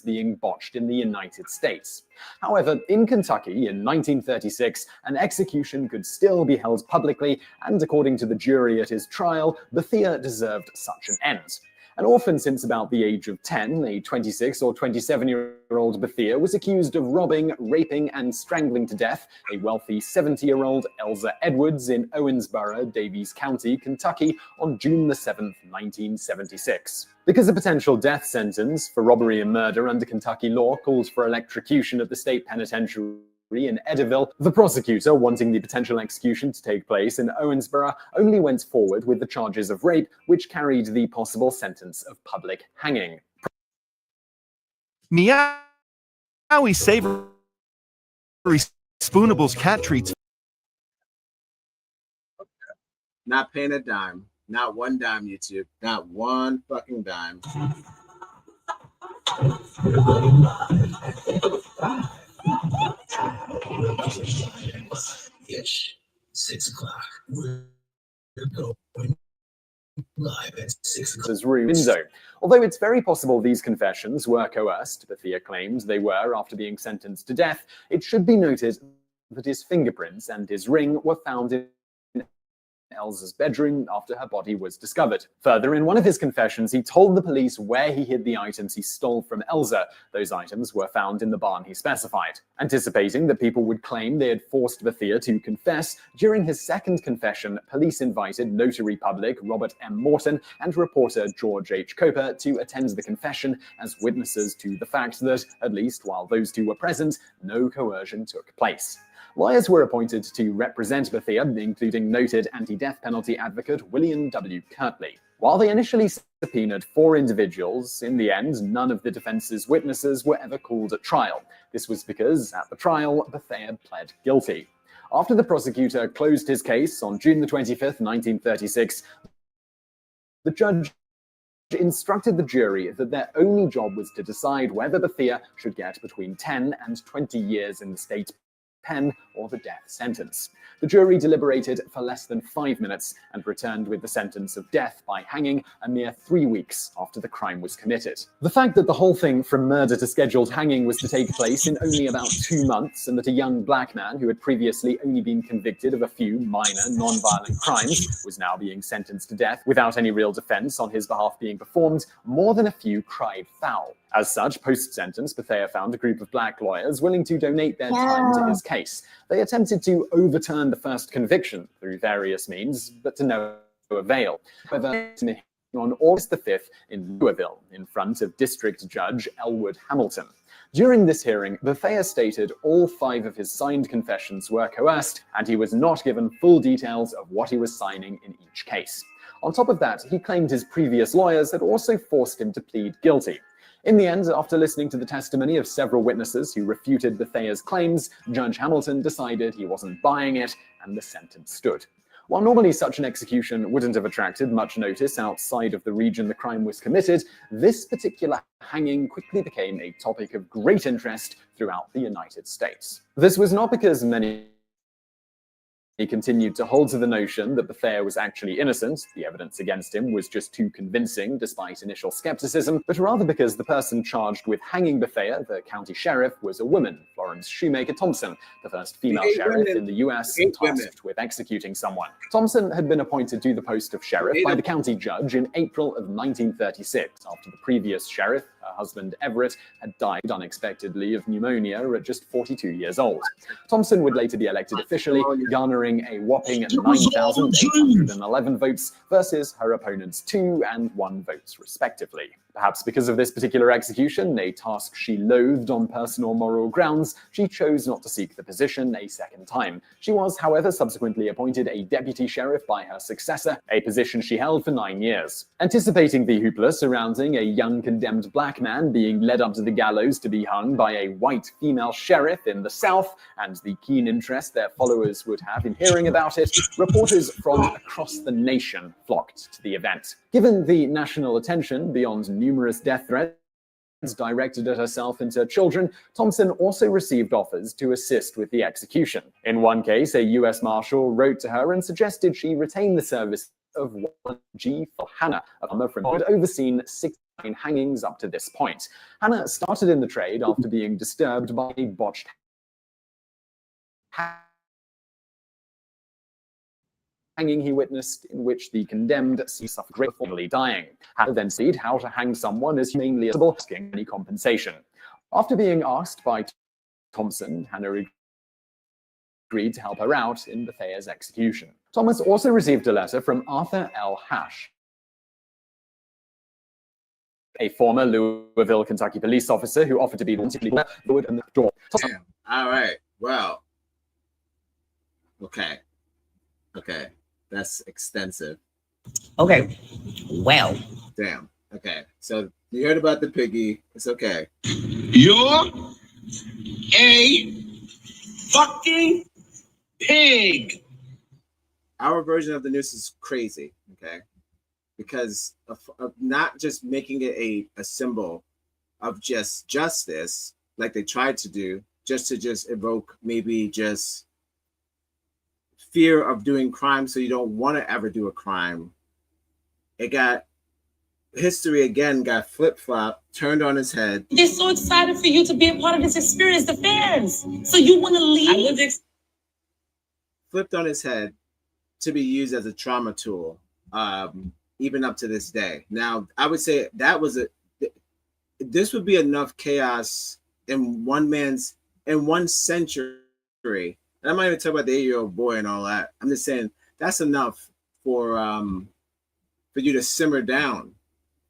being botched in the United States. However, in Kentucky in 1936, an execution could still be held publicly, and according to the jury at his trial, Bethia deserved such an end. An orphan since about the age of 10, a 26 or 27-year-old Bethia was accused of robbing, raping, and strangling to death a wealthy 70-year-old Elza Edwards in Owensboro, Daviess County, Kentucky, on June 7, 1976. Because a potential death sentence for robbery and murder under Kentucky law calls for electrocution at the state penitentiary in Eddyville, the prosecutor, wanting the potential execution to take place in Owensboro, only went forward with the charges of rape, which carried the possible sentence of public hanging. Meowie savory spoonables cat treats. Not paying a dime. Not one dime, YouTube. Not one fucking dime. Yes, 6 o'clock. We're going live at 6 o'clock. Window. Although it's very possible these confessions were coerced, Bethia claims they were after being sentenced to death, it should be noted that his fingerprints and his ring were found in Elsa's bedroom after her body was discovered. Further, in one of his confessions, he told the police where he hid the items he stole from Elsa. Those items were found in the barn he specified. Anticipating that people would claim they had forced Bethea to confess, during his second confession, police invited notary public Robert M. Morton and reporter George H. Coper to attend the confession as witnesses to the fact that, at least while those two were present, no coercion took place. Lawyers were appointed to represent Bethea, including noted anti-death penalty advocate William W. Kirtley. While they initially subpoenaed 4 individuals, in the end, none of the defense's witnesses were ever called at trial. This was because, at the trial, Bethea pled guilty. After the prosecutor closed his case on June 25, 1936, the judge instructed the jury that their only job was to decide whether Bethea should get between 10 and 20 years in the state pen or the death sentence. The jury deliberated for less than 5 minutes and returned with the sentence of death by hanging a mere 3 weeks after the crime was committed. The fact that the whole thing from murder to scheduled hanging was to take place in only about 2 months, and that a young black man who had previously only been convicted of a few minor, non-violent crimes was now being sentenced to death without any real defense on his behalf being performed, more than a few cried foul. As such, post-sentence, Bethea found a group of black lawyers willing to donate their time to his case. They attempted to overturn the first conviction through various means, but to no avail. However, on August 5th in Louisville, in front of District Judge Elwood Hamilton. During this hearing, Bethea stated all 5 of his signed confessions were coerced, and he was not given full details of what he was signing in each case. On top of that, he claimed his previous lawyers had also forced him to plead guilty. In the end, after listening to the testimony of several witnesses who refuted Bethea's claims, Judge Hamilton decided he wasn't buying it, and the sentence stood. While normally such an execution wouldn't have attracted much notice outside of the region the crime was committed, this particular hanging quickly became a topic of great interest throughout the United States. This was not because many he continued to hold to the notion that Bethea was actually innocent, the evidence against him was just too convincing despite initial skepticism, but rather because the person charged with hanging Bethea, the county sheriff, was a woman, Florence Shoemaker Thompson, the first female sheriff in the US tasked with executing someone. Thompson had been appointed to the post of sheriff by the county judge in April of 1936, after the previous sheriff, her husband Everett, had died unexpectedly of pneumonia at just 42 years old. Thompson would later be elected officially, garnering a whopping 9,811 votes versus her opponent's 2 and 1 votes respectively. Perhaps because of this particular execution, a task she loathed on personal moral grounds, she chose not to seek the position a second time. She was, however, subsequently appointed a deputy sheriff by her successor, a position she held for 9 years. Anticipating the hoopla surrounding a young condemned black man being led up to the gallows to be hung by a white female sheriff in the South, and the keen interest their followers would have in hearing about it, reporters from across the nation flocked to the event. Given the national attention beyond numerous death threats directed at herself and her children, Thompson also received offers to assist with the execution. In one case, a U.S. Marshal wrote to her and suggested she retain the service of one G. Hannah, a farmer from who had overseen 16 hangings up to this point. Hannah started in the trade after being disturbed by a botched hanging he witnessed, in which the condemned suffered great formally dying. Hannah then said how to hang someone as humanely as possible, asking any compensation. After being asked by Thompson, Hannah agreed to help her out in Bethea's execution. Thomas also received a letter from Arthur L. Hash, a former Louisville, Kentucky police officer who offered to be the wood and the door. Damn. All right. Well. Okay. That's extensive. Okay. Well. Damn. Okay. So you heard about the piggy. It's okay. You're a fucking pig. Our version of the noose is crazy. Okay. Because of not just making it a symbol of just justice, like they tried to do, just to evoke maybe just fear of doing crime, so you don't want to ever do a crime. It got history again, got flip-flopped, turned on its head. They're so excited for you to be a part of this experience, the fans. So you want to leave? Flipped on its head, to be used as a trauma tool, even up to this day. Now, I would say that was this would be enough chaos in one century. And I'm not even talking about the 8-year-old boy and all that. I'm just saying that's enough for you to simmer down.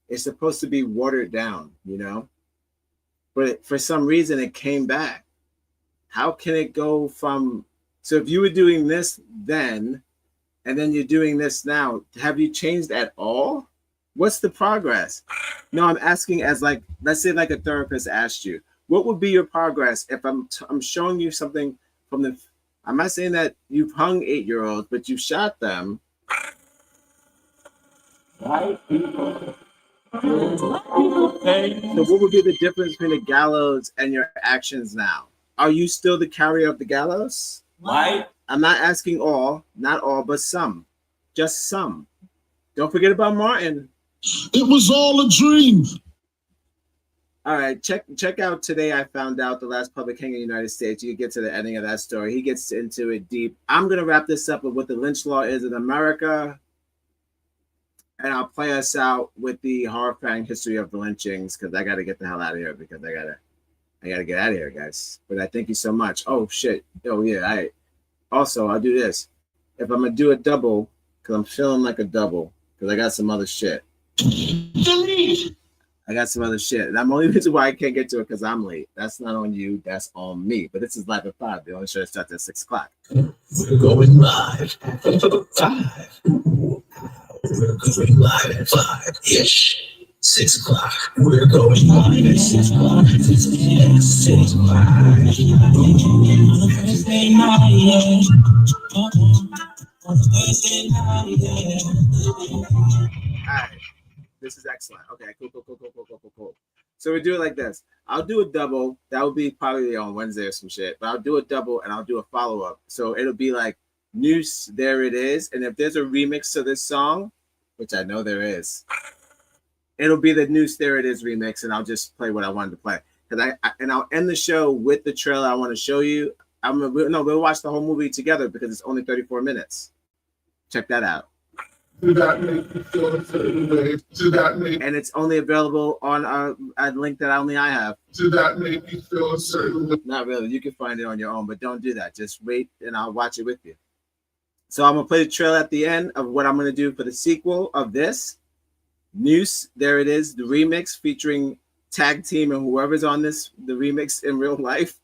It's supposed to be watered down, you know? But for some reason it came back. How can it go from, so if you were doing this then, and then you're doing this now, have you changed at all? What's the progress? No, I'm asking as like, let's say like a therapist asked you, what would be your progress if I'm showing you something from the, I'm not saying that you've hung 8-year-olds, but you shot them. Right? So what would be the difference between the gallows and your actions now? Are you still the carrier of the gallows? Right. I'm not asking all, not all, but some. Just some. Don't forget about Martin. It was all a dream. All right, check out Today I Found Out, the last public hanging in the United States. You get to the ending of that story. He gets into it deep. I'm going to wrap this up with what the lynch law is in America. And I'll play us out with the horrifying history of the lynchings, because I got to get the hell out of here, because I gotta get out of here, guys. But I thank you so much. Oh, shit. Oh, yeah. All right. Also, I'll do this. If I'm going to do a double, because I'm feeling like a double, because I got some other shit. I got some other shit. And I'm only reason why I can't get to it because I'm late. That's not on you. That's on me. But this is live at 5. The only show that starts at 6 o'clock. We're going live at 5. We're going live at 5-ish. 6 o'clock. We're going live at 6 o'clock. 6 o'clock. On Thursday night, yeah. On Thursday night, yeah. All right. This is excellent. Okay, cool. So we do it like this. I'll do a double. That would be probably on Wednesday or some shit. But I'll do a double and I'll do a follow-up. So it'll be like Noose, There It Is. And if there's a remix to this song, which I know there is, it'll be the Noose, There It Is remix, and I'll just play what I wanted to play. And I'll end the show with the trailer I want to show you. We'll watch the whole movie together because it's only 34 minutes. Check that out. Did that make you feel a certain way? And it's only available on a link that only I have. Did that make you feel a certain way? Not really. You can find it on your own, but don't do that. Just wait and I'll watch it with you. So I'm going to play the trailer at the end of what I'm going to do for the sequel of this. Noose, There It Is, the remix featuring Tag Team and whoever's on this, the remix in real life.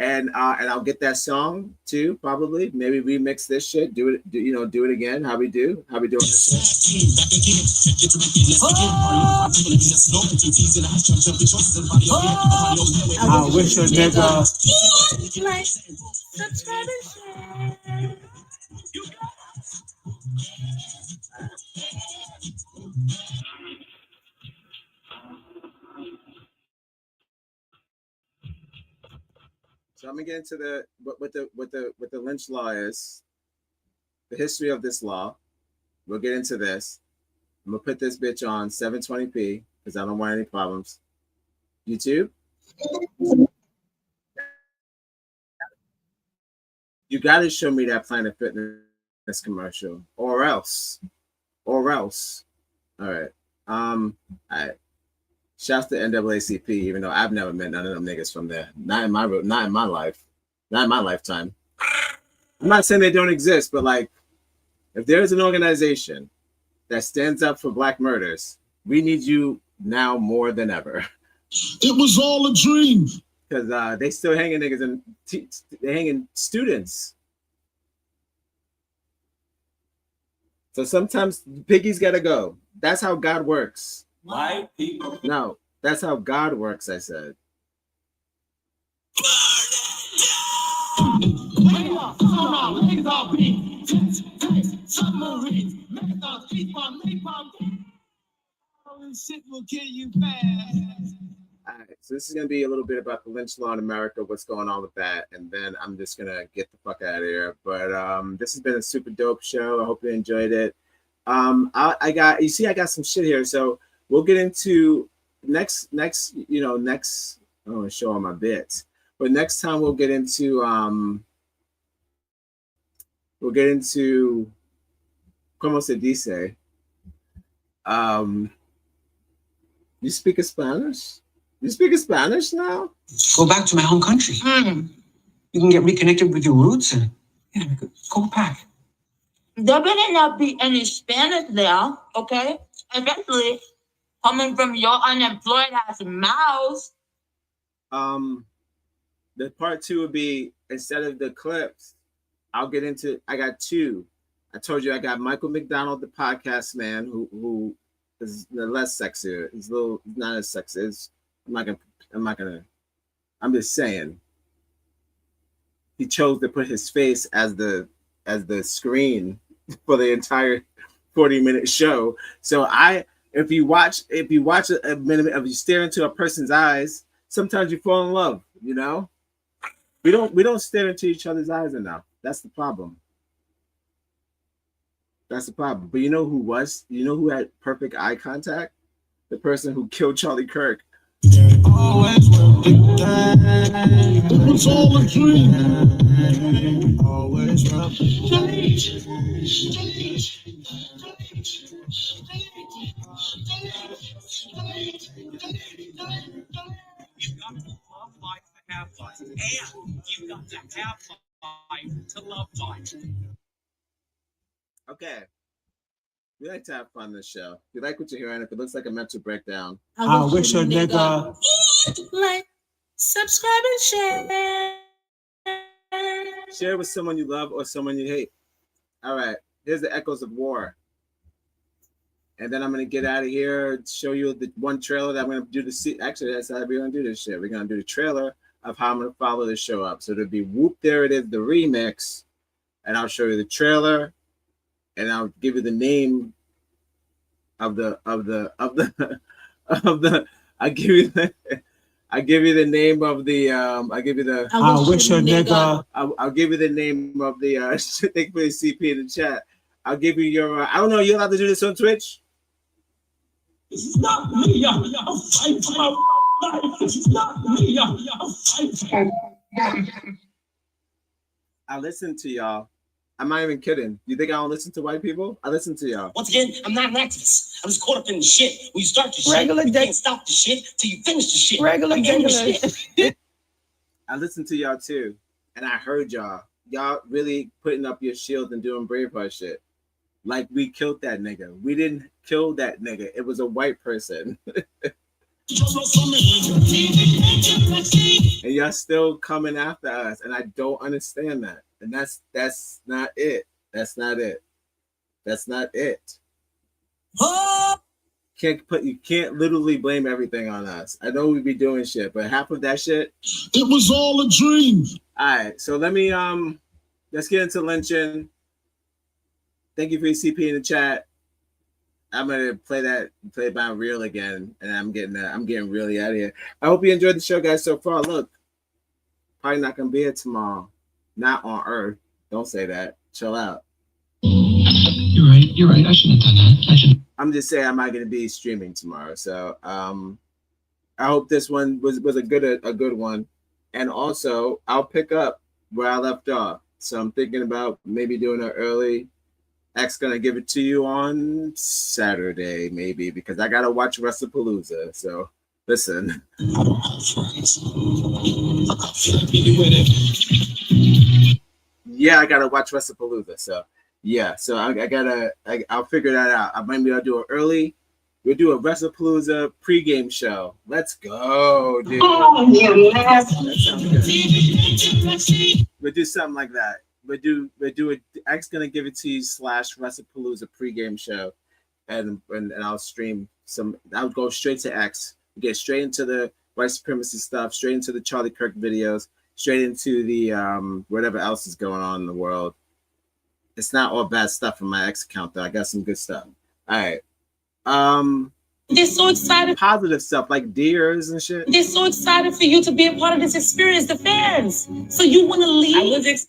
And I'll get that song too, probably. Maybe remix this shit. Do it again. How we doing this shit? I wish a nigga. So I'm gonna get into what the lynch law is, the history of this law. We'll get into this. I'm gonna put this bitch on 720p because I don't want any problems. YouTube, you gotta show me that Planet Fitness commercial, or else. All right. All right. Shouts to NAACP, even though I've never met none of them niggas from there. Not in my life. Not in my lifetime. I'm not saying they don't exist, but like, if there's an organization that stands up for Black murders, we need you now more than ever. It was all a dream. Because they still hanging niggas and they hanging students. So sometimes piggies gotta go. That's how God works. White people. No, that's how God works, I said. Shit will kill you fast. All right, so this is going to be a little bit about the lynch law in America, what's going on with that, and then I'm just going to get the fuck out of here. But this has been a super dope show. I hope you enjoyed it. I got some shit here, so we'll get into next. I don't want to show all my bits, but next time we'll get into como se dice? You speak Spanish? You speak Spanish now? Go back to my home country. You can get reconnected with your roots and go back. There better not be any Spanish there, okay? Especially coming from your unemployed ass mouth. The part 2 would be, instead of the clips, I got 2. I told you I got Michael McDonald, the podcast man, who is less sexier. He's not as sexy. I'm just saying. He chose to put his face as the screen for the entire 40-minute show. So if you watch a minute of you stare into a person's eyes, sometimes you fall in love, you know? We don't stare into each other's eyes enough. That's the problem. That's the problem. But you know who had perfect eye contact? The person who killed Charlie Kirk. Always worth the time. It was all a dream. Always rough. You've got to love life to have life, and you've got to have life to love life. Okay. We like to have fun this show. If you like what you're hearing, if it looks like a mental breakdown, I wish a nigga. Like, subscribe, and share. Share with someone you love or someone you hate. All right. Here's the echoes of war. And then I'm going to get out of here, show you the one trailer that I'm going to do actually, that's how we're going to do this shit. We're going to do the trailer of how I'm going to follow this show up. So it'll be Whoop There It Is, the remix. And I'll show you the trailer. And I'll give you the name I give you the name of the thank you for the CP in the chat. I'll give you your I don't know, you're allowed to do this on Twitch? This is not me. I'm fighting for my life. This is not me. I'm fighting. I listen to y'all. I'm not even kidding. You think I don't listen to white people? I listen to y'all. Once again, I'm not an activist. I'm just caught up in the shit. When you start the shit, you can't stop the shit till you finish the shit. I'm in the shit. I listen to y'all too. And I heard y'all. Y'all really putting up your shield and doing Braveheart shit. Like we killed that nigga. We didn't kill that nigga. It was a white person. And y'all still coming after us. And I don't understand that. And that's not it. That's not it. That's not it. You can't literally blame everything on us. I know we be doing shit, but half of that shit, it was all a dream. All right, so let me let's get into lynching. Thank you for your CP in the chat. I'm gonna play by real again, and I'm getting really out of here. I hope you enjoyed the show, guys. So far, look, probably not gonna be here tomorrow. Not on Earth. Don't say that. Chill out. You're right. I shouldn't have done that. I'm just saying I'm not going to be streaming tomorrow. So I hope this one was a good one. And also, I'll pick up where I left off. So I'm thinking about maybe doing it early. X going to give it to you on Saturday, maybe, because I got to watch WrestlePalooza. So listen. Yeah, I gotta watch WrestlePalooza. So yeah, so I'll figure that out. I'll do it early. We'll do a WrestlePalooza pregame show. Let's go, dude. Oh, that sounds good. We'll do something like that. We'll do it. X gonna give it to you / WrestlePalooza pregame show, and I'll stream some. I'll go straight to X. Get straight into the white supremacy stuff. Straight into the Charlie Kirk videos. Straight into the whatever else is going on in the world. It's not all bad stuff in my X account though. I got some good stuff. All right. They're so excited. Positive stuff like deers and shit. They're so excited for you to be a part of this experience, the fans. So you want to leave?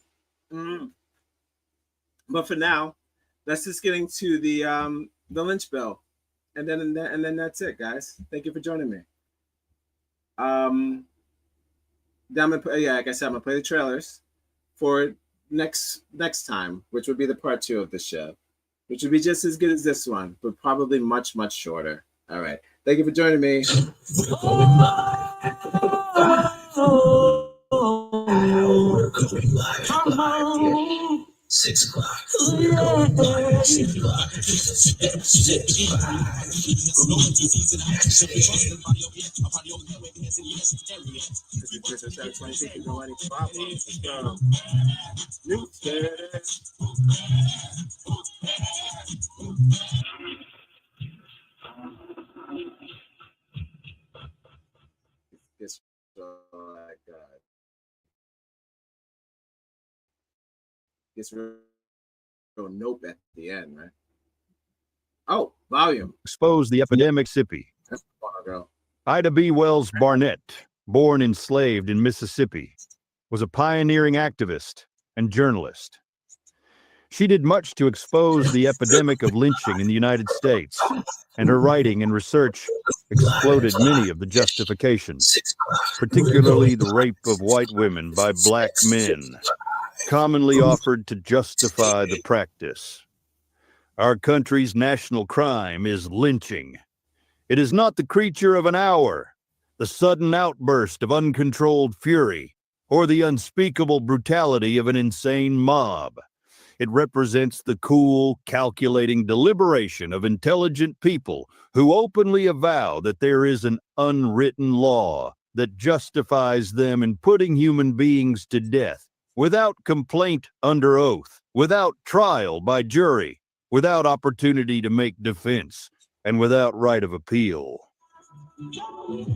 But for now, let's just get into the lynch bill, and then that's it, guys. Thank you for joining me. Like I said, I'm gonna play the trailers for next time, which would be the part 2 of the show. which would be just as good as this one, but probably much, much shorter. All right. Thank you for joining me. We're going live. 6 o'clock. We're going live. 6 o'clock. 6 It's like it's real nope at the end, right? Oh, volume. Expose the epidemic Mississippi. That's girl. Ida B. Wells Barnett, born enslaved in Mississippi, was a pioneering activist and journalist. She did much to expose the epidemic of lynching in the United States, and her writing and research exploded many of the justifications, particularly the rape of white women by black men, commonly offered to justify the practice. Our country's national crime is lynching. It is not the creature of an hour, the sudden outburst of uncontrolled fury, or the unspeakable brutality of an insane mob. It represents the cool, calculating deliberation of intelligent people who openly avow that there is an unwritten law that justifies them in putting human beings to death without complaint under oath, without trial by jury, without opportunity to make defense, and without right of appeal.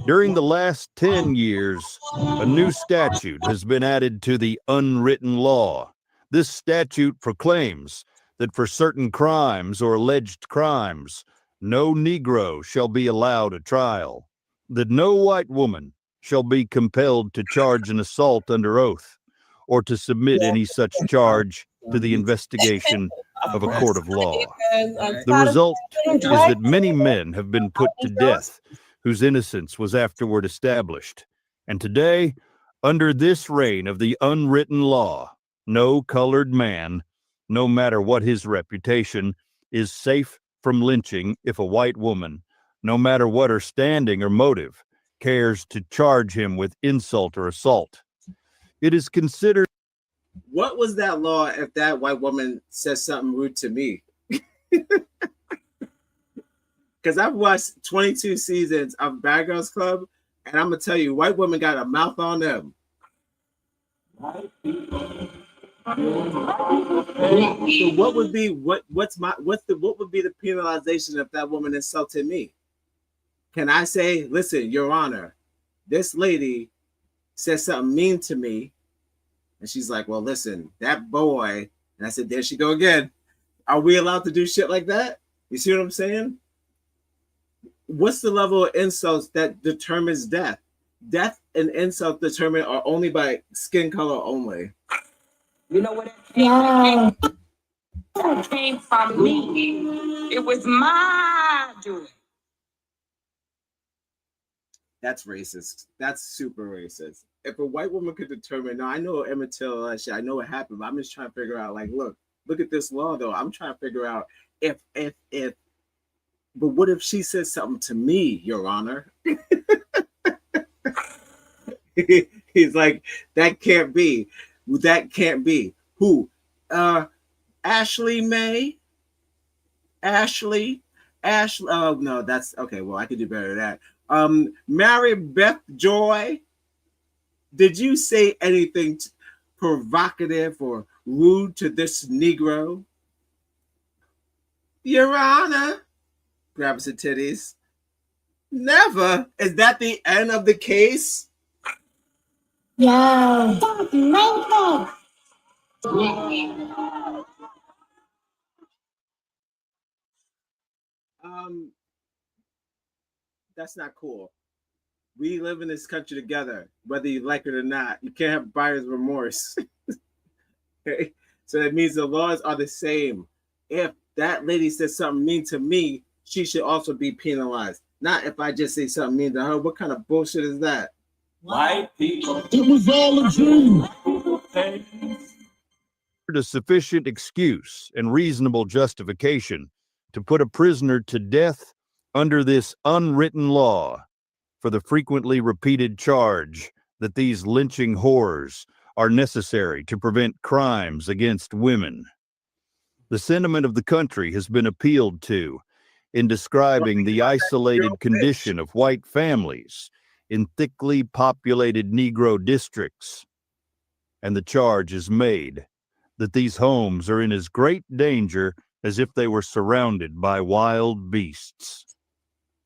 During the last 10 years, a new statute has been added to the unwritten law. This statute proclaims that for certain crimes or alleged crimes, no Negro shall be allowed a trial, that no white woman shall be compelled to charge an assault under oath, or to submit any such charge to the investigation of a court of law. The result is that many men have been put to death whose innocence was afterward established. And today, under this reign of the unwritten law, no colored man, no matter what his reputation, is safe from lynching if a white woman, no matter what her standing or motive, cares to charge him with insult or assault. It is considered. What was that law if that white woman says something rude to me? Because I've watched 22 seasons of Bad Girls Club, and I'm gonna tell you, white women got a mouth on them. So what would be what would be the penalization if that woman insulted me? Can I say, listen, Your Honor, this lady said something mean to me, and she's like, well, listen, that boy, and I said, there she go again. Are we allowed to do shit like that? You see what I'm saying? What's the level of insults that determines death? Death and insult determined are only by skin color only. You know what? That came from me. It was my doing. That's racist. That's super racist. If a white woman could determine, no, I know Emmett Till, all that shit, I know what happened, but I'm just trying to figure out, like, look at this law, though. I'm trying to figure out if, but what if she says something to me, Your Honor? He's like, that can't be. That can't be. Who? Ashley May? Ashley? Oh, no, that's okay. Well, I could do better than that. Mary Beth Joy, did you say anything provocative or rude to this Negro? Your Honor, grabs her titties. Never. Is that the end of the case? Yeah. That's not cool. We live in this country together, whether you like it or not. You can't have buyer's remorse. Okay? So that means the laws are the same. If that lady says something mean to me, she should also be penalized. Not if I just say something mean to her. What kind of bullshit is that? White people. It was all a dream. a sufficient excuse and reasonable justification to put a prisoner to death under this unwritten law for the frequently repeated charge that these lynching horrors are necessary to prevent crimes against women. The sentiment of the country has been appealed to in describing the isolated condition of white families in thickly populated Negro districts. And the charge is made that these homes are in as great danger as if they were surrounded by wild beasts.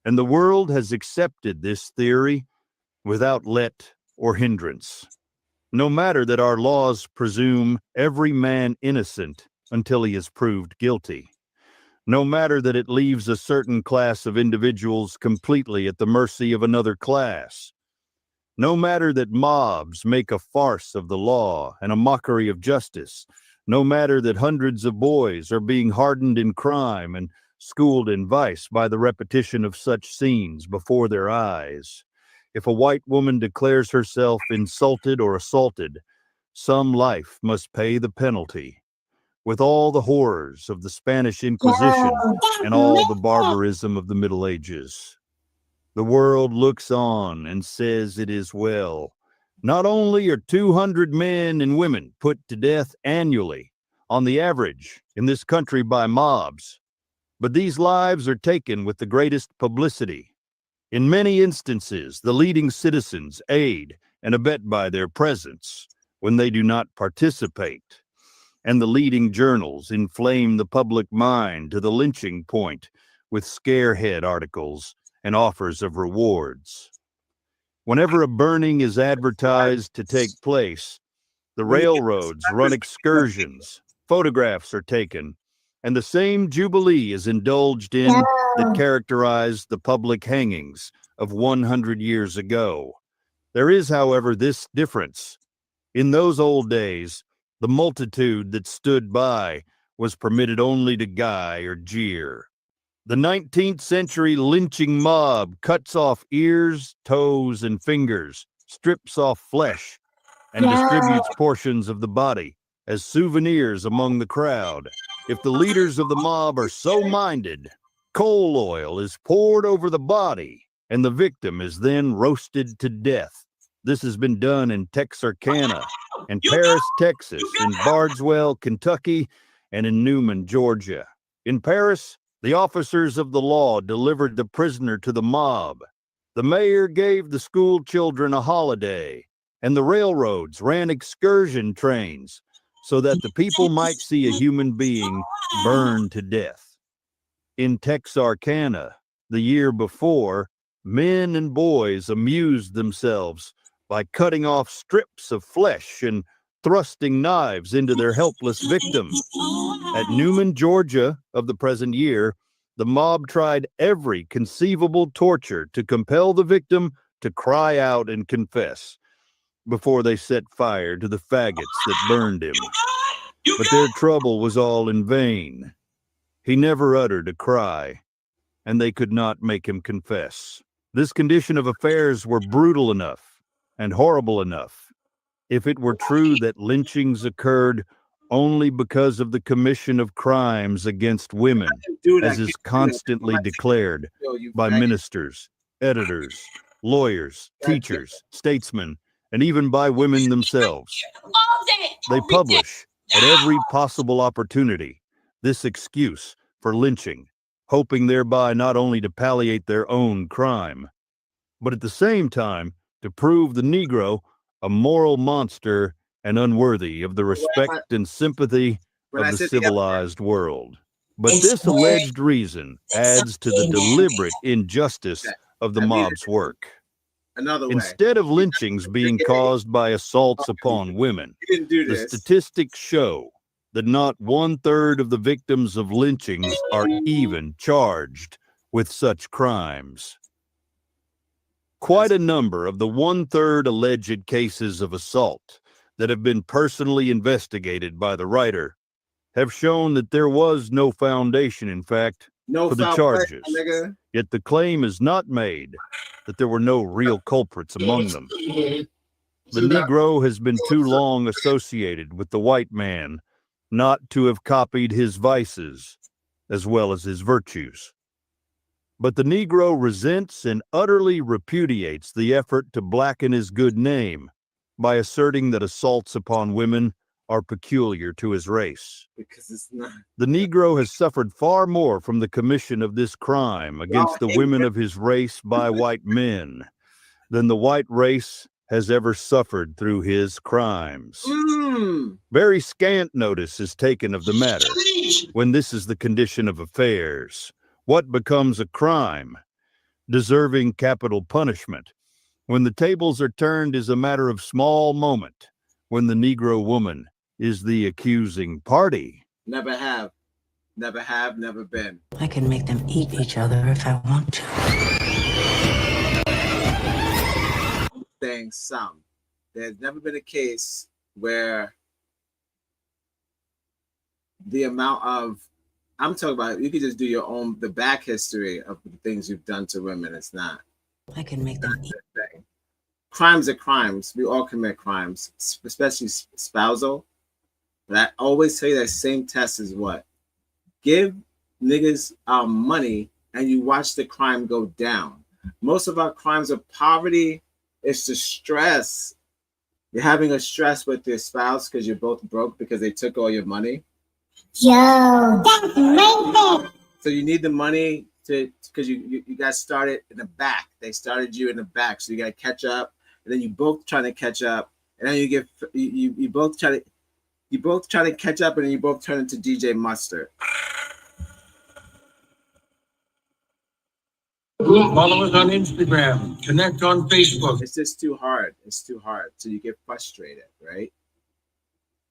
And the world has accepted this theory without let or hindrance, no matter that our laws presume every man innocent until he is proved guilty, no matter that it leaves a certain class of individuals completely at the mercy of another class, no matter that mobs make a farce of the law and a mockery of justice, no matter that hundreds of boys are being hardened in crime and schooled in vice by the repetition of such scenes before their eyes. If a white woman declares herself insulted or assaulted, some life must pay the penalty, with all the horrors of the Spanish Inquisition and all the barbarism of the Middle Ages. The world looks on and says it is well. Not only are 200 men and women put to death annually, on the average, in this country by mobs, but these lives are taken with the greatest publicity. In many instances, the leading citizens aid and abet by their presence when they do not participate, and the leading journals inflame the public mind to the lynching point with scarehead articles and offers of rewards. Whenever a burning is advertised to take place, the railroads run excursions, photographs are taken, and the same jubilee is indulged in that characterized the public hangings of 100 years ago. There is, however, this difference. In those old days, the multitude that stood by was permitted only to guy or jeer. The 19th century lynching mob cuts off ears, toes, and fingers, strips off flesh, and distributes portions of the body as souvenirs among the crowd. If the leaders of the mob are so minded, coal oil is poured over the body, and the victim is then roasted to death. This has been done in Texarkana, in Paris, Texas, in Bardwell, Kentucky, and in Newman, Georgia. In Paris, the officers of the law delivered the prisoner to the mob. The mayor gave the school children a holiday, and the railroads ran excursion trains so that the people might see a human being burned to death. In Texarkana, the year before, men and boys amused themselves by cutting off strips of flesh and thrusting knives into their helpless victim. At Newman, Georgia, of the present year, the mob tried every conceivable torture to compel the victim to cry out and confess before they set fire to the faggots that burned him. But their trouble was all in vain. He never uttered a cry, and they could not make him confess. This condition of affairs were brutal enough and horrible enough if it were true that lynchings occurred only because of the commission of crimes against women, as is constantly declared by ministers, editors, lawyers, teachers, statesmen, and even by women themselves. They publish at every possible opportunity this excuse for lynching, hoping thereby not only to palliate their own crime, but at the same time to prove the Negro a moral monster and unworthy of the respect and sympathy of the civilized world. But this alleged reason adds to the deliberate injustice of the mob's work. Instead of lynchings being caused by assaults upon women, the statistics show that not 1/3 of the victims of lynchings are even charged with such crimes. Quite a number of the 1/3 alleged cases of assault that have been personally investigated by the writer have shown that there was no foundation, in fact, for the charges. Yet the claim is not made that there were no real culprits among them. The Negro has been too long associated with the white man not to have copied his vices as well as his virtues. But the Negro resents and utterly repudiates the effort to blacken his good name by asserting that assaults upon women are peculiar to his race. Because it's not. The Negro has suffered far more from the commission of this crime against the women of his race by white men than the white race has ever suffered through his crimes. Very scant notice is taken of the matter when this is the condition of affairs. What becomes a crime, deserving capital punishment, when the tables are turned is a matter of small moment, when the Negro woman is the accusing party. Never have, never been. I can make them eat each other if I want to. Saying some. There's never been a case where the amount of, I'm talking about, you could just do your own, the back history of the things you've done to women. It's not. I can make them eat. Crimes are crimes. We all commit crimes, especially spousal. But I always say that same test is what? Give niggas our money and you watch the crime go down. Most of our crimes are poverty. It's the stress. You're having a stress with your spouse because you're both broke because they took all your money. Yo, that's amazing. So you need the money to, because you got started in the back. They started you in the back, so you got to catch up, and then you both trying to catch up, and then you both try to catch up, and then you both turn into DJ Mustard. Follow us on Instagram. Connect on Facebook. It's just too hard. It's too hard. So you get frustrated, right?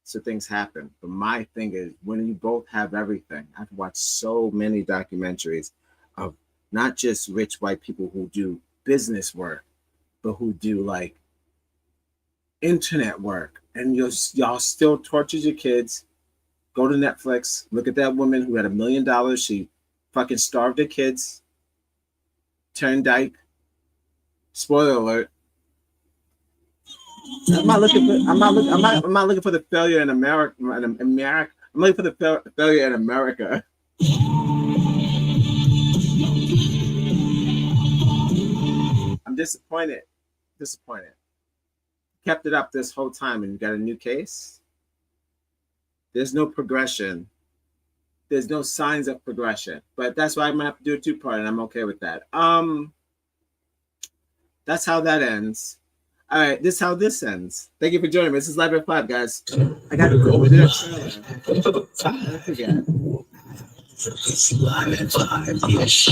So things happen. But my thing is, when you both have everything, I've watched so many documentaries of not just rich white people who do business work, but who do like internet work. And y'all still torture your kids. Go to Netflix. Look at that woman who had $1 million. She fucking starved her kids. Turned dyke. Spoiler alert. I'm not looking for the failure in America. I'm looking for the failure in America. I'm disappointed. Kept it up this whole time, and you got a new case. There's no progression. There's no signs of progression. But that's why I'm gonna have to do a two-part, and I'm okay with that. That's how that ends. All right, this is how this ends. Thank you for joining me. This is Live at 5, guys. I got to go. I forget. It's live at 5. Yes.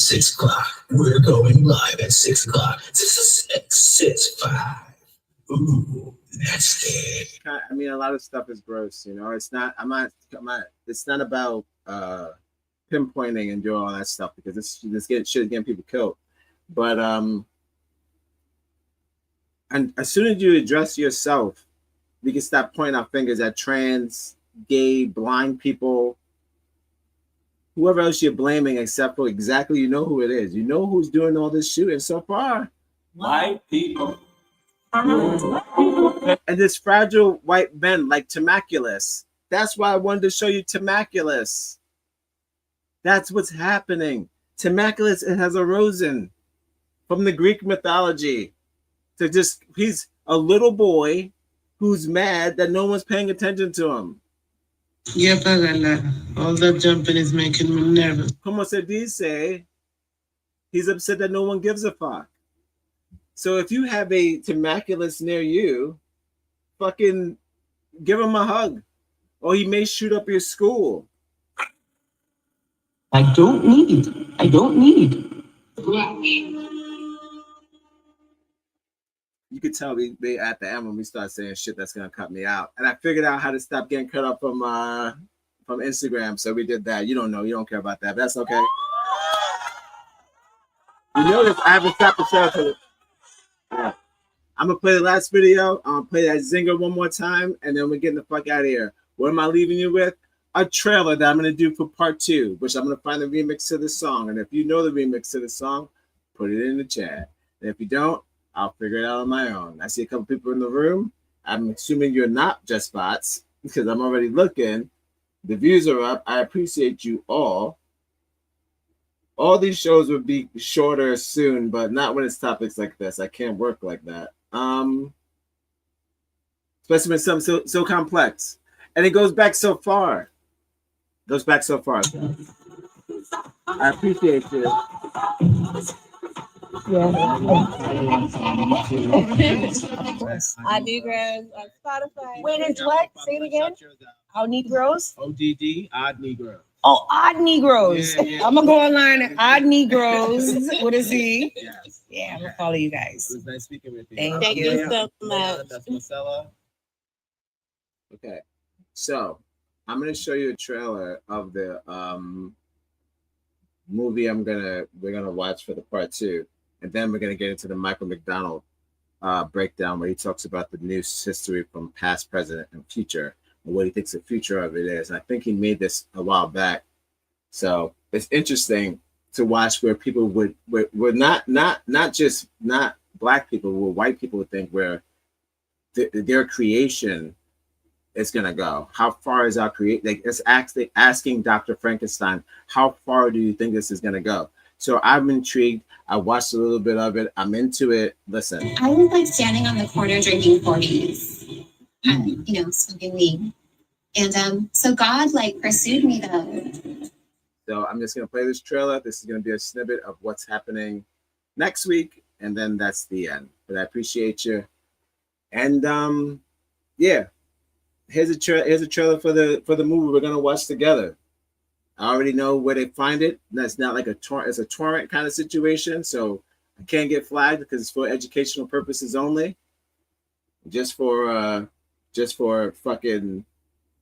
6 o'clock. We're going live at 6 o'clock. 6, 5. Ooh, that's it. I mean, a lot of stuff is gross. You know, it's not. It's not about pinpointing and doing all that stuff because this shit getting people killed. But and as soon as you address yourself, we can stop pointing our fingers at trans, gay, blind people, whoever else you're blaming, except for exactly you know who it is. You know who's doing all this shooting so far. White people. And this fragile white men like Temmaculus. That's why I wanted to show you Temmaculus. That's what's happening. Temmaculus, it has arisen from the Greek mythology. To just, he's a little boy who's mad that no one's paying attention to him. Yeah, Pagala. All that jumping is making me nervous. Como se dice, he's upset that no one gives a fuck. So if you have a Temmaculus near you, fucking give him a hug. Or he may shoot up your school. I don't need. You could tell we at the end when we start saying shit that's gonna cut me out. And I figured out how to stop getting cut off from Instagram. So we did that. You don't know, you don't care about that, but that's okay. You notice I haven't stopped the show for I'm gonna play the last video. I'm gonna play that zinger one more time, and then we're getting the fuck out of here. What am I leaving you with? A trailer that I'm gonna do for part 2, which I'm gonna find the remix to the song. And if you know the remix to the song, put it in the chat. And if you don't, I'll figure it out on my own. I see a couple people in the room. I'm assuming you're not just bots. because I'm already looking. The views are up. I appreciate you all. All these shows would be shorter soon, but not when it's topics like this. I can't work like that. Especially when something so complex. And it goes back so far. I appreciate you. Odd Negroes on Spotify. Wait, it's what? Say it again. Odd Negroes? ODD, Odd Negro. Oh, Odd Negroes. Yeah. I'm gonna go online at Odd Negroes with a Z. Yes. Yeah, I'm gonna follow you guys. It was nice speaking with you. Thank you so much. That's Marcella. Okay, so I'm gonna show you a trailer of the movie we're gonna watch for the part 2, and then we're gonna get into the Michael McDonald breakdown where he talks about the NOOSE history from past, present, and future, and what he thinks the future of it is. And I think he made this a while back, so it's interesting to watch where people would not just black people, where white people would think where their creation is gonna go. How far is our like it's actually asking Dr. Frankenstein, how far do you think this is gonna go? So I'm intrigued. I watched a little bit of it. I'm into it. Listen. I was like standing on the corner drinking 40s, smoking weed. And so God like pursued me though. So I'm just gonna play this trailer. This is gonna be a snippet of what's happening next week, and then that's the end. But I appreciate you. And yeah. Here's a trailer for the movie we're gonna watch together. I already know where they find it. That's not like it's a torrent kind of situation, so I can't get flagged because it's for educational purposes only. Just for fucking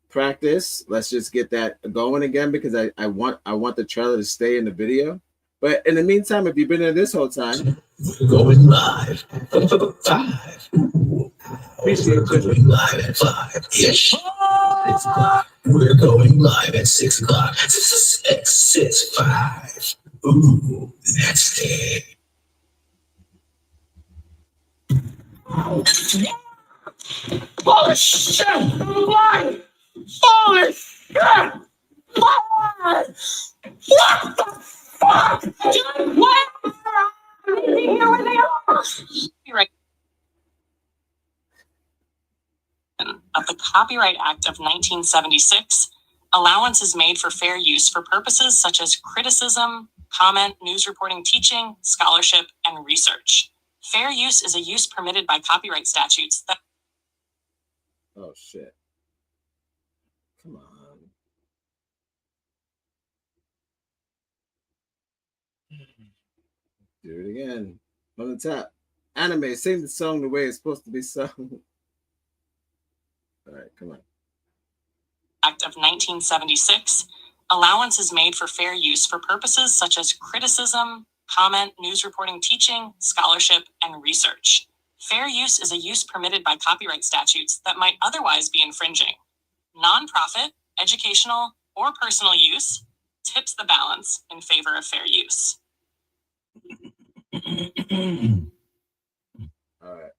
practice. Let's just get that going again because I want the trailer to stay in the video. But in the meantime, if you've been there this whole time, we're going live. 5. We're going live at 5. Yes. 6 o'clock. We're going live at 6 o'clock. 6, 5. Ooh, that's it. Holy shit! What? Holy shit! What? What the fuck? What? Where they are? Right. Of the Copyright Act of 1976, allowance is made for fair use for purposes such as criticism, comment, news reporting, teaching, scholarship, and research. Fair use is a use permitted by copyright statutes that... Oh, shit. Come on. Do it again. On the top. Anime, sing the song the way it's supposed to be sung. All right, come on. Act of 1976, allowance is made for fair use for purposes such as criticism, comment, news reporting, teaching, scholarship, and research. Fair use is a use permitted by copyright statutes that might otherwise be infringing. Nonprofit, educational, or personal use tips the balance in favor of fair use. All right.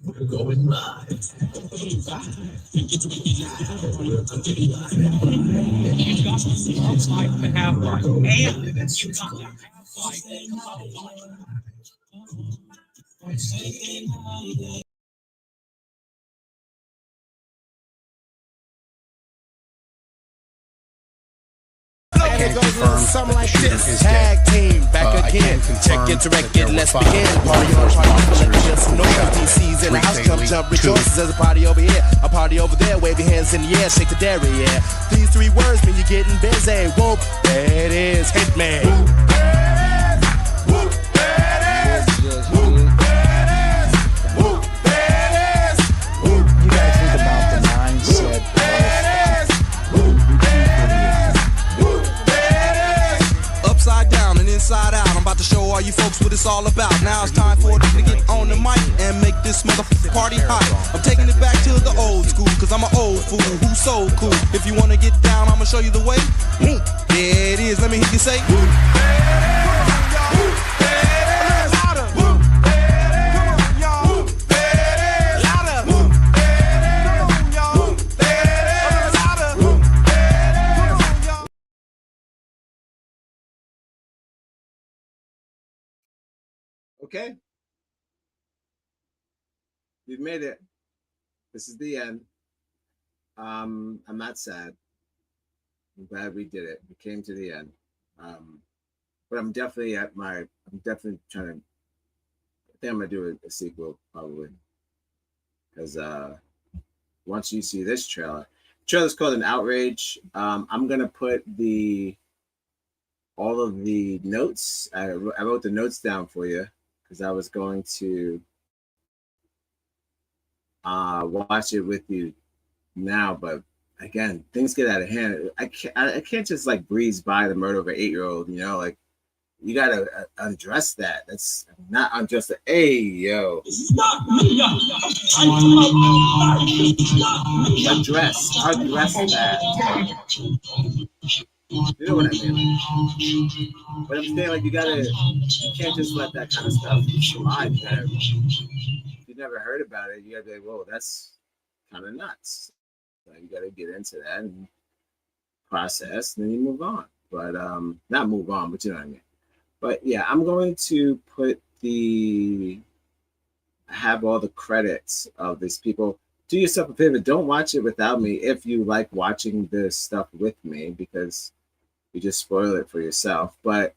We're going live. You got life to have life. And you got to have life. And it goes a little something like this. Tag team back again. Check it, direct it, let's begin. Party on, party, let me hear some noise. DC's in the house, jump, jump, rejoices. There's a party over here, a party over there. Wave your hands in the air, shake the dairy, yeah. These 3 words mean you're getting busy. Whoop, there it is, Hitman. Whoop, there it is. Whoop, there it is. Whoop, there it is. Whoop, you gotta think about the mindset. Upside down and inside out. I'm about to show all you folks what it's all about. Now it's time for them to get on the mic and make this motherfucking party hot. I'm taking it back to the old school, cause I'm an old fool who's so cool. If you wanna get down, I'ma show you the way. There it is, let me hear you say. Okay. We've made it. This is the end. I'm not sad. I'm glad we did it. We came to the end. But I'm definitely I'm definitely trying to, I think I'm gonna do a sequel probably. Because once you see this trailer's called An Outrage. I'm gonna put all of the notes. I wrote the notes down for you because I was going to watch it with you now, but again, things get out of hand. I can't just like breeze by the murder of an 8-year-old. You know, like you gotta undress that. That's not undress it. Hey, yo. Undress that. You know what I mean? But I'm saying, like, you can't just let that kind of stuff slide. If you never heard about it, you gotta be like, whoa, that's kind of nuts. So you gotta get into that and process, and then you move on. But not move on, but you know what I mean. But yeah, I'm going to have all the credits of these people. Do yourself a favor, don't watch it without me if you like watching this stuff with me, because you just spoil it for yourself. But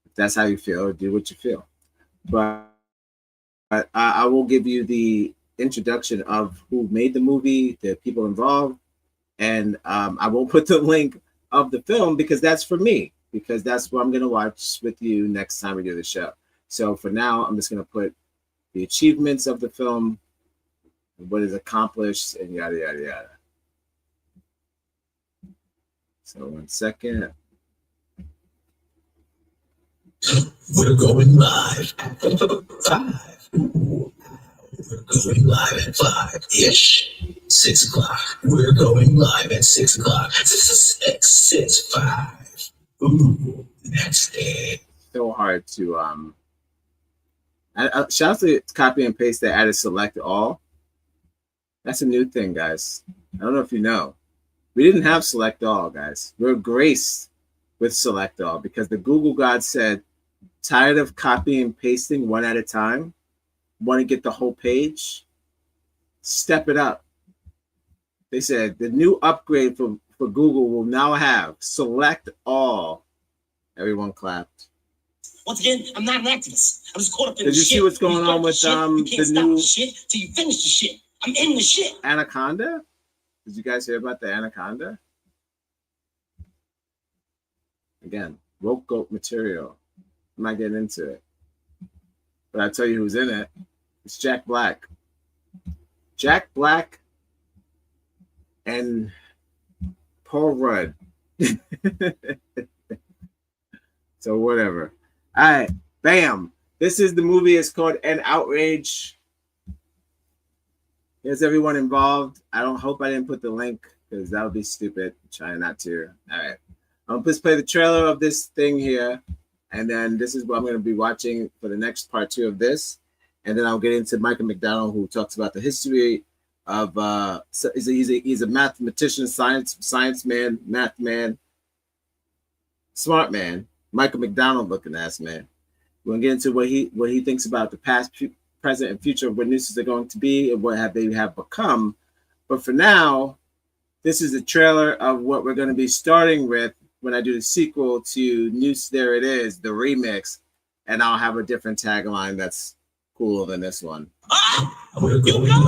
if that's how you feel, do what you feel. But I will give you the introduction of who made the movie, the people involved, and I won't put the link of the film because that's for me, because that's what I'm going to watch with you next time we do the show. So for now, I'm just going to put the achievements of the film, what is accomplished, and yada, yada, yada. So 1 second. We're going live at 5. We're going live at 5-ish. 6 o'clock. We're going live at 6 o'clock. 6, 5. Ooh, that's it. So hard to shout out to copy and paste that added select all. That's a new thing, guys. I don't know if you know. We didn't have select all, guys. We're graced with select all because the Google God said, tired of copying and pasting one at a time, want to get the whole page, step it up. They said the new upgrade for Google will now have select all. Everyone clapped. Once again, I'm not an activist. I'm just caught up in Did the you shit. see what's going on with you can't the stop new the shit till you finish the shit. I'm in the shit. Anaconda? Did you guys hear about the Anaconda? Again, woke goat material. I'm not getting into it. But I'll tell you who's in it. It's Jack Black. Jack Black and Paul Rudd. So whatever. All right, bam. This is the movie. It's called An Outrage. Here's everyone involved. I don't hope I didn't put the link because that would be stupid. I'm trying not to. All right. I'm going to play the trailer of this thing here. And then this is what I'm going to be watching for the next part 2 of this. And then I'll get into Michael McDonald, who talks about the history of he's a mathematician, science man, math man, smart man, Michael McDonald looking ass man. We're gonna get into what he thinks about the past, present, and future of what Nooses are going to be and what they have become. But for now, this is a trailer of what we're going to be starting with when I do the sequel to Noose There It Is, the remix, and I'll have a different tagline that's cooler than this one. We're going live.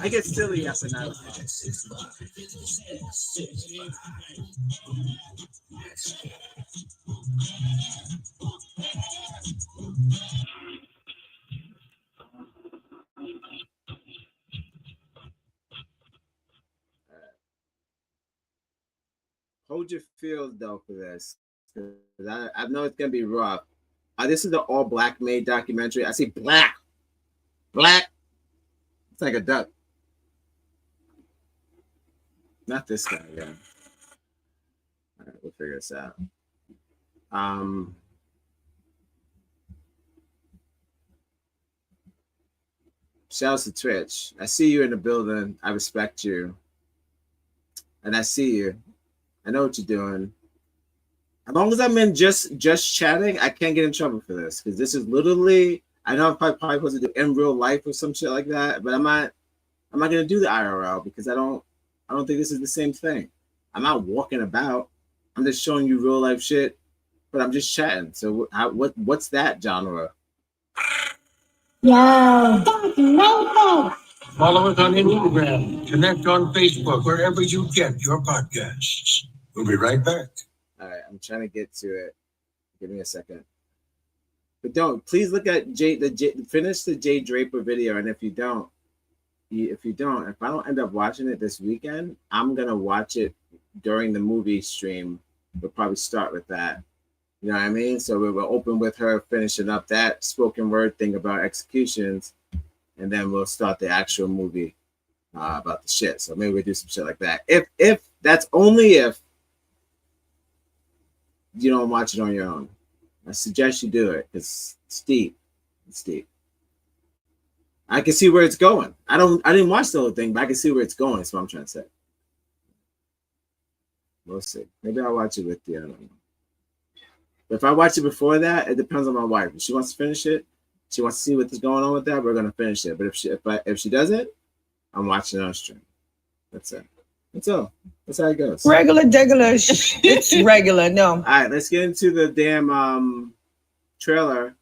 I get silly after now. Hold your feels though for this. I know it's gonna be rough. This is the all black made documentary. I see black. It's like a duck. Not this guy again. All right, we'll figure this out. Shouts to Twitch. I see you in the building. I respect you. And I see you. I know what you're doing. As long as I'm in just chatting, I can't get in trouble for this because this is literally. I know I'm probably supposed to do in real life or some shit like that, but I'm not gonna do the IRL because I don't think this is the same thing. I'm not walking about. I'm just showing you real life shit, but I'm just chatting. So what's that genre? Yeah. Follow us on Instagram. Connect on Facebook, wherever you get your podcasts. We'll be right back. All right, I'm trying to get to it. Give me a second. But please look at finish the Jay Draper video, and if I don't end up watching it this weekend, I'm gonna watch it during the movie stream. We'll probably start with that. You know what I mean? So we will open with her finishing up that spoken word thing about executions, and then we'll start the actual movie about the shit. So maybe we do some shit like that. If that's only if you don't watch it on your own. I suggest you do it because it's deep. It's deep. I can see where it's going. I didn't watch the whole thing, but I can see where it's going. That's what I'm trying to say. We'll see. Maybe I'll watch it with you. I don't know. But if I watch it before that, it depends on my wife. If she wants to finish it, she wants to see what's going on with that, we're gonna finish it. But if she doesn't, I'm watching it on stream. That's it. That's all. That's how it goes. Regular. It's regular. No. All right, let's get into the damn trailer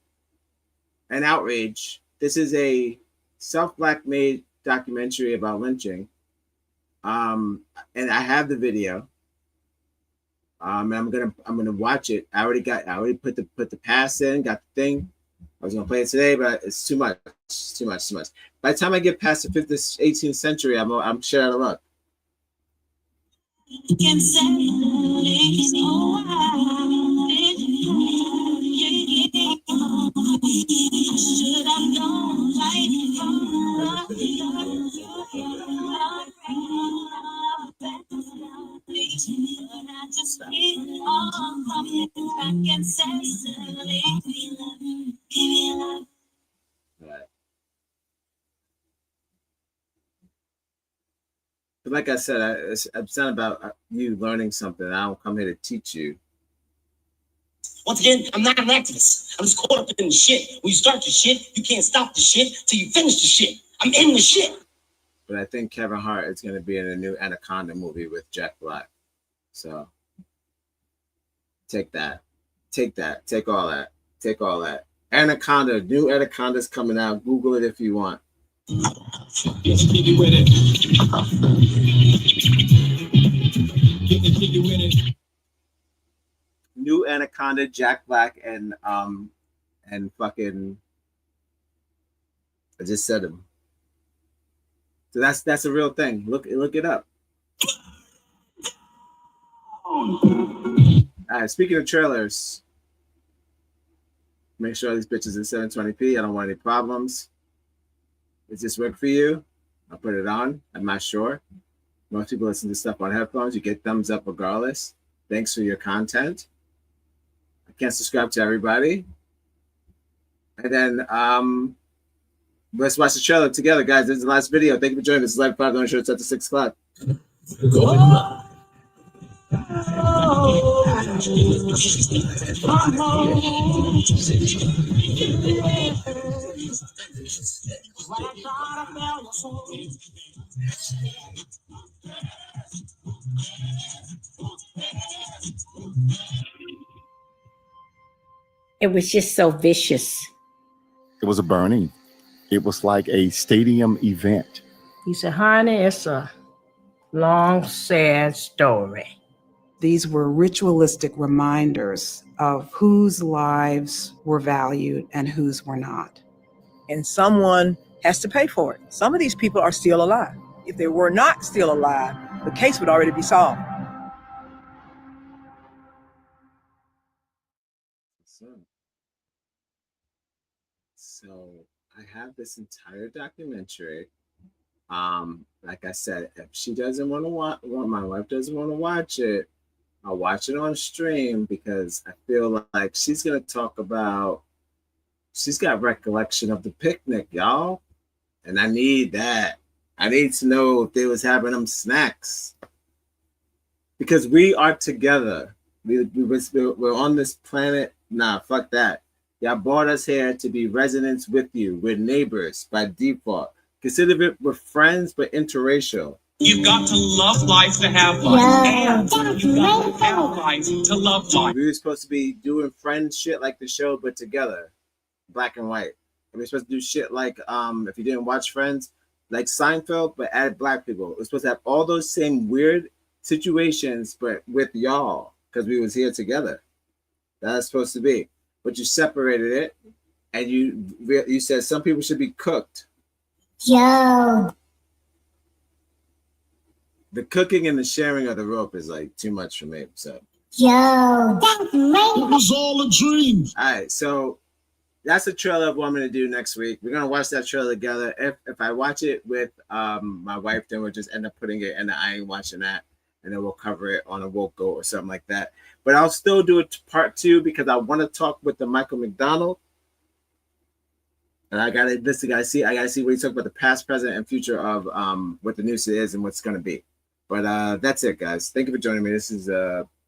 and outrage. This is a self-black made documentary about lynching. And I have the video. And I'm gonna watch it. I already put the pass in, got the thing. I was gonna play it today, but it's too much. It's too much. By the time I get past the 15th, 18th century, I'm sure out of luck. But like I said, it's not about you learning something. I don't come here to teach you. Once again, I'm not an activist. I'm just caught up in the shit. When you start the shit, you can't stop the shit till you finish the shit. I'm in the shit. But I think Kevin Hart is going to be in a new Anaconda movie with Jack Black. So take that. Take all that. Anaconda, new Anaconda's coming out. Google it if you want. New Anaconda, Jack Black, and fucking I just said him. So that's a real thing. Look it up. All right, speaking of trailers, make sure these bitches in 720p. I don't want any problems. Does this work for you? I'll put it on. I'm not sure. Most people listen to stuff on headphones. You get thumbs up regardless. Thanks for your content. I can't subscribe to everybody. And then let's watch the trailer together, guys. This is the last video. Thank you for joining us. This is Live 5 on the show. It's at 6 o'clock. It was just so vicious. It was a burning. It was like a stadium event. He said, honey, it's a long, sad story. These were ritualistic reminders of whose lives were valued and whose were not. And someone has to pay for it. Some of these people are still alive. If they were not still alive, the case would already be solved. So I have this entire documentary. Like I said, if she doesn't want to watch, my wife doesn't want to watch it, I'll watch it on stream because I feel like she's gonna talk about. She's got recollection of the picnic, y'all, and I need that. I need to know if they was having them snacks. because we are together. We're on this planet. Nah, fuck that. Y'all brought us here to be residents with you. We're neighbors by default. Consider it we're friends, but interracial. You've got to love life to have life. Yeah. And you've got to have life to love life. We were supposed to be doing friend shit like the show, but together, black and white. And we're supposed to do shit like, if you didn't watch Friends, like Seinfeld, but add black people. We're supposed to have all those same weird situations, but with y'all, because we was here together. That's supposed to be. But you separated it, and you said some people should be cooked. Yo. The cooking and the sharing of the rope is like too much for me. So. Yo. That's great. It was all a dream. All right, so that's a trailer of what I'm gonna do next week. We're gonna watch that trailer together. If I watch it with my wife, then we'll just end up putting it in the I ain't watching that, and then we'll cover it on a woke go or something like that. But I'll still do it part 2 because I want to talk with the Michael McDonald. And I gotta listen, I gotta see what he talked about the past, present, and future of what the news is and what's gonna be. But that's it, guys. Thank you for joining me. This has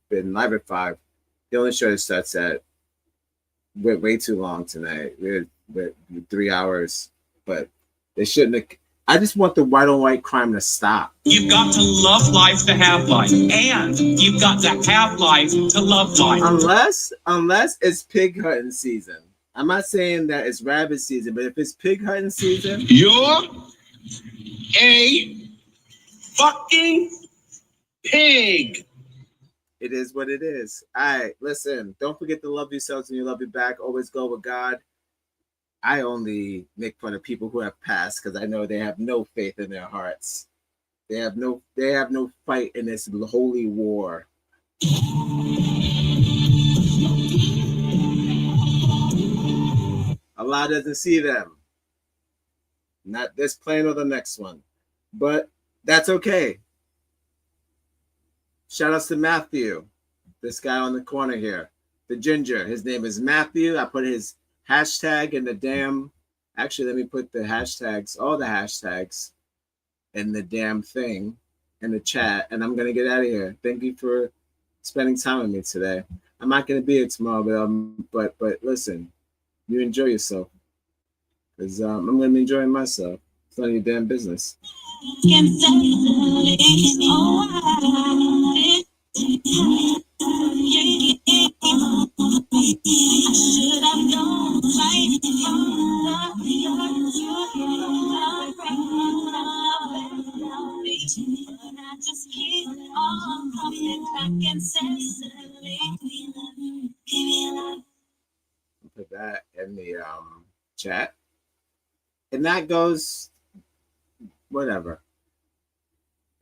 been Live at 5. The only show that starts at way too long tonight. We're 3 hours, but they shouldn't have. I just want the white on white crime to stop. You've got to love life to have life. And you've got to have life to love life. Unless it's pig hunting season. I'm not saying that it's rabbit season, but if it's pig hunting season, you're a fucking pig. It is what it is. All right, listen, don't forget to love yourselves and you love you back. Always go with God. I only make fun of people who have passed because I know they have no faith in their hearts. They have no fight in this holy war. Allah doesn't see them. Not this plane or the next one. But that's okay. Shout outs to Matthew, this guy on the corner here, the ginger. His name is Matthew. I put his hashtag in the damn. Actually, let me put the hashtags, all the hashtags, in the damn thing in the chat, and I'm gonna get out of here. Thank you for spending time with me today. I'm not gonna be here tomorrow, but listen, you enjoy yourself, because I'm gonna be enjoying myself. It's none of your damn business. Put that in the chat, and that goes whatever.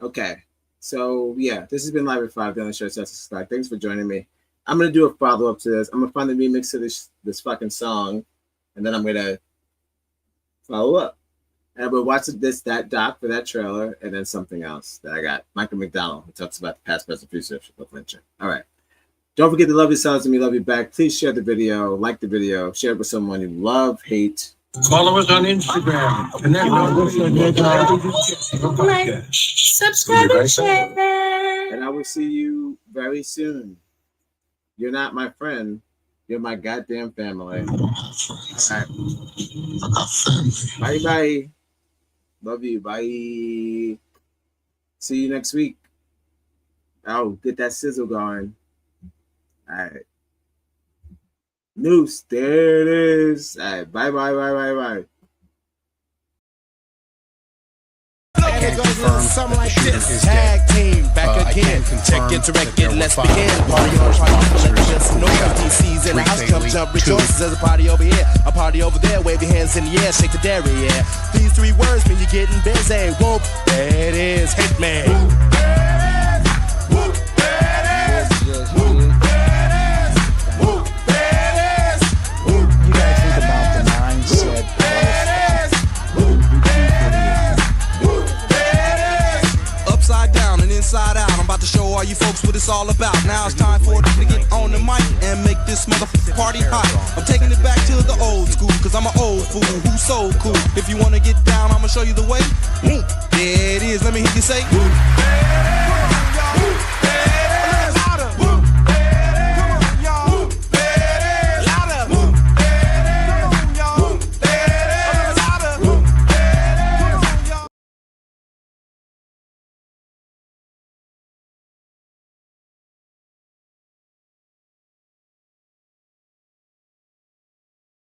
Okay, so yeah, this has been Live at 5 down the show. Thanks for joining me. I'm gonna do a follow up to this. I'm gonna find the remix of this fucking song, and then I'm gonna follow up. And we'll watch that doc for that trailer, and then something else that I got. Michael McDonald, who talks about the past, present, future of lynching. All right. Don't forget to love yourselves and we love you back. Please share the video, like the video, share it with someone you love, hate. Follow us on Instagram. Connect on Facebook. Subscribe and share. And I will see you very soon. You're not my friend. You're my goddamn family. All right. Bye bye. Love you. Bye. See you next week. Oh, get that sizzle going. All right. Noose, there it is. All right. Bye bye. And it goes a little something like this. Tag team back again. Check it to record, let's begin. Party on party, let just know DC's in the house. Jump, rejoices. There's a party over here, a party over there. Wave your hands in the air, shake the dairy, yeah. These 3 words mean you're getting busy. Whoop, there it is, Hitman. Inside out, I'm about to show all you folks what it's all about. Now it's time for them to get on the mic and make this motherfucking party hot. I'm taking it back to the old school, cause I'm an old fool who's so cool. If you wanna get down, I'ma show you the way. There it is, let me hear you say.